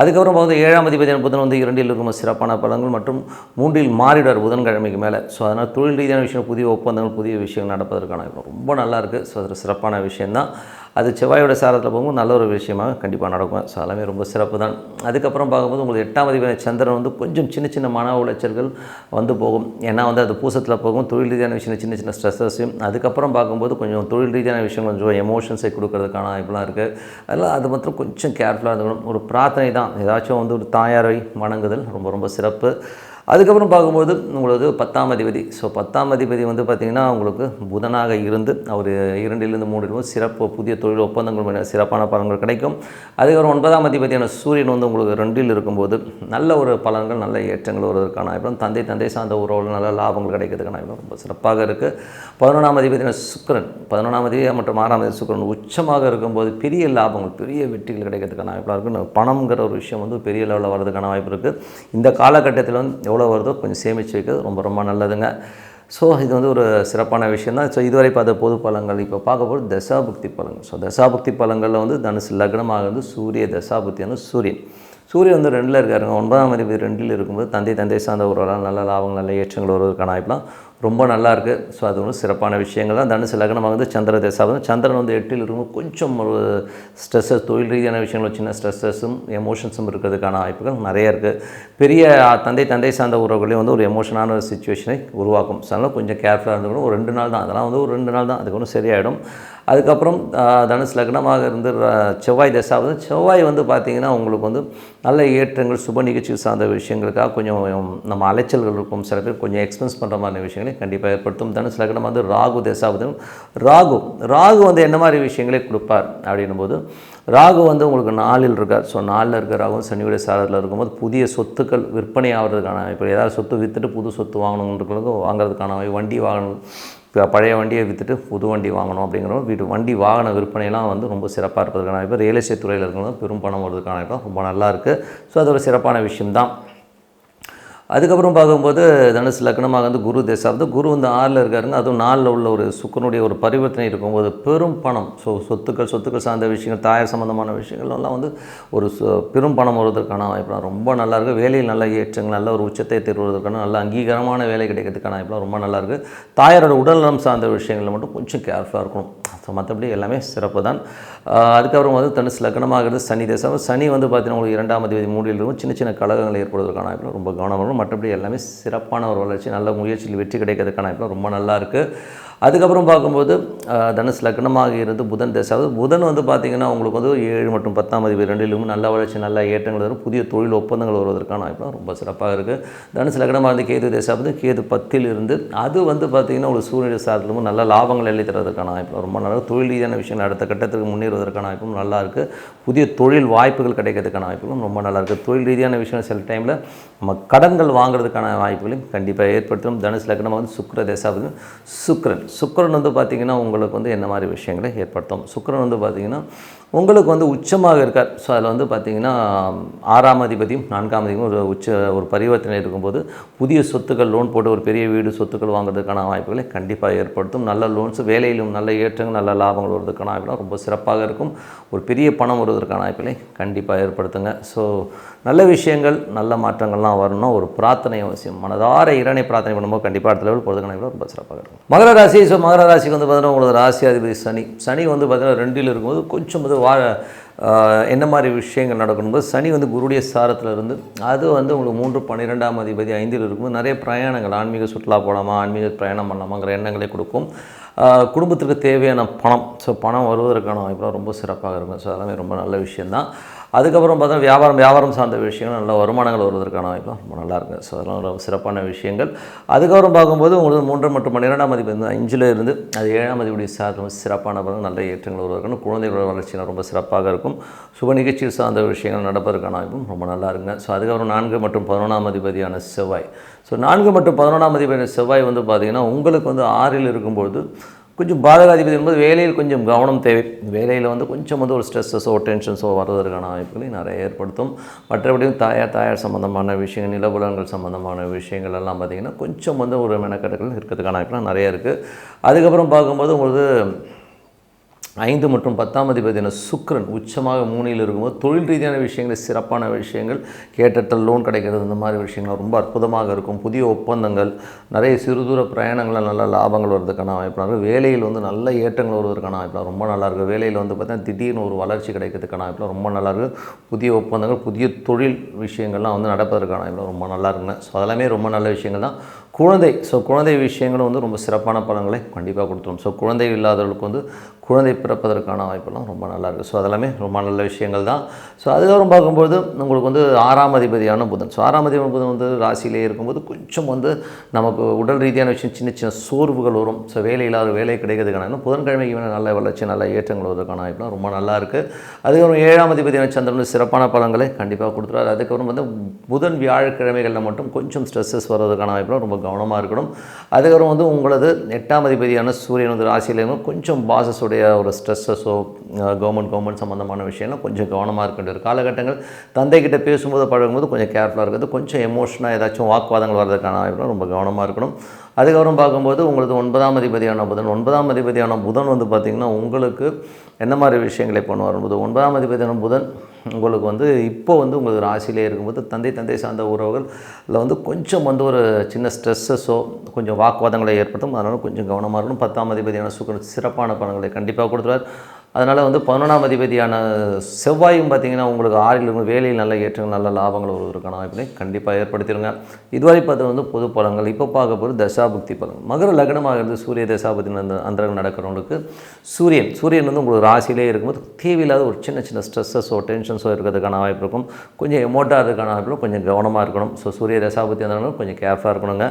அதுக்கப்புறம் பார்த்து 7ஆம் அதிபதியான புதன் வந்து 2ல் இருக்கும் சிறப்பான பலன்கள் மற்றும் 3ல் மாறிடார் புதன்கிழமைக்கு மேலே. ஸோ அதனால் தொழில் ரீதியான விஷயம், புதிய ஒப்பந்தங்கள், புதிய விஷயங்கள் நடப்பதற்கான ரொம்ப நல்லா இருக்குது. ஸோ அது சிறப்பான விஷயந்தான். அது செவ்வாயோட சாரத்தில் போகும்போது நல்ல ஒரு விஷயமாக கண்டிப்பாக நடக்கும். ஸோ எல்லாமே ரொம்ப சிறப்பு தான். அதுக்கப்புறம் பார்க்கும்போது உங்களுக்கு 8ஆம் அதிபதி சந்திரன் வந்து கொஞ்சம் சின்ன மன உளைச்சல்கள் வந்து போகும். ஏன்னா வந்து அது பூசத்தில் போகும். தொழில் ரீதியான விஷயம் சின்ன ஸ்ட்ரெஸ்ஸஸையும், அதுக்கப்புறம் பார்க்கும்போது கொஞ்சம் தொழில் ரீதியான விஷயம் கொஞ்சம் எமோஷன்ஸை கொடுக்கறதுக்கான வாய்ப்புலாம் இருக்குது. அதெல்லாம் அது மாத்திரம் கொஞ்சம் கேர்ஃபுல்லாக இருந்துக்கணும். ஒரு பிரார்த்தனை தான், ஏதாச்சும் வந்து ஒரு தாயாரை வணங்குதல் ரொம்ப சிறப்பு. அதுக்கப்புறம் பார்க்கும்போது உங்களது 10ஆம் அதிபதி. ஸோ 10ஆம் அதிபதி வந்து பார்த்திங்கன்னா உங்களுக்கு புதனாக இருந்து அவர் 2லிருந்து 3 சிறப்பு புதிய தொழில் ஒப்பந்தங்கள் சிறப்பான பலன்கள் கிடைக்கும். அதுக்கப்புறம் 9ஆம் அதிபதியான சூரியன் வந்து உங்களுக்கு 2ல் இருக்கும்போது நல்ல ஒரு பலன்கள், நல்ல ஏற்றங்கள் வருவதற்கான வாய்ப்பு, தந்தை சார்ந்த உறவுகள் நல்ல லாபங்கள் கிடைக்கிறதுக்கான வாய்ப்பு ரொம்ப சிறப்பாக இருக்குது. 11ஆம் அதிபதியான சுக்கிரன், 11ஆம் அதிபதி மற்றும் 6ஆம் அதிபதி சுக்கிரன் உச்சமாக இருக்கும்போது பெரிய லாபங்கள், பெரிய வெற்றிகள் கிடைக்கிறதுக்கான வாய்ப்பாக இருக்குது. பணம்ங்கிற ஒரு விஷயம் வந்து பெரிய லெவலில் வர்றதுக்கான வாய்ப்பு இருக்குது. இந்த காலகட்டத்தில் வந்து எவ்வளோ வருதோ கொஞ்சம் சேமித்து வைக்கிறது ரொம்ப நல்லதுங்க. ஸோ இது வந்து ஒரு சிறப்பான விஷயம் தான். ஸோ இதுவரை பார்த்த பொது பலன்கள். இப்போ பார்க்க போகிறது தசாபுக்தி பலன்கள். ஸோ தசாபுக்தி பலன்களில் வந்து தனுசு லக்னமாக வந்து சூரிய தசாபுக்தி வந்து சூரியன் வந்து 2ல் இருக்காருங்க. 9ஆம் அதிபதி 2ல் இருக்கும்போது தந்தை சார்ந்த ஒரு நல்ல லாபங்கள், நல்ல ஏற்றங்கள் வருவதற்கான வாய்ப்புலாம் ரொம்ப நல்லாயிருக்கு. ஸோ அது ஒன்றும் சிறப்பான விஷயங்கள் தான். தனுசு லக்னமாக வந்து சந்திர தசாபதி. சந்திரன் வந்து 8ல் இருக்கும்போது கொஞ்சம் ஒரு ஸ்ட்ரெஸ்ஸஸ், தொழில் ரீதியான விஷயங்கள் சின்ன ஸ்ட்ரெஸ்ஸஸும் எமோஷன்ஸும் இருக்கிறதுக்கான வாய்ப்புகள் நிறைய இருக்குது. பெரிய தந்தை சார்ந்த உறவுகளையும் வந்து ஒரு எமோஷனான ஒரு சுச்சுவேஷனை உருவாக்கும். ஸோ அதனால் கொஞ்சம் கேர்ஃபுல்லாக இருந்துக்கணும். ஒரு 2 நாள் தான், அதெல்லாம் வந்து ஒரு 2 நாள் தான், அதுக்கு ஒன்றும் சரியாயிடும். அதுக்கப்புறம் தனுசு லக்னமாக இருந்து செவ்வாய் தசாவது. செவ்வாய் வந்து பார்த்திங்கன்னா உங்களுக்கு வந்து நல்ல ஏற்றங்கள், சுப நிகழ்ச்சி சார்ந்த விஷயங்களுக்காக கொஞ்சம் நம்ம அலைச்சல்கள் இருக்கும். சில பேர் கொஞ்சம் எக்ஸ்பென்ஸ் பண்ணுற மாதிரி விஷயங்களை கண்டிப்பாக ஏற்படுத்தும். தனுசு லக்னம் வந்து ராகு தசாவது. ராகு வந்து என்ன மாதிரி விஷயங்களே கொடுப்பார் அப்படின்னும் போது, ராகு வந்து உங்களுக்கு 4ல் இருக்கார். ஸோ 4ல் இருக்கிற ராகு சனியுடைய சாரத்தில் இருக்கும்போது புதிய சொத்துக்கள் விற்பனை ஆகிறதுக்கான, இப்போ ஏதாவது சொத்து விற்றுட்டு புது சொத்து வாங்கணுன்றதுக்கு வாங்குறதுக்கான, வண்டி வாங்கணும், பழைய வண்டியை விற்றுட்டு புது வண்டி வாங்கணும் அப்படிங்கிற வண்டி வாகன விற்பனைலாம் வந்து ரொம்ப சிறப்பாக இருக்கிறதுக்கான, இப்போ ரியல் எஸ்டேட் துறையில் இருக்கிறவங்க பெரும் பணம் வருவதற்கான இடம் ரொம்ப நல்லாயிருக்கு. ஸோ அது ஒரு சிறப்பான விஷயம்தான். அதுக்கப்புறம் பார்க்கும்போது தனுசு லக்னமாக வந்து குரு தசாவது. குரு வந்து 6ல் இருக்காருங்க. அதுவும் 4ல் உள்ள ஒரு சுக்கரனுடைய ஒரு பரிவர்த்தனை இருக்கும்போது பெரும் பணம், ஸோ சொத்துக்கள் சார்ந்த விஷயங்கள், தாயார் சம்மந்தமான விஷயங்கள்லாம் வந்து ஒரு பெரும் பணம் வருவதற்கான வாய்ப்புலாம் ரொம்ப நல்லாயிருக்கு. வேலையில் நல்ல ஏற்றங்கள், நல்ல ஒரு உச்சத்தை பெறுவதற்கான, நல்ல அங்கீகாரமான வேலை கிடைக்கிறதுக்கான வாய்ப்புலாம் ரொம்ப நல்லாயிருக்கு. தாயாரோட உடல்நலம் சார்ந்த விஷயங்களில் மட்டும் கொஞ்சம் கேர்ஃபுல்லாக இருக்கணும். ஸோ மற்றபடி எல்லாமே சிறப்பு தான். அதுக்கப்புறம் வந்து தனுசு லக்னமாகிறது சனி தசை. சனி வந்து பார்த்திங்கன்னா உங்களுக்கு 2ஆம் அதிபதி 3ல் இருக்கும். சின்ன கழகங்கள் ஏற்படுவதற்கான வாய்ப்புலாம் ரொம்ப கவனம் வரும். மற்றபடி எல்லாமே சிறப்பான ஒரு வளர்ச்சி, நல்ல முயற்சியில் வெற்றி கிடைக்கிறதுக்கான வாய்ப்புலாம் ரொம்ப நல்லாயிருக்கு. அதுக்கப்புறம் பார்க்கும்போது தனுசு லக்னமாக இருந்து புதன் தசாவது. புதன் வந்து பார்த்திங்கன்னா உங்களுக்கு வந்து 7 மற்றும் 10ஆம் அதிபதி 2லும் நல்ல வளர்ச்சி, நல்ல ஏற்றங்கள் வரும். புதிய தொழில் ஒப்பந்தங்கள் வருவதற்கான வாய்ப்புலாம் ரொம்ப சிறப்பாக இருக்குது. தனுசு லக்னமாக இருந்து கேது தசாவது. கேது 10ல் இருந்து அது வந்து பார்த்திங்கன்னா ஒரு சூரிய சாரத்திலும் நல்ல லாபங்கள் எழுதி தரதுக்கான வாய்ப்புலாம் ரொம்ப நல்லா. தொழில் ரீதியான விஷயங்கள் அடுத்த கட்டத்துக்கு முன்னேறுவதற்கான வாய்ப்பும் நல்லா இருக்குது. புதிய தொழில் வாய்ப்புகள் கிடைக்கிறதுக்கான வாய்ப்புகளும் ரொம்ப நல்லா இருக்குது. தொழில் ரீதியான விஷயம் சில டைமில் நம்ம கடன்கள் வாங்குறதுக்கான வாய்ப்புகளையும் கண்டிப்பாக ஏற்படுத்தும். தனுசு லக்னமாக வந்து சுக்கிர தசாபதி. சுக்கிரன் வந்து பார்த்திங்கன்னா உங்களுக்கு வந்து என்ன மாதிரி விஷயங்களை ஏற்படுத்தும். சுக்கிரன் வந்து பார்த்திங்கன்னா உங்களுக்கு வந்து உச்சமாக இருக்கார். ஸோ அதில் வந்து பார்த்திங்கன்னா 6ஆம் அதிபதியும் 4ஆம் அதிபதியும் ஒரு பரிவர்த்தனை இருக்கும்போது புதிய சொத்துக்கள், லோன் போட்டு ஒரு பெரிய வீடு சொத்துக்கள் வாங்குறதுக்கான வாய்ப்புகளை கண்டிப்பாக ஏற்படுத்தும். நல்ல லோன்ஸ், வேலையிலும் நல்ல ஏற்றங்கள், நல்ல லாபங்கள் வருவதற்கான வாய்ப்புலாம் ரொம்ப சிறப்பாக இருக்கும். ஒரு பெரிய பணம் வருவதற்கான வாய்ப்புகளை கண்டிப்பாக ஏற்படுத்துங்க. ஸோ நல்ல விஷயங்கள், நல்ல மாற்றங்கள்லாம் வரணும். ஒரு பிரார்த்தனை அவசியம். மனதார இறைவனை பிரார்த்தனை பண்ணும்போது கண்டிப்பாக அடுத்த லெவல் போகிறதுக்கான ரொம்ப சிறப்பாக இருக்கும். மகர ராசி. ஸோ மகர ராசிக்கு வந்து பார்த்தீங்கன்னா உங்களுக்கு ராசி அதிபதி சனி வந்து பார்த்தீங்கன்னா 2ல் இருக்கும்போது கொஞ்சம் வந்து என்ன மாதிரி விஷயங்கள் நடக்கணும்போது, சனி வந்து குருடைய சாரத்தில் இருந்து அது வந்து உங்களுக்கு 3, 12ஆம் அதிபதி 5ல் இருக்கும்போது நிறைய பிரயாணங்கள், ஆன்மீக சுற்றுலா போகலாமா, ஆன்மீக பிரயாணம் பண்ணலாமாங்கிற எண்ணங்களை கொடுக்கும். குடும்பத்திற்கு தேவையான பணம், ஸோ பணம் வருவதற்கான வாய்ப்புலாம் ரொம்ப சிறப்பாக இருக்கும். ஸோ அதெல்லாமே ரொம்ப நல்ல விஷயந்தான். அதுக்கப்புறம் பார்த்தா வியாபாரம் சார்ந்த விஷயங்கள், நல்ல வருமானங்கள் வருவதற்கான வாய்ப்புலாம் ரொம்ப நல்லாயிருக்கு. ஸோ அதெல்லாம் ரொம்ப சிறப்பான விஷயங்கள். அதுக்கப்புறம் பார்க்கும்போது உங்களுக்கு 3 மற்றும் 12ஆம் அதிபதி 5ல் இருந்து அது 7ஆம் அதிபதி சார்ந்த சிறப்பான நல்ல ஏற்றங்கள் வருவதற்கான, குழந்தைகளோட வளர்ச்சியில் ரொம்ப சிறப்பாக இருக்கும். சுப நிகழ்ச்சியில் சார்ந்த விஷயங்கள் நடப்பதற்கான வாய்ப்பும் ரொம்ப நல்லா இருக்குங்க. ஸோ அதுக்கப்புறம் 4 மற்றும் 11ஆம் அதிபதியான செவ்வாய். ஸோ 4 மற்றும் 11ஆம் அதிபதியான செவ்வாய் வந்து பார்த்திங்கன்னா உங்களுக்கு வந்து 6ல் இருக்கும்போது கொஞ்சம் பாதகாதிபதி என்பது வேலையில் கொஞ்சம் கவனம் தேவை. வேலையில் வந்து கொஞ்சம் வந்து ஒரு ஸ்ட்ரெஸ்ஸஸோ டென்ஷன்ஸோ வருவதற்கான வாய்ப்புகளை நிறைய ஏற்படுத்தும். மற்றபடியும் தாயார் சம்மந்தமான விஷயங்கள், நிலபுலங்கள் சம்மந்தமான விஷயங்கள் எல்லாம் பார்த்திங்கன்னா கொஞ்சம் வந்து ஒரு மெனக்கட்டுகள் இருக்கிறதுக்கான வாய்ப்புலாம் நிறைய இருக்குது. அதுக்கப்புறம் பார்க்கும்போது உங்களுக்கு 5 மற்றும் 10ஆம் அதிபதியான சுக்கிரன் உச்சமாக 3ல் இருக்கும்போது தொழில் ரீதியான விஷயங்கள், சிறப்பான விஷயங்கள், கேட்டல் லோன் கிடைக்கிறது, இந்த மாதிரி விஷயங்கள் ரொம்ப அற்புதமாக இருக்கும். புதிய ஒப்பந்தங்கள், நிறைய சிறுதூர பிரயாணங்களில் நல்ல லாபங்கள் வருவதற்கான வாய்ப்புகள், வேலையில் வந்து நல்ல ஏற்றங்கள் வருவதற்கான வாய்ப்புலாம் ரொம்ப நல்லாயிருக்கு. வேலையில் வந்து பார்த்தீங்கன்னா திடீர்னு ஒரு வளர்ச்சி கிடைக்கிறதுக்கான வாய்ப்புலாம் ரொம்ப நல்லாயிருக்கு. புதிய ஒப்பந்தங்கள், புதிய தொழில் விஷயங்கள்லாம் வந்து நடப்பதற்கான வாய்ப்புலாம் ரொம்ப நல்லா இருக்குங்க. ஸோ அதெல்லாமே ரொம்ப நல்ல விஷயங்கள் தான். குழந்தை விஷயங்களும் வந்து ரொம்ப சிறப்பான பலன்களை கண்டிப்பாக கொடுத்துரும். ஸோ குழந்தை இல்லாதவர்களுக்கு வந்து குழந்தை பிறப்பதற்கான வாய்ப்பெல்லாம் ரொம்ப நல்லாயிருக்கு. ஸோ அதெல்லாமே ரொம்ப நல்ல விஷயங்கள் தான். ஸோ அதுக்கப்புறம் பார்க்கும்போது உங்களுக்கு வந்து 6ஆம் அதிபதியான புதன். ஸோ 6ஆம் அதிபதி புதன் வந்து ராசியிலே இருக்கும்போது கொஞ்சம் வந்து நமக்கு உடல் ரீதியான விஷயம், சின்ன சோர்வுகள் வரும். ஸோ வேலை கிடைக்கிறதுக்கான புதன்கிழமைக்கு வேணும் நல்ல வளர்ச்சி, நல்ல ஏற்றங்கள் வருவதற்கான வாய்ப்புலாம் ரொம்ப நல்லாயிருக்கு. அதுக்கப்புறம் 7ஆம் அதிபதியான சந்திரன் சிறப்பான பலன்களை கண்டிப்பாக கொடுத்துருவார். அதுக்கப்புறம் வந்து புதன் வியாழக்கிழமைகளில் மட்டும் கொஞ்சம் ஸ்ட்ரெஸ்ஸஸ் வருவதற்கான வாய்ப்புலாம் ரொம்ப கவனமாக இருக்கணும். அதுக்கப்புறம் வந்து உங்களது 8ஆம் அதிபதியான சூரியன் வந்து ராசியில் கொஞ்சம் பாசஸோடைய ஒரு ஸ்ட்ரெஸ்ஸஸோ கவர்மெண்ட் சம்மந்தமான விஷயம்லாம் கொஞ்சம் கவனமாக இருக்கின்ற காலகட்டங்கள். தந்தைக்கிட்ட பேசும்போது பழகும்போது கொஞ்சம் கேர்ஃபுல்லாக இருக்கிறது, கொஞ்சம் எமோஷனாக ஏதாச்சும் வாக்குவாதங்கள் வர்றதுக்கான வாய்ப்புலாம் ரொம்ப கவனமாக இருக்கணும். அதுக்கப்புறம் பார்க்கும்போது உங்களுக்கு 9ஆம் அதிபதியான புதன் வந்து பார்த்திங்கன்னா உங்களுக்கு என்ன மாதிரி விஷயங்களை பண்ணுவார் என்பது, 9ஆம் அதிபதியான புதன் உங்களுக்கு வந்து இப்போ வந்து உங்களுக்கு ராசியிலே இருக்கும்போது தந்தை சார்ந்த உறவுகளில் வந்து கொஞ்சம் வந்து ஒரு சின்ன ஸ்ட்ரெஸ்ஸஸோ கொஞ்சம் வாக்குவாதங்களை ஏற்படுத்தும். அதனால் கொஞ்சம் கவனமாக இருக்கணும். 10ஆம் அதிபதியான சுக்கிரன் சிறப்பான பலன்களை கண்டிப்பாக கொடுத்துருவார். அதனால் வந்து 11ஆம் அதிபதியான செவ்வாயும் பார்த்திங்கன்னா உங்களுக்கு 6ல் இருக்கும் வேலையில் நல்ல ஏற்றங்கள் நல்ல லாபங்கள் வருவதற்கான வாய்ப்பினை கண்டிப்பாக ஏற்படுத்திடுங்க. இதுவரை பார்த்து வந்து பொது பலன்கள். இப்போ பார்க்க போகிறது தசாபுக்தி பலன். மகர லக்னமாக இருந்து சூரிய தசாபுக்தி அந்தரங்கள் நடக்கிறவங்களுக்கு சூரியன் வந்து உங்களுக்கு ராசியிலே இருக்கும்போது தேவையில்லாத ஒரு சின்ன ஸ்ட்ரெஸ்ஸஸோ டென்ஷன்ஸோ இருக்கிறதுக்கான வாய்ப்பு இருக்கும். கொஞ்சம் எமோட்டாக இருக்கிறதுக்கான வாய்ப்பு இருக்கும். கொஞ்சம் கவனமாக இருக்கணும். ஸோ சூரிய தசாபுக்தி அந்தரங்கள் கொஞ்சம் கேர்ஃபுல்லாக இருக்கணுங்க.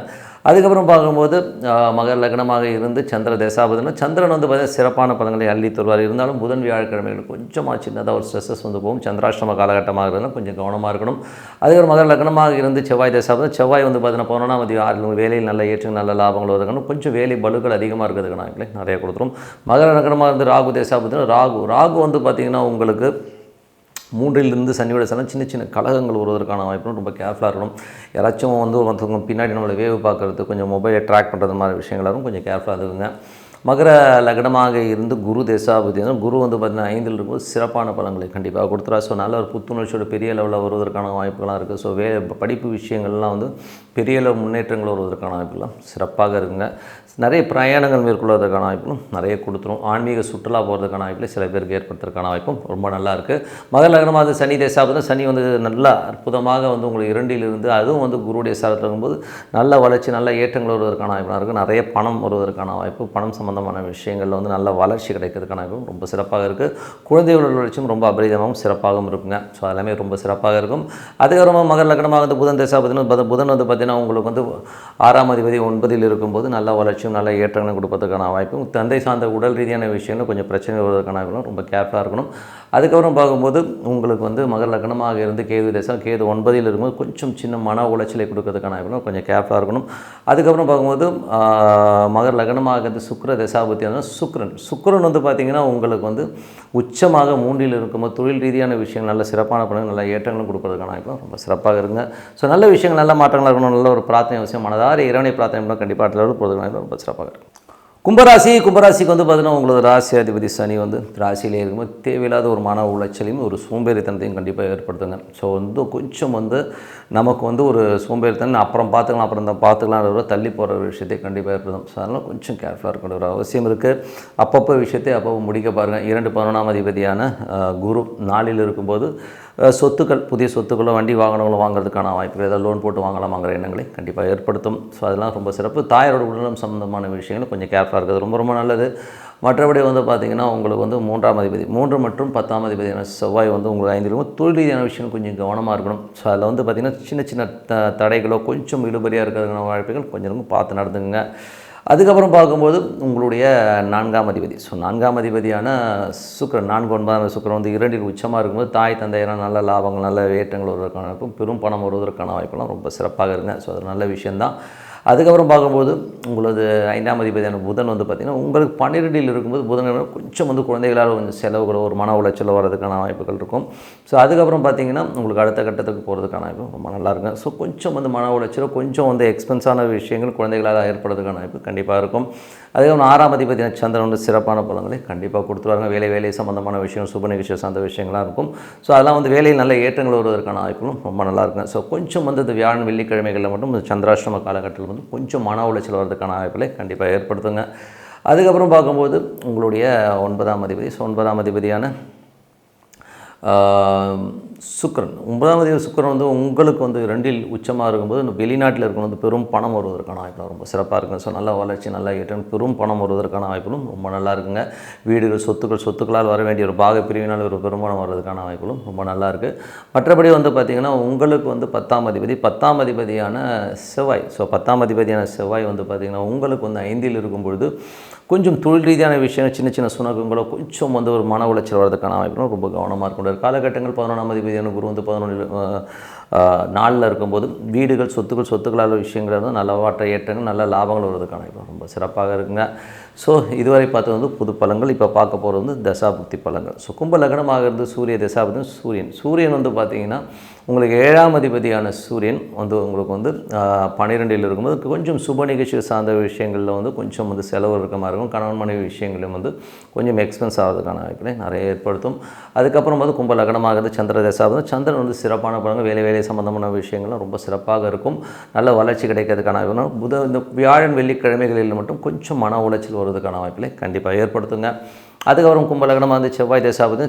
அதுக்கப்புறம் பார்க்கும்போது மகர லக்னமாக இருந்து சந்திர தசாபதினா சந்திரன் வந்து பார்த்திங்கன்னா சிறப்பான பலன்களை அள்ளி தருவார். இருந்தாலும் புதன் வியாழக்கிழமைகள் கொஞ்சமாக சின்னதாக ஒரு ஸ்ட்ரெஸ்ஸஸ் வந்து போகும். சந்திராஷ்டம காலகட்டமாக இருந்தாலும் கொஞ்சம் கவனமாக இருக்கணும். அதுக்கப்புறம் மகர லக்னமாக இருந்து செவ்வாய் தசாபதி செவ்வாய் வந்து பார்த்திங்கன்னா 11ஆம் தேதி 6 வேலையில் நல்ல ஏற்று நல்ல லாபங்கள் வருதுக்கணும். கொஞ்சம் வேலை பலுக்கள் அதிகமாக இருக்கிறதுக்கான நிறைய கொடுத்துரும். மகர லக்னமாக இருந்து ராகு தசாபதினா ராகு வந்து பார்த்திங்கன்னா உங்களுக்கு 3லிருந்து சனியோட சின்ன கலகங்கள் வருவதற்கான வாய்ப்பும் ரொம்ப கேர்ஃபுல்லாக இருக்கணும். யாராச்சும் வந்து ஒருத்தவங்க பின்னாடி நம்மளை வேவு பார்க்குறது கொஞ்சம் மொபைலை ட்ராக் பண்ணுறது மாதிரி விஷயங்களும் கொஞ்சம் கேர்ஃபுல்லாக இருக்குங்க. மகர லக்னமாக இருந்து குரு தசாபதி குரு வந்து பார்த்திங்கன்னா 5ல் இருக்கும்போது சிறப்பான பலன்களை கண்டிப்பாக கொடுத்துறா. ஸோ நல்ல ஒரு புத்துணர்ச்சியோட பெரிய லெவலில் வருவதற்கான வாய்ப்புகள்லாம் இருக்குது. ஸோ படிப்பு விஷயங்கள்லாம் வந்து பெரிய அளவு முன்னேற்றங்கள் வருவதற்கான வாய்ப்புகள்லாம் சிறப்பாக இருக்குங்க. நிறைய பிரயாணங்கள் மேற்கொள்வதற்கான வாய்ப்புகளும் நிறைய கொடுத்துரும். ஆன்மீக சுற்றுலா போகிறதுக்கான வாய்ப்பில் சில பேருக்கு ஏற்படுத்துறதுக்கான வாய்ப்பும் ரொம்ப நல்லா இருக்குது. மகர லக்னமாக சனி தசாபதி சனி வந்து நல்லா அற்புதமாக வந்து உங்களுக்கு 2லிருந்து அதுவும் வந்து குருடைய சாரத்தில் இருக்கும்போது நல்ல வளர்ச்சி நல்ல ஏற்றங்கள் வருவதற்கான வாய்ப்புலாம் இருக்குது. நிறைய பணம் வருவதற்கான வாய்ப்பு பணம் சம்பந்தமான விஷயங்களில் வந்து நல்ல வளர்ச்சி கிடைக்கிறதுக்கான வாய்ப்பும் ரொம்ப சிறப்பாக இருக்குது. குழந்தைகளோட வளர்ச்சியும் ரொம்ப அபரிதமாகவும் சிறப்பாகவும் இருக்குங்க. ஸோ எல்லாமே ரொம்ப சிறப்பாக இருக்கும். அதுக்கப்புறமா மகர லக்னமாக வந்து புதன் தசாபதினு புதன் வந்து பார்த்திங்கன்னா உங்களுக்கு வந்து 6ஆம் அதிபதி 9ல் இருக்கும்போது நல்ல வளர்ச்சி நல்ல ஏற்றங்களை கொடுப்பதற்கான வாய்ப்பும் தந்தை சார்ந்த உடல் ரீதியான விஷயங்கள் கொஞ்சம் பிரச்சனை வருவதற்கான வாய்ப்புகளும் ரொம்ப கேர்ஃபுல்லாக இருக்கணும். அதுக்கப்புறம் பார்க்கும்போது உங்களுக்கு வந்து மகர லக்னமாக இருந்து கேது கேது 9ல் இருக்கும்போது கொஞ்சம் சின்ன மன உளைச்சலை கொடுக்கறதுக்கான வாய்ப்புகளும் கொஞ்சம் கேர்ஃபுல்லாக இருக்கணும். அதுக்கப்புறம் பார்க்கும்போது மகர லக்னமாக இருந்து சுக்கிர தசாபதி சுக்கிரன் வந்து பார்த்திங்கன்னா உங்களுக்கு வந்து உச்சமாக 3ல் இருக்கும்போது தொழில் ரீதியான விஷயங்கள் நல்ல சிறப்பான பலன்கள் நல்ல ஏற்றங்களும் கொடுப்பதற்கான வாய்ப்பும் ரொம்ப சிறப்பாக இருக்குங்க. ஸோ நல்ல விஷயங்கள் நல்ல மாற்றங்களாக இருக்கணும். நல்ல ஒரு பிரார்த்தனை அவசியம் மனதார இறைவனை பிரார்த்தனை கண்டிப்பாக அடுத்த போகிறதுக்கு ரொம்ப சிறப்பாக இருக்கும். கும்பராசிக்கு வந்து பார்த்திங்கன்னா உங்களோட ராசி அதிபதி சனி வந்து ராசியிலே இருக்கும்போது தேவையில்லாத ஒரு மன உளைச்சலையும் ஒரு சோம்பேறித்தனத்தையும் கண்டிப்பாக ஏற்படுத்துங்க. ஸோ வந்து கொஞ்சம் வந்து நமக்கு வந்து ஒரு சோம்பேறித்தனம் அப்புறம் பார்த்துக்கலாம் தள்ளி போகிற ஒரு விஷயத்தை கண்டிப்பாக ஏற்படுத்தும். ஸோ அதனால் கொஞ்சம் கேர்ஃபுல்லாக இருக்கக்கூடிய ஒரு அவசியம் இருக்குது. அப்பப்போ விஷயத்தை அப்பப்போ முடிக்க பாருங்கள். 11ஆம் அதிபதியான குரு 4ல் இருக்கும்போது சொத்துக்கள் புதிய சொத்துக்களோ வண்டி வாகனங்களோ வாங்குறதுக்கான வாய்ப்புகள் ஏதாவது லோன் போட்டு வாங்கலாமாங்கிற எண்ணங்களை கண்டிப்பாக ஏற்படுத்தும். ஸோ அதெல்லாம் ரொம்ப சிறப்பு. தாயாரோட உடல்நலம் சம்பந்தமான விஷயங்கள் கொஞ்சம் கேர்ஃபுல்லாக இருக்கிறது ரொம்ப நல்லது. மற்றபடி வந்து பார்த்திங்கன்னா உங்களுக்கு வந்து 3ஆம் அதிபதி 3 மற்றும் 10ஆம் அதிபதியான செவ்வாய் வந்து உங்களுக்கு 5ல் தொழில் ரீதியான விஷயம் கொஞ்சம் கவனமாக இருக்கணும். ஸோ அதில் வந்து பார்த்திங்கன்னா சின்ன தடைகளோ கொஞ்சம் இழுபறியாக இருக்கிறதுக்கான வாய்ப்புகள் கொஞ்சம் பார்த்து நடந்துங்க. அதுக்கப்புறம் பார்க்கும்போது உங்களுடைய 4ஆம் அதிபதி ஸோ 4ஆம் அதிபதியான சுக்கிரன் 4 சுக்கிரன் வந்து 2ல் உச்சமாக இருக்கும்போது தாய் தந்தையெல்லாம் நல்ல லாபங்கள் நல்ல ஏற்றங்கள் வருவதற்கான வாய்ப்பும் பெரும் பணம் வருவதற்கான வாய்ப்பெல்லாம் ரொம்ப சிறப்பாக இருங்க. ஸோ அது நல்ல விஷயந்தான். அதுக்கப்புறம் பார்க்கும்போது உங்களது 5ஆம் அதிபதியான புதன் வந்து பார்த்திங்கன்னா உங்களுக்கு 12ல் இருக்கும்போது புதன் கொஞ்சம் வந்து குழந்தைகளால் கொஞ்சம் செலவுகளோ ஒரு மன உளைச்சலோ வரதுக்கான வாய்ப்புகள் இருக்கும். ஸோ அதுக்கப்புறம் பார்த்திங்கன்னா உங்களுக்கு அடுத்த கட்டத்துக்கு போகிறதுக்கான வாய்ப்பு ரொம்ப நல்லா இருக்கும். ஸோ கொஞ்சம் வந்து மன உளைச்சலோ கொஞ்சம் வந்து எக்ஸ்பென்ஸான விஷயங்கள் குழந்தைகளால் ஏற்படுறதுக்கான வாய்ப்பு கண்டிப்பாக இருக்கும். அதுக்கப்புறம் 6ஆம் அதிபதியான சந்திரன் வந்து சிறப்பான பலன்களை கண்டிப்பாக கொடுத்துருவாங்க. வேலை சம்பந்தமான விஷயம் சுப நிகழ்ச்சி சார்ந்த விஷயங்களாக இருக்கும். ஸோ அதெல்லாம் வந்து வேலையில் நல்ல ஏற்றங்கள் வருவதற்கான வாய்ப்புகளும் ரொம்ப நல்லா இருக்கும். ஸோ கொஞ்சம் வந்து இந்த வியாழன் வெள்ளிக்கிழமைகளில் மட்டும் சந்திராஷ்டம காலகட்டத்தில் வந்து கொஞ்சம் மன உளைச்சல் வர்றதுக்கான வாய்ப்புகளை கண்டிப்பாக ஏற்படுத்துங்க. அதுக்கப்புறம் பார்க்கும்போது உங்களுடைய 9ஆம் அதிபதி ஸோ 9ஆம் அதிபதியான சுக்கிரன் 9ஆம் தேதி சுக்கிரன் வந்து உங்களுக்கு வந்து 2ல் உச்சமாக இருக்கும்போது வெளிநாட்டில் இருக்கணும் வந்து பெரும் பணம் வருவதற்கான வாய்ப்புலாம் ரொம்ப சிறப்பாக இருக்கும். ஸோ நல்ல வளர்ச்சி நல்ல ஏற்றம் பெரும் பணம் வருவதற்கான வாய்ப்புகளும் ரொம்ப நல்லா இருக்குங்க. வீடுகள் சொத்துக்களால் வர வேண்டிய ஒரு பாக பிரிவினால் ஒரு பெரும்பணம் வர்றதுக்கான வாய்ப்புகளும் ரொம்ப நல்லா இருக்குது. மற்றபடி வந்து பார்த்திங்கன்னா உங்களுக்கு வந்து 10ஆம் அதிபதியான செவ்வாய் ஸோ 10ஆம் அதிபதியான செவ்வாய் வந்து பார்த்திங்கன்னா உங்களுக்கு வந்து 5ல் இருக்கும்பொழுது கொஞ்சம் தொழில் ரீதியான விஷயம் சின்ன சுணக்கங்களோ கொஞ்சம் வந்து ஒரு மன உளைச்சல் வரதுக்கான வாய்ப்புகளும் ரொம்ப கவனமாக இருக்கணும். காலகட்டங்கள் 11ஆம் அதிபதியான குரு வந்து 4ல் இருக்கும்போது வீடுகள் சொத்துக்களால் விஷயங்கள் வந்து நல்ல வாட்ட ஏற்றங்கள் நல்ல லாபங்கள் வருவதற்கான வாய்ப்பு ரொம்ப சிறப்பாக இருக்குங்க. ஸோ இதுவரை பார்த்தது வந்து புது பலன்கள். இப்போ பார்க்க போகிறது வந்து தசாபுக்தி பலன்கள். ஸோ கும்ப லக்னமாக இருந்து சூரிய தசாபுக்தி சூரியன் வந்து பார்த்திங்கன்னா உங்களுக்கு 7ஆம் அதிபதியான சூரியன் வந்து உங்களுக்கு வந்து 12ல் இருக்கும்போது கொஞ்சம் சுப நிகழ்ச்சி சார்ந்த விஷயங்களில் வந்து கொஞ்சம் வந்து செலவு இருக்க மாதிரி இருக்கும். கணவன் மனைவி விஷயங்களும் வந்து கொஞ்சம் எக்ஸ்பென்ஸ் ஆகிறதுக்கான வாய்ப்புகளை நிறைய ஏற்படுத்தும். அதுக்கப்புறம் வந்து கும்ப லக்னமாகிறது சந்திர தசாவது. சந்திரன் வந்து சிறப்பான பலன்கள், வேலை சம்பந்தமான விஷயங்கள்லாம் ரொம்ப சிறப்பாக இருக்கும். நல்ல வளர்ச்சி கிடைக்கிறதுக்கான வாய்ப்பு. இந்த வியாழன் வெள்ளிக்கிழமைகளில் மட்டும் கொஞ்சம் மன உளைச்சல் வருவதற்கான வாய்ப்புகளை கண்டிப்பாக ஏற்படுத்துங்க. அதுக்கப்புறம் கும்பலகணமாக வந்து செவ்வாய் தசாபதி.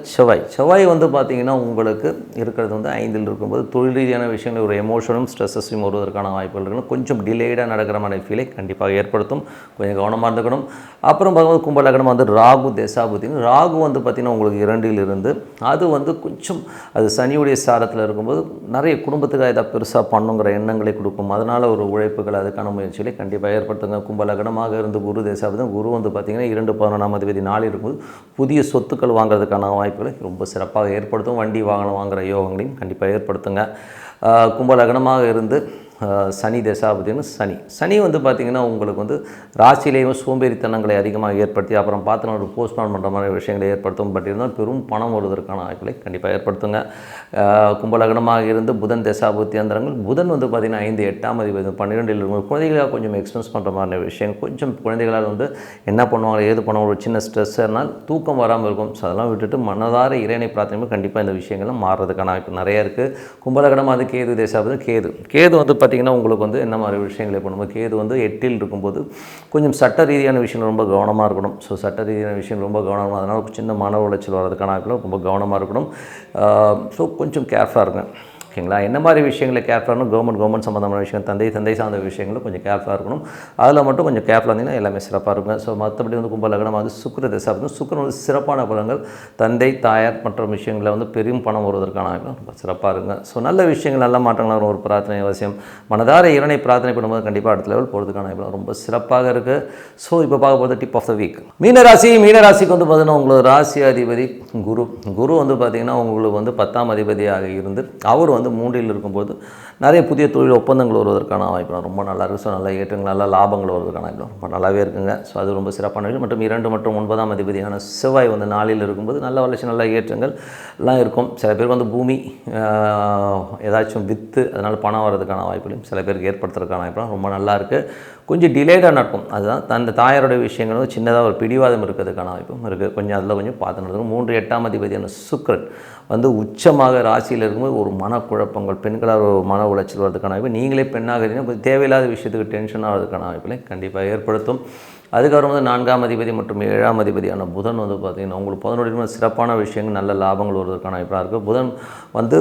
செவ்வாய் வந்து பார்த்திங்கன்னா உங்களுக்கு இருக்கிறது வந்து 5ல் இருக்கும்போது தொழில் ரீதியான விஷயங்கள் ஒரு எமோஷனும் ஸ்ட்ரெஸ்ஸஸையும் வருவதற்கான வாய்ப்புகள் இருக்கணும். கொஞ்சம் டிலேடாக நடக்கிற மாதிரி ஃபீலை கண்டிப்பாக ஏற்படுத்தும். கொஞ்சம் கவனமாக இருந்துக்கணும். அப்புறம் பார்க்கும்போது கும்பலகணம் வந்து ராகு தசாபதி. ராகு வந்து பார்த்திங்கன்னா உங்களுக்கு 2ல் இருந்து அது வந்து கொஞ்சம் அது சனியுடைய சாரத்தில் இருக்கும்போது நிறைய குடும்பத்துக்கு ஏதாவது பெருசாக பண்ணுங்கிற எண்ணங்களை கொடுக்கும். அதனால் ஒரு உழைப்புகள் அதுக்கான முயற்சிகளை கண்டிப்பாக ஏற்படுத்துங்க. கும்பலகணமாக இருந்து குரு தசாபதி. குரு வந்து பார்த்திங்கன்னா 2 11ஆம் அதிபதி 4 இருக்கும்போது புதிய சொத்துக்கள் வாங்குறதுக்கான வாய்ப்புகளை ரொம்ப சிறப்பாக ஏற்படுத்தும். வண்டி வாகனம் வாங்குகிற யோகங்களையும் கண்டிப்பாக ஏற்படுத்துங்க. கும்பலகணமாக இருந்து சனி தசாபதினு சனி வந்து பார்த்திங்கன்னா உங்களுக்கு வந்து ராசியிலேயும் சோம்பேறித்தனங்களை அதிகமாக ஏற்படுத்தி அப்புறம் பார்த்தோன்னா ஒரு போஸ்ட்மான் பண்ணுற மாதிரி விஷயங்களை ஏற்படுத்தும். பட் இருந்தால் பெரும் பணம் வருவதற்கான வாய்ப்புகளை கண்டிப்பாக ஏற்படுத்துங்க. கும்பலகணமாக இருந்து புதன் தசாபுத்தி அந்தரங்கள். புதன் வந்து பார்த்திங்கன்னா 5 8ஆம் அதிபதி 12ல் இருக்கும். குழந்தைகளாக கொஞ்சம் எக்ஸ்பென்ஸ் பண்ணுற மாதிரி விஷயம் கொஞ்சம் குழந்தைகளால் வந்து என்ன பண்ணுவாங்க ஏது பண்ணுவாங்க ஒரு சின்ன ஸ்ட்ரெஸ்ஸர்னால் தூக்கம் வராமல் இருக்கும். ஸோ அதெல்லாம் விட்டுட்டு மனதார இறைவனை பிரார்த்தனை கண்டிப்பாக இந்த விஷயங்கள்லாம் மாறுறதுக்கான வாய்ப்பு நிறையா இருக்குது. கும்பலகணமாக அது கேது தசாபதி. கேது வந்து பார்த்திங்கன்னா உங்களுக்கு வந்து என்ன மாதிரி விஷயங்களை பண்ணும்போது கேது வந்து 8ல் இருக்கும்போது கொஞ்சம் சட்ட ரீதியான விஷயங்கள் ரொம்ப கவனமாக இருக்கணும். ஸோ சட்ட ரீதியான விஷயம் ரொம்ப கவனமாக, அதனால் சின்ன மன உளைச்சல் வர்றதுக்கான வாய்ப்புகள் ரொம்ப கவனமாக இருக்கணும். ஸோ கொஞ்சம் கேர்ஃபுல்லாக இருங்க. ஓகேங்களா? என்ன மாதிரி விஷயங்களை கேர்ஃபுல்லாக இருக்கணும்? கவர்மெண்ட் சம்மந்தமான விஷயம், தந்தை சார்ந்த விஷயங்களும் கொஞ்சம் கேர்ஃபுல்லாக இருக்கணும். அதில் மட்டும் கொஞ்சம் கேர்ஃபுல்லாக இருந்தீங்கன்னா எல்லாமே சிறப்பாக இருக்கும். ஸோ மற்றபடி வந்து கும்ப லக்னம் அது சுக்கிர தசாபதி. சுக்கிரன் வந்து சிறப்பான பலன்கள், தந்தை தாயார் மற்ற விஷயங்களில் வந்து பெரும் பணம் வருவதற்கான ரொம்ப சிறப்பாக இருக்குங்க. ஸோ நல்ல விஷயங்கள் நல்ல மாற்றங்களாக ஒரு பிரார்த்தனை அவசியம். மனதார இறைவனை பிரார்த்தனை பண்ணும்போது கண்டிப்பாக அடுத்த லெவல் போகிறதுக்கான ரொம்ப சிறப்பாக இருக்குது. ஸோ இப்போ பார்க்க போகிறது டிப் ஆஃப் த வீக். மீனராசிக்கு வந்து பார்த்தீங்கன்னா உங்களுக்கு ராசி அதிபதி குரு வந்து பார்த்திங்கன்னா உங்களுக்கு வந்து 10ஆம் அதிபதியாக இருந்து அவர் வந்து 3ல் இருக்கும்போது நிறைய புதிய தொழில் ஒப்பந்தங்கள் வருவதற்கான வாய்ப்பு ரொம்ப நல்லா இருக்குது. ஸோ நல்ல ஏற்றங்கள் நல்ல லாபங்கள் வருவதற்கான வாய்ப்பு ரொம்ப நல்லாவே இருக்குங்க. ஸோ அது ரொம்ப சிறப்பான விஷயம். மற்றும் 2 மற்றும் 9ஆம் அதிபதியான செவ்வாய் வந்து 4ல் இருக்கும்போது நல்ல வளர்ச்சி நல்ல ஏற்றங்கள் எல்லாம் இருக்கும். சில பேருக்கு வந்து பூமி ஏதாச்சும் விற்று அதனால் பணம் வர்றதுக்கான வாய்ப்புகளையும் சில பேருக்கு ஏற்படுத்துறதுக்கான வாய்ப்புலாம் ரொம்ப நல்லா இருக்குது. கொஞ்சம் டிலேடாக நடக்கும். அதுதான் அந்த தாயாருடைய விஷயங்கள் வந்து சின்னதாக ஒரு பிடிவாதம் இருக்கிறதுக்கான வாய்ப்பும் இருக்குது. கொஞ்சம் அதில் கொஞ்சம் பார்த்து நடக்கும். 3 8ஆம் அதிபதியான சுக்கிரன் வந்து உச்சமாக ராசியில் இருக்கும்போது ஒரு மனக்குழப்பங்கள் பெண்களால் ஒரு மன உளைச்சல் வரதுக்கான வாய்ப்பு. நீங்களே பெண்ணாக இருந்தீங்கன்னா கொஞ்சம் தேவையில்லாத விஷயத்துக்கு டென்ஷன் ஆகிறதுக்கான வாய்ப்புகளை கண்டிப்பாக ஏற்படுத்தும். அதுக்கப்புறம் வந்து 4ஆம் அதிபதி மற்றும் 7ஆம் அதிபதியான புதன் வந்து பார்த்திங்கன்னா உங்களுக்கு 11 சிறப்பான விஷயங்கள் நல்ல லாபங்கள் வருவதற்கான வாய்ப்பாக இருக்குது. புதன் வந்து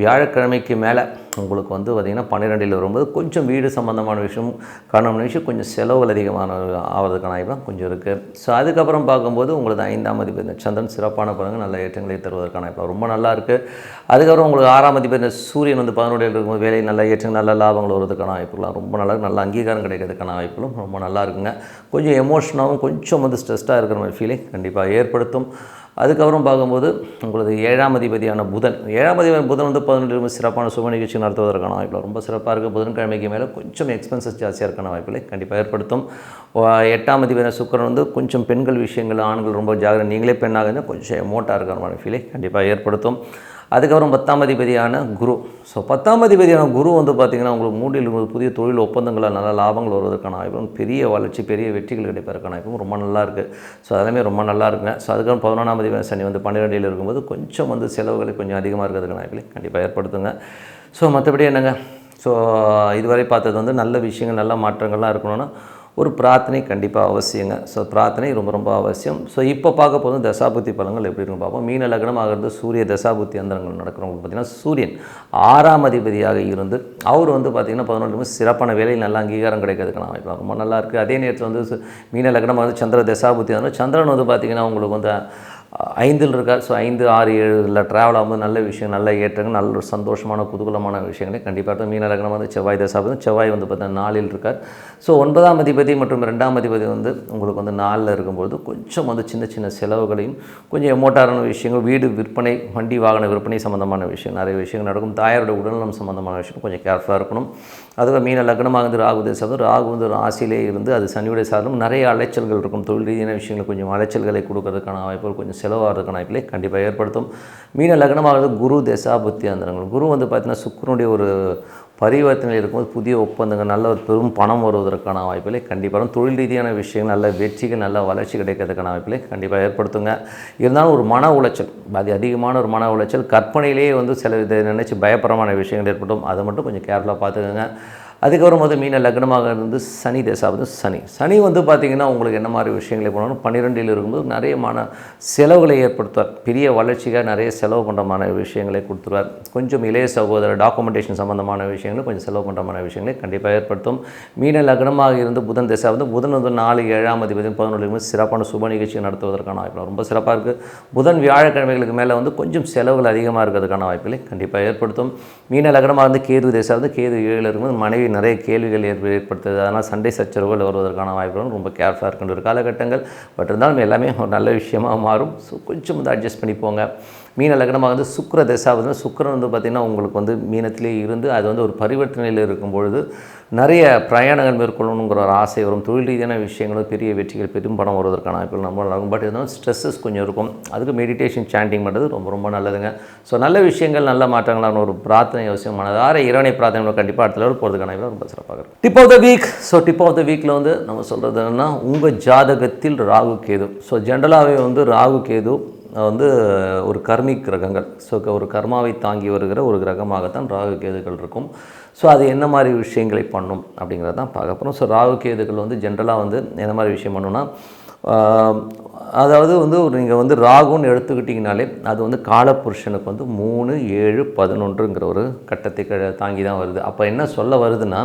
வியாழக்கிழமைக்கு மேலே உங்களுக்கு வந்து பார்த்திங்கன்னா 12ல் வரும்போது கொஞ்சம் வீடு சம்மந்தமான விஷயம் காரணமான விஷயம் கொஞ்சம் செலவுகள் அதிகமான ஆகிறதுக்கான வாய்ப்பு கொஞ்சம் இருக்குது. ஸோ அதுக்கப்புறம் பார்க்கும்போது உங்களுக்கு 5ஆம் அதிபதி சந்திரன் சிறப்பான பலன்கள் நல்ல ஏற்றங்களை தருவதற்கான வாய்ப்பு ரொம்ப நல்லா இருக்குது. அதுக்கப்புறம் உங்களுக்கு 6ஆம் அதிபதி சூரியன் வந்து 11ல் இருக்கும்போது வேலை நல்ல ஏற்றங்கள் நல்ல லாபங்கள் வருவதற்கான வாய்ப்புகள்லாம் ரொம்ப நல்லா நல்ல அங்கீகாரம் கிடைக்கிறதுக்கான வாய்ப்புகளும் ரொம்ப நல்லா இருக்குங்க. கொஞ்சம் எமோஷனாகவும் கொஞ்சம் வந்து ஸ்ட்ரெஸ்டாக இருக்கிற மாதிரி ஃபீலிங் கண்டிப்பாக ஏற்படுத்தும். அதுக்கப்புறம் பார்க்கும்போது உங்களுக்கு 7ஆம் அதிபதியான புதன் வந்து 11 சிறப்பான சுப நிகழ்ச்சி நடத்துவதற்கான வாய்ப்புகள் ரொம்ப சிறப்பாக இருக்குது. புதன்கிழமைக்கு மேலே கொஞ்சம் எக்ஸ்பென்சஸ் ஜாஸ்தியாக இருக்கான வாய்ப்புகளை கண்டிப்பாக ஏற்படுத்தும். 8ஆம் அதிபதியான சுக்கிரன் வந்து கொஞ்சம் பெண்கள் விஷயங்கள் ஆண்கள் ரொம்ப ஜாகிரதை, நீங்களே பெண்ணாக இருந்தால் கொஞ்சம் எமோட்டாக இருக்கிற மாதிரி ஃபீலை கண்டிப்பாக ஏற்படுத்தும். அதுக்கப்புறம் 10ஆம் அதிபதியான குரு. ஸோ 10ஆம் அதிபதியான குரு வந்து பார்த்திங்கன்னா உங்களுக்கு 3ல் புதிய தொழில் ஒப்பந்தங்களால் நல்ல லாபங்கள் வருவதற்கான வாய்ப்பும் பெரிய வளர்ச்சி பெரிய வெற்றிகள் கிடைப்பதற்கான வாய்ப்பும் ரொம்ப நல்லா இருக்குது. ஸோ அதெல்லாமே ரொம்ப நல்லா இருக்குங்க. ஸோ அதுக்கப்புறம் 11ஆம் அதிபதி சனி வந்து 12ல் இருக்கும்போது கொஞ்சம் வந்து செலவுகளை கொஞ்சம் அதிகமாக இருக்கிறதுக்கான வாய்ப்புகளை கண்டிப்பாக ஏற்படுத்துங்க. ஸோ மற்றபடி என்னங்க, ஸோ இதுவரை பார்த்தது வந்து நல்ல விஷயங்கள் நல்ல மாற்றங்கள்லாம் இருக்கணும்னா ஒரு பிரார்த்தனை கண்டிப்பாக அவசியங்க. ஸோ பிரார்த்தனை ரொம்ப அவசியம். ஸோ இப்போ பார்க்க போதும் தசாபுத்தி பலன்கள் எப்படி இருக்குன்னு பார்ப்போம். மீன லக்னம் ஆகிறது சூரிய தசாபுத்தி அந்தரங்கள் நடக்கிறவங்களுக்கு பார்த்திங்கன்னா சூரியன் 6ஆம் அதிபதியாக இருந்து அவர் வந்து பார்த்திங்கன்னா 11 சிறப்பான வேலையில் நல்ல அங்கீகாரம் கிடைக்கிறதுக்கான வாய்ப்பு ரொம்ப நல்லா இருக்குது. அதே நேரத்தில் வந்து மீன லக்னம் வந்து சந்திர தசாபுத்தி வந்து சந்திரன் வந்து பார்த்திங்கன்னா உங்களுக்கு வந்து 5ல் இருக்கார். ஸோ 5 6 7ல் ட்ராவல் ஆகும்போது நல்ல விஷயம் நல்ல ஏற்றங்கள் நல்ல ஒரு சந்தோஷமான குதூகலமான விஷயங்களை கண்டிப்பாக மீன லக்னம் வந்து செவ்வாய் தசாபதி. செவ்வாய் வந்து பார்த்தீங்கன்னா 4ல் இருக்கார். ஸோ 9ஆம் அதிபதி மற்றும் 2ஆம் அதிபதி வந்து உங்களுக்கு வந்து 4ல் இருக்கும்போது கொஞ்சம் வந்து சின்ன சின்ன செலவுகளையும் கொஞ்சம் எமோட்டாரான விஷயங்கள் வீடு விற்பனை வண்டி வாகன விற்பனை சம்மந்தமான விஷயம் நிறைய விஷயங்கள் நடக்கும். தாயாரோட உடல்நலம் சம்மந்தமான விஷயம் கொஞ்சம் கேர்ஃபுல்லாக இருக்கணும். அதுவே மீன லக்னமாக இருந்து ராகு தேசம் ராகு வந்து ராசியிலே இருந்து அது சனியுடைய சாதனம் நிறைய அலைச்சல்கள் இருக்கும். தொழில் ரீதியான விஷயங்கள் கொஞ்சம் அலைச்சல்களை கொடுக்கறதுக்கான வாய்ப்புகள், கொஞ்சம் செலவாகிறதுக்கான வாய்ப்புகளை கண்டிப்பாக ஏற்படுத்தும். மீன லக்னமாக குரு தேசா புத்தி அந்தரங்கள். குரு வந்து பார்த்திங்கன்னா சுக்கிரனுடைய ஒரு பரிவர்த்தனையில் இருக்கும்போது புதிய ஒப்பந்தங்கள், நல்ல ஒரு பெரும் பணம் வருவதற்கான வாய்ப்புகளை கண்டிப்பாக, தொழில் ரீதியான விஷயங்கள் நல்ல வெற்றிகள், நல்ல வளர்ச்சி கிடைக்கிறதுக்கான வாய்ப்புகளை கண்டிப்பாக ஏற்படுத்துங்க. இருந்தாலும் ஒரு மன உளைச்சல், அது அதிகமான ஒரு மன உளைச்சல், கற்பனையிலேயே வந்து சில இதை நினச்சி பயப்பரமான விஷயங்கள் ஏற்படும். அதை மட்டும் கொஞ்சம் கேர்ஃபுல்லாக பார்த்துக்கோங்க. அதுக்கப்புறம் வந்து மீன லக்னமாக இருந்து சனி தேசாவது சனி வந்து பார்த்திங்கன்னா உங்களுக்கு என்ன மாதிரி விஷயங்களை பண்ணணும், 12 இருக்கும்போது நிறைய செலவுகளை ஏற்படுத்துவார். பெரிய வளர்ச்சிக்காக நிறைய செலவு பண்ணுறமான விஷயங்களை கொடுத்துருவார். கொஞ்சம் இளைய சகோதரர் டாக்குமெண்டேஷன் சம்மந்தமான விஷயங்களை கொஞ்சம் செலவு பண்ணுறமான விஷயங்களை கண்டிப்பாக ஏற்படுத்தும். மீன லக்னமாக இருந்து புதன் தேசாவது புதன் வந்து 4 7ஆம் அதிபதி 11 சிறப்பான சுப நிகழ்ச்சியை நடத்துவதற்கான வாய்ப்பு ரொம்ப சிறப்பாக இருக்குது. புதன் வியாழக்கிழமைகளுக்கு மேலே வந்து கொஞ்சம் செலவுகள் அதிகமாக இருக்கிறதுக்கான வாய்ப்புகளை கண்டிப்பாக ஏற்படுத்தும். மீன லக்னமாக இருந்து கேது தேசாவது கேது 7 இருக்கும்போது மனைவி நிறைய கேள்விகள் ஏற்படுத்துது. அதனால் சண்டை சச்சரவுகள் வருவதற்கான வாய்ப்புகள் ரொம்ப கேர்ஃபுல்லாக இருக்கின்ற காலகட்டங்கள். பட் இருந்தாலும் எல்லாமே ஒரு நல்ல விஷயமாக மாறும். ஸோ கொஞ்சம் வந்து அட்ஜஸ்ட் பண்ணிப்போங்க. மீன லக்னமாக வந்து சுக்கிர தசாவது சுக்கிரன் வந்து பார்த்திங்கன்னா உங்களுக்கு வந்து மீனத்திலே இருந்து அது வந்து ஒரு பரிவர்த்தனையில் இருக்கும்பொழுது நிறைய பிரயாணங்கள் மேற்கொள்ளணுங்கிற ஒரு ஆசை வரும். தொழில் ரீதியான விஷயங்களும் பெரிய வெற்றிகள், பெரும் பணம் வருவதற்கான வாய்ப்புகள் நம்ம ஆகும். பட் இருந்தாலும் ஸ்ட்ரெஸ்ஸஸ் கொஞ்சம் இருக்கும். அதுக்கு மெடிடேஷன் சாண்டிங் பண்ணுறது ரொம்ப ரொம்ப நல்லதுங்க. ஸோ நல்ல விஷயங்கள், நல்ல மாற்றங்களான ஒரு பிரார்த்தனை அவசியம். மனதார இறைவனை பிரார்த்தனை கண்டிப்பாக அடுத்த லெவல் போகிறதுக்கான ரொம்ப சிறப்பாக இருக்கும். Tip of the week. So tip of the வீக்கில் வந்து நம்ம சொல்கிறது என்னென்னா, உங்கள் ஜாதகத்தில் ராகு கேது. ஸோ ஜென்ரலாகவே வந்து ராகு கேது வந்து ஒரு கர்மிக் கிரகங்கள். ஸோ ஒரு கர்மாவை தாங்கி வருகிற ஒரு கிரகமாகத்தான் ராகு கேதுகள் இருக்கும். ஸோ அது என்ன மாதிரி விஷயங்களை பண்ணும் அப்படிங்கிறத தான் பார்க்க போகிறோம். ஸோ ராகு கேதுகள் வந்து ஜென்ரலாக வந்து என்ன மாதிரி விஷயம் பண்ணுன்னா, அதாவது வந்து ஒரு நீங்கள் வந்து ராகுன்னு எடுத்துக்கிட்டிங்கனாலே அது வந்து காலப்புருஷனுக்கு வந்து 3 7 11ங்கிற ஒரு கட்டத்தை தாங்கி தான் வருது. அப்போ என்ன சொல்ல வருதுன்னா,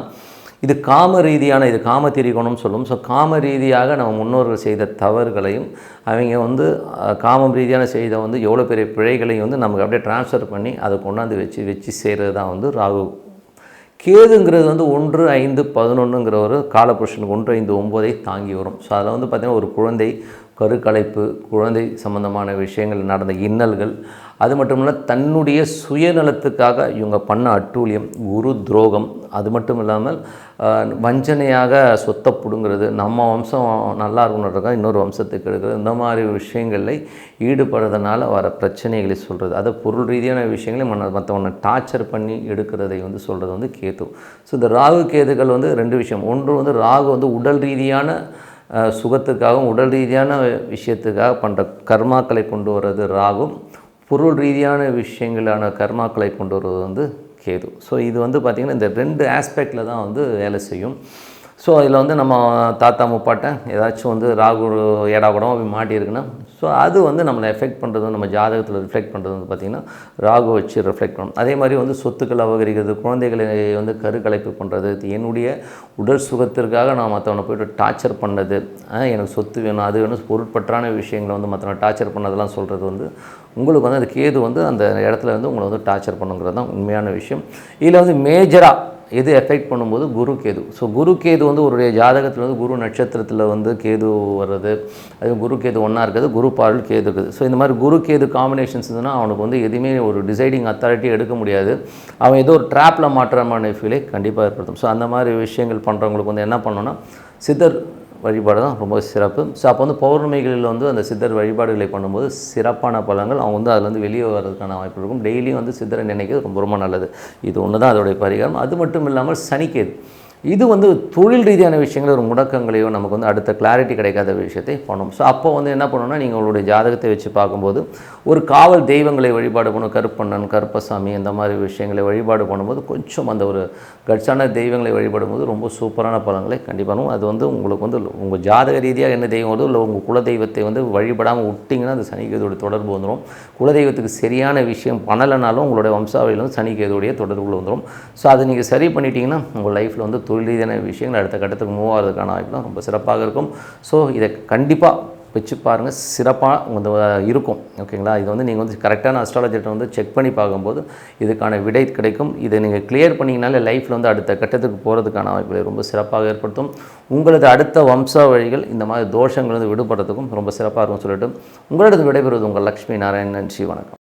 இது காம ரீதியான, இது காம திரிகோணம்னு சொல்லும். ஸோ காம ரீதியாக நம்ம முன்னோர்கள் செய்த தவறுகளையும் அவங்க வந்து காமம் ரீதியான செய்த வந்து எவ்வளோ பெரிய பிழைகளையும் வந்து நமக்கு அப்படியே ட்ரான்ஸ்ஃபர் பண்ணி அதை கொண்டாந்து வச்சு செய்கிறது தான் வந்து ராகு. கேதுங்கிறது வந்து 1 5 11ங்கிற ஒரு காலப்புருஷனுக்கு 1 5 9ஐ தாங்கி வரும். ஸோ அதில் வந்து பார்த்திங்கன்னா ஒரு குழந்தை கருக்கலைப்பு, குழந்தை சம்பந்தமான விஷயங்கள் நடந்த இன்னல்கள், அது மட்டும் இல்லை தன்னுடைய சுயநலத்துக்காக இவங்க பண்ண அட்டூழியம், குரு துரோகம், அது மட்டும் இல்லாமல் வஞ்சனையாக சொத்தை பிடுங்கிறது, நம்ம வம்சம் நல்லா இருக்கணுன்றதுக்காக இன்னொரு வம்சத்துக்கு எடுக்கிறது, இந்த மாதிரி விஷயங்களில் ஈடுபடுறதுனால வர பிரச்சனைகளை சொல்கிறது. அதை பொருள் ரீதியான விஷயங்களை மற்றவனை டார்ச்சர் பண்ணி எடுக்கிறதை வந்து சொல்கிறது வந்து கேது. ஸோ இந்த ராகு கேதுகள் வந்து 2 விஷயம். ஒன்று வந்து ராகு வந்து உடல் ரீதியான சுகத்துக்காகவும் உடல் ரீதியான விஷயத்துக்காக பண்ணுற கர்மாக்களை கொண்டு வர்றது ராகும், பொருள் ரீதியான விஷயங்களான கர்மாக்களை கொண்டு வருவது வந்து கேது. ஸோ இது வந்து பார்த்திங்கன்னா இந்த 2 ஆஸ்பெக்டில் தான் வந்து வேலை செய்யும். ஸோ இதில் வந்து நம்ம தாத்தா முப்பாட்டை ஏதாச்சும் வந்து ராகு ஏடாகுடம் அப்படி மாட்டியிருக்குன்னா ஸோ அது வந்து நம்மளை எஃபெக்ட் பண்ணுறது, நம்ம ஜாதகத்தில் ரிஃப்ளெக்ட் பண்ணுறது வந்து பார்த்திங்கன்னா ராகு வச்சு ரிஃப்ளெக்ட் பண்ணணும். அதே மாதிரி வந்து சொத்துக்கள் அபகரிக்கிறது, குழந்தைகளை வந்து கருக்கலைப்பு பண்ணுறது, என்னுடைய உடல் சுகத்திற்காக நான் மற்றவனை போய்ட்டு டார்ச்சர் பண்ணது, எனக்கு சொத்து வேணும் அது வேணும், பொருட்பற்றான விஷயங்களை வந்து மற்றவனை டார்ச்சர் பண்ணதெல்லாம் சொல்கிறது வந்து உங்களுக்கு வந்து அந்த கேது வந்து அந்த இடத்துல வந்து உங்களை வந்து டார்ச்சர் பண்ணுங்கிறது தான் உண்மையான விஷயம். இதில் வந்து மேஜராக எது எஃபெக்ட் பண்ணும்போது குரு கேது. ஸோ குரு கேது வந்து ஒரு ஜாதகத்தில் வந்து குரு நட்சத்திரத்தில் வந்து கேது வர்றது, அது குரு கேது ஒன்றா இருக்குது, குரு பார்வையில் கேது இருக்குது. ஸோ இந்த மாதிரி குரு கேது காம்பினேஷன்ஸ் இருந்ததுன்னா அவனுக்கு வந்து எதுவுமே ஒரு டிசைடிங் அத்தாரிட்டி எடுக்க முடியாது. அவன் ஏதோ ஒரு ட்ராப்பில் மாற்றமான ஃபீலை கண்டிப்பாக ஏற்படுத்தும். ஸோ அந்த மாதிரி விஷயங்கள் பண்ணுறவங்களுக்கு வந்து என்ன பண்ணணும்னா சித்தர் வழிபாடு தான் ரொம்ப சிறப்பு. ஸோ அப்போ வந்து பௌர்ணமிகளில் வந்து அந்த சித்தர் வழிபாடுகளை பண்ணும்போது சிறப்பான பலன்கள் அவங்க வந்து அதில் வெளியே வர்றதுக்கான வாய்ப்பு இருக்கும். டெய்லியும் வந்து சித்தரை நினைக்கிறது ரொம்ப ரொம்ப நல்லது. இது ஒன்று தான் அதோடைய பரிகாரம். அது மட்டும் இல்லாமல் சனிக்கேது, இது வந்து தொழில் ரீதியான விஷயங்கள் ஒரு முடக்கங்களையோ நமக்கு வந்து அடுத்த கிளாரிட்டி கிடைக்காத விஷயத்தை பண்ணும். ஸோ அப்போ வந்து என்ன பண்ணணும்னா நீங்கள் உங்களுடைய ஜாதகத்தை வச்சு பார்க்கும்போது ஒரு காவல் தெய்வங்களை வழிபாடு பண்ணும், கருப்பண்ணன், கருப்பசாமி இந்த மாதிரி விஷயங்களை வழிபாடு பண்ணும்போது கொஞ்சம் அந்த ஒரு கட்சான தெய்வங்களை வழிபடும்போது ரொம்ப சூப்பரான பலன்களை கண்டிப்பாக அது வந்து உங்களுக்கு வந்து உங்கள் ஜாதக ரீதியாக என்ன தெய்வம் வருதோ இல்லை உங்கள் குலதெய்வத்தை வந்து வழிபடாமல் விட்டிங்கன்னா அந்த சனிக்கேதுடைய தொடர்பு வந்துடும். குலதெய்வத்துக்கு சரியான விஷயம் பண்ணலைனாலும் உங்களுடைய வம்சாவளியில் வந்து சனிக்கேதுடைய தொடர்புகள் வந்துடும். ஸோ அதை நீங்கள் சரி பண்ணிட்டீங்கன்னா உங்கள் லைஃப்பில் வந்து தொழில் ரீதியான விஷயங்கள் அடுத்த கட்டத்துக்கு மூவ் ஆகிறதுக்கான வாய்ப்புலாம் ரொம்ப சிறப்பாக இருக்கும். ஸோ இதை கண்டிப்பாக வச்சு பாருங்கள், சிறப்பாக வந்து இருக்கும். ஓகேங்களா? இது வந்து நீங்கள் வந்து கரெக்டான அஸ்ட்ராலஜிட்ட வந்து செக் பண்ணி பார்க்கும்போது இதுக்கான விடை கிடைக்கும். இதை நீங்கள் கிளியர் பண்ணிங்கனாலே லைஃப்பில் வந்து அடுத்த கட்டத்துக்கு போகிறதுக்கான வாய்ப்புகளை ரொம்ப சிறப்பாக ஏற்படுத்தும். உங்களது அடுத்த வம்சாவழிகள் இந்த மாதிரி தோஷங்கள் வந்து விடுபடுறதுக்கும் ரொம்ப சிறப்பாக இருக்கும்னு சொல்லிட்டு உங்களிடம் விடைபெறுவது உங்கள் லக்ஷ்மி நாராயணன். நன்றி, வணக்கம்.